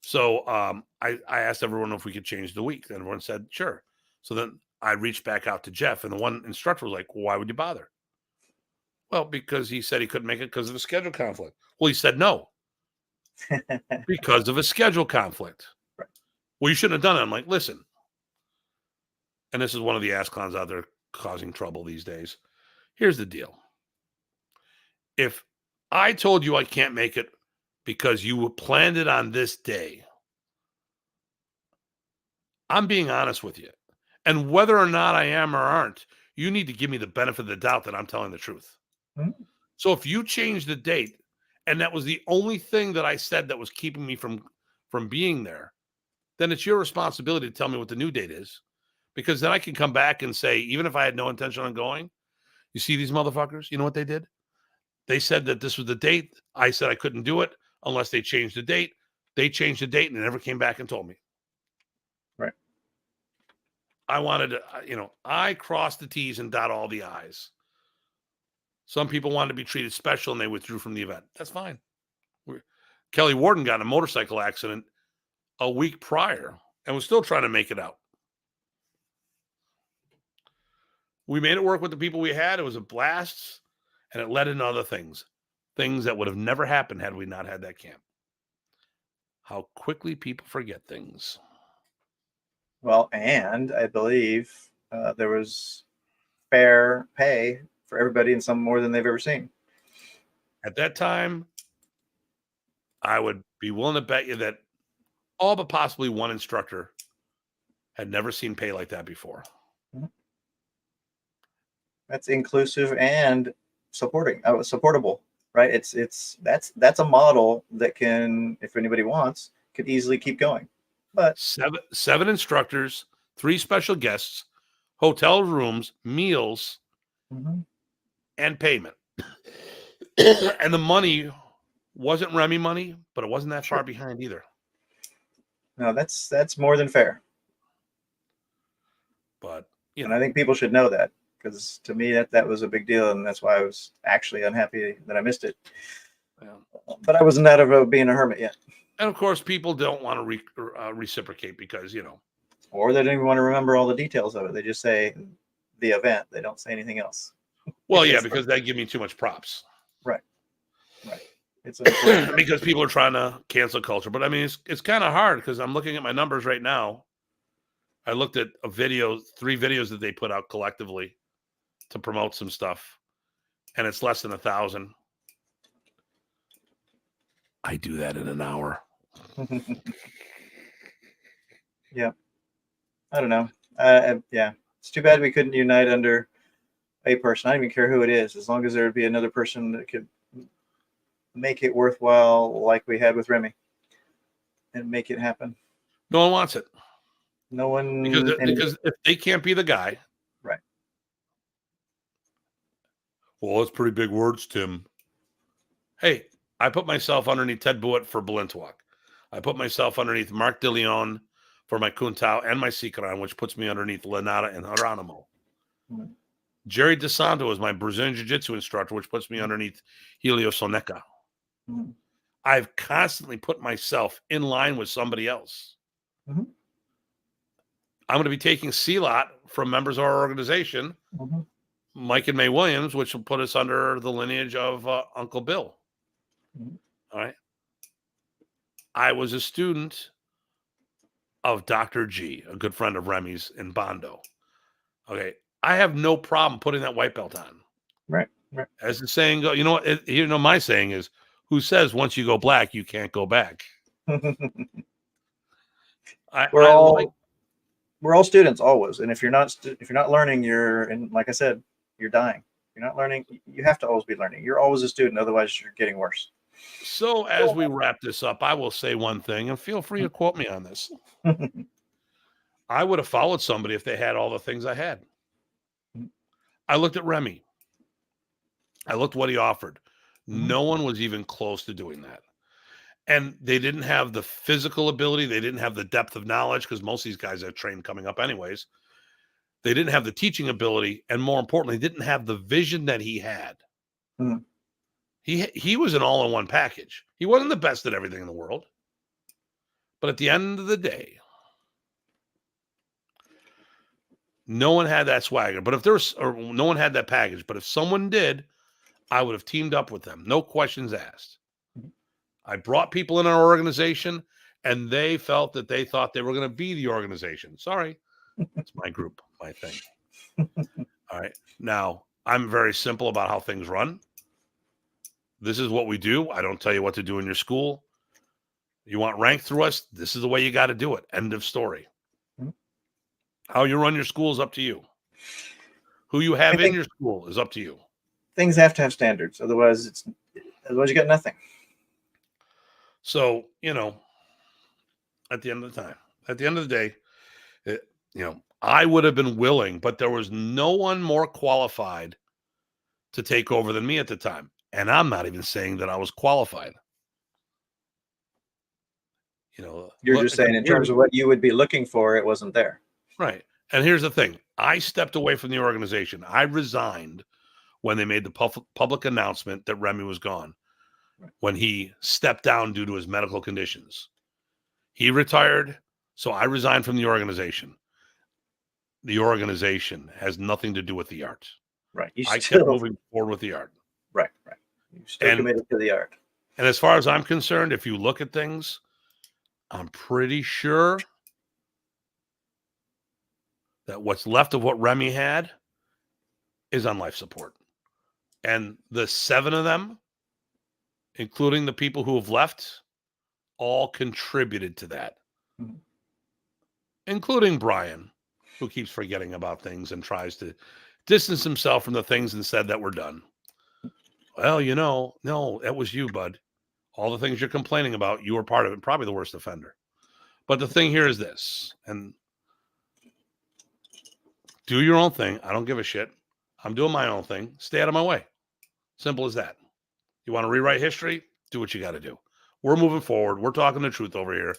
So I asked everyone if we could change the week. And everyone said, sure. So then I reached back out to Jeff, and the one instructor was like, well, why would you bother? Well, because he said he couldn't make it because of a schedule conflict. Well, he said no. Because of a schedule conflict. Right. Well, you shouldn't have done it. I'm like, listen. And this is one of the ass clowns out there causing trouble these days. Here's the deal. If I told you I can't make it because you planned it on this day, I'm being honest with you. And whether or not I am or aren't, you need to give me the benefit of the doubt that I'm telling the truth. Mm-hmm. So if you change the date, and that was the only thing that I said that was keeping me from being there, then it's your responsibility to tell me what the new date is. Because then I can come back and say, even if I had no intention on going, you see these motherfuckers, you know what they did? They said that this was the date. I said I couldn't do it. unless they changed the date. They changed the date and they never came back and told me. Right. I wanted to, I crossed the T's and dot all the I's. Some people wanted to be treated special and they withdrew from the event. That's fine. Kelly Warden got in a motorcycle accident a week prior and was still trying to make it out. We made it work with the people we had. It was a blast, and it led into other things that would have never happened had we not had that camp. How quickly people forget things. Well, and I believe there was fair pay for everybody and some more than they've ever seen. At that time, I would be willing to bet you that all but possibly one instructor had never seen pay like that before. That's inclusive and supportable, right? That's a model that can, if anybody wants, could easily keep going. But seven instructors, 3 special guests, hotel rooms, meals, and payment. And the money wasn't Remy money, but it wasn't that far behind either. No, that's more than fair. But and I think people should know that, because to me that was a big deal, and that's why I was actually unhappy that I missed it. Yeah. But I wasn't out of being a hermit yet. And of course, people don't want to reciprocate because, or they don't even want to remember all the details of it. They just say the event. They don't say anything else. Well, yeah, because they give me too much props. Right. It's because people are trying to cancel culture. But I mean, it's kind of hard because I'm looking at my numbers right now. I looked at 3 videos that they put out collectively to promote some stuff, and it's less than 1,000. I do that in an hour. Yeah. I don't know. Yeah. It's too bad we couldn't unite under a person. I don't even care who it is, as long as there would be another person that could make it worthwhile, like we had with Remy, and make it happen. No one wants it. No one, because if they can't be the guy, right? Well, that's pretty big words, Tim. Hey, I put myself underneath Ted Buitt for Balintawak. I put myself underneath Mark DeLeon for my Kuntao and my Sikran, which puts me underneath Lenata and Geronimo. Jerry DeSanto is my Brazilian Jiu-Jitsu instructor, which puts me underneath Helio Soneca. I've constantly put myself in line with somebody else. I'm going to be taking CLOT from members of our organization, Mike and May Williams, which will put us under the lineage of Uncle Bill. All right. I was a student of Dr. G, a good friend of Remy's in Bondo. Okay. I have no problem putting that white belt on. Right. As the saying goes, my saying is, who says once you go black, you can't go back? We're all students always, and if you're not learning, like I said, you're dying. You're not learning. You have to always be learning. You're always a student, otherwise you're getting worse. So as we wrap this up, I will say one thing, and feel free to quote me on this. I would have followed somebody if they had all the things I had. I looked at Remy. I looked what he offered. No one was even close to doing that. And they didn't have the physical ability. They didn't have the depth of knowledge, because most of these guys are trained coming up anyways. They didn't have the teaching ability. And more importantly, didn't have the vision that he had. He was an all-in-one package. He wasn't the best at everything in the world. But at the end of the day, no one had that swagger. But no one had that package. But if someone did, I would have teamed up with them. No questions asked. I brought people in our organization, and they felt that they thought they were going to be the organization. Sorry. It's my group, my thing. All right. Now, I'm very simple about how things run. This is what we do. I don't tell you what to do in your school. You want rank through us? This is the way you got to do it. End of story. How you run your school is up to you. Who you have in your school is up to you. Things have to have standards. Otherwise you got nothing. So, at the end of the day, I would have been willing, but there was no one more qualified to take over than me at the time. And I'm not even saying that I was qualified. You're just saying in terms of what you would be looking for, it wasn't there. Right. And here's the thing. I stepped away from the organization. I resigned when they made the public announcement that Remy was gone, when he stepped down due to his medical conditions. He retired, so I resigned from the organization. The organization has nothing to do with the art. Right. I kept moving forward with the art. Right. You're still committed to the art. And as far as I'm concerned, if you look at things, I'm pretty sure that what's left of what Remy had is on life support. And the 7 of them, including the people who have left, all contributed to that, including Brian, who keeps forgetting about things and tries to distance himself from the things and said that were done. Well, no, that was you, bud. All the things you're complaining about, you were part of it, probably the worst offender. But the thing here is this, and do your own thing. I don't give a shit. I'm doing my own thing. Stay out of my way. Simple as that. You want to rewrite history? Do what you got to do. We're moving forward. We're talking the truth over here.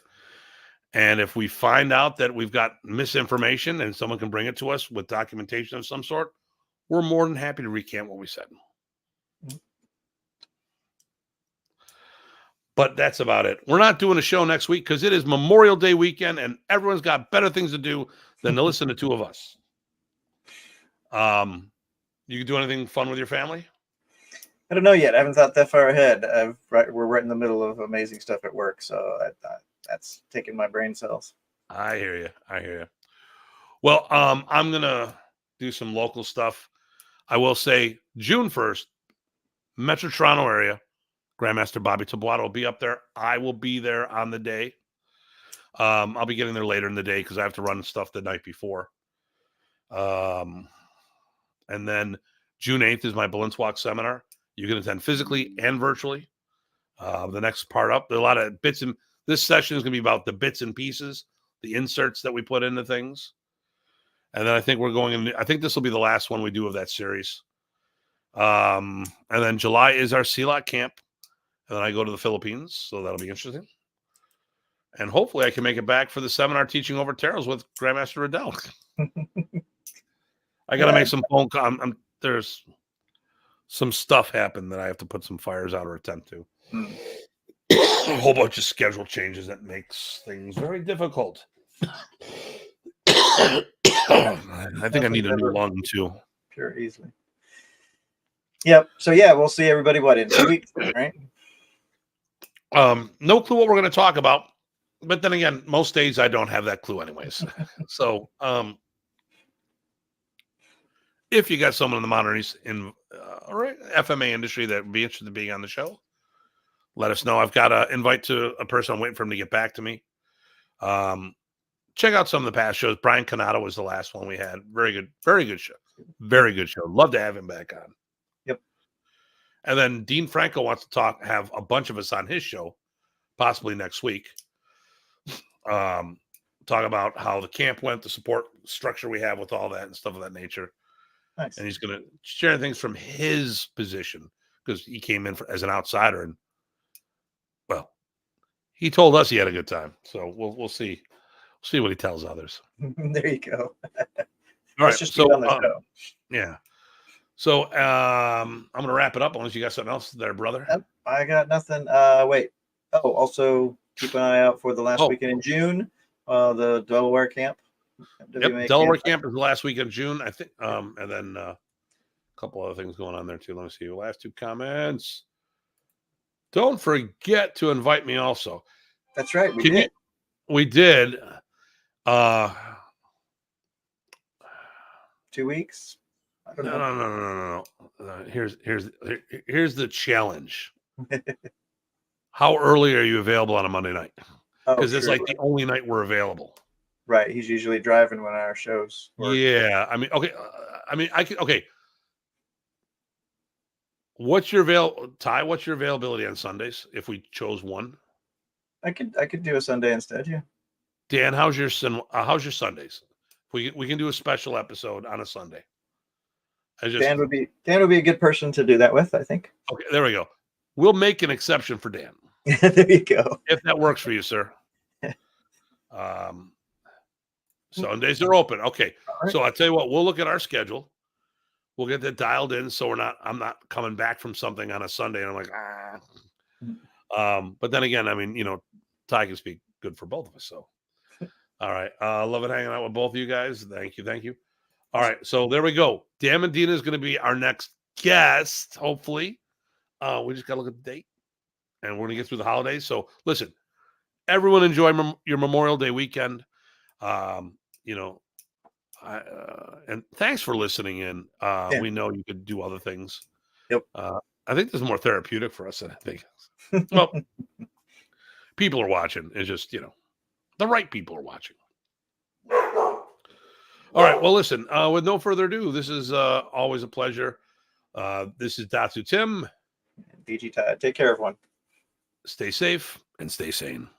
And if we find out that we've got misinformation and someone can bring it to us with documentation of some sort, we're more than happy to recant what we said. But that's about it. We're not doing a show next week because it is Memorial Day weekend and everyone's got better things to do than to listen to 2 of us. You can do anything fun with your family? I don't know yet. I haven't thought that far ahead. We're right in the middle of amazing stuff at work, so that's taking my brain cells. I hear you. Well, I'm gonna do some local stuff. I will say June 1st, Metro Toronto area, Grandmaster Bobby Tabuado will be up there. I will be there on the day. I'll be getting there later in the day because I have to run stuff the night before. And then June 8th is my Balance Walk seminar. You can attend physically and virtually. The next part up, there are a lot of bits, and this session is going to be about the bits and pieces, the inserts that we put into things. And then I think I think this will be the last one we do of that series. And then July is our CLOT camp. And then I go to the Philippines, so that'll be interesting. And hopefully I can make it back for the seminar teaching over tarots with Grandmaster Riddell. I got to make some phone calls. There's some stuff happen that I have to put some fires out or attempt to. A whole bunch of schedule changes that makes things very difficult. I think I need a new lung too. Sure, easily. Yep. So yeah, we'll see everybody in 2 weeks, right? No clue what we're going to talk about, but then again, most days I don't have that clue anyways. So, if you got someone in the Modern Arnis or FMA industry that would be interested in being on the show, let us know. I've got an invite to a person. I'm waiting for him to get back to me. Check out some of the past shows. Brian Canado was the last one we had. Very good show. Very good show. Love to have him back on. Yep. And then Dean Franco wants to have a bunch of us on his show, possibly next week. Talk about how the camp went, the support structure we have with all that and stuff of that nature. Nice. And he's going to share things from his position because he came in as an outsider, and well, he told us he had a good time. So we'll see. See what he tells others. There you go. All right. Just so on the show. Yeah. So I'm gonna wrap it up unless you got something else there, brother. Yep, I got nothing. Wait. Oh, also keep an eye out for the last weekend in June. The Delaware camp. Yep, Delaware camp is the last week of June, I think. And then a couple other things going on there too. Let me see. The last 2 comments. Don't forget to invite me also. That's right. We did. 2 weeks. I don't know. No. Here's the challenge. How early are you available on a Monday night? Because it's like the only night we're available. Right. He's usually driving when our shows work. Yeah. I mean, okay. I can. Okay. What's your Ty? What's your availability on Sundays? If we chose one, I could do a Sunday instead. Yeah. Dan, how's your Sundays? We can do a special episode on a Sunday. Dan would be a good person to do that with, I think. Okay, there we go. We'll make an exception for Dan. There you go. If that works for you, sir. Sundays are open. Okay. right. So I'll tell you what, we'll look at our schedule. We'll get that dialed in. So I'm not coming back from something on a Sunday. And I'm like, but then again, I mean, Ty can speak good for both of us. So, all right. Love it hanging out with both of you guys. Thank you. Thank you. All right. So there we go. Dan Medina is going to be our next guest, hopefully. We just got to look at the date and we're going to get through the holidays. So listen, everyone enjoy your Memorial Day weekend. And thanks for listening in. We know you could do other things. Yep. I think this is more therapeutic for us than I think. Well, people are watching. It's just, the right people are watching. All right. Well, listen, with no further ado, this is always a pleasure. This is Datu Tim. PG Ty. Take care, everyone. Stay safe and stay sane.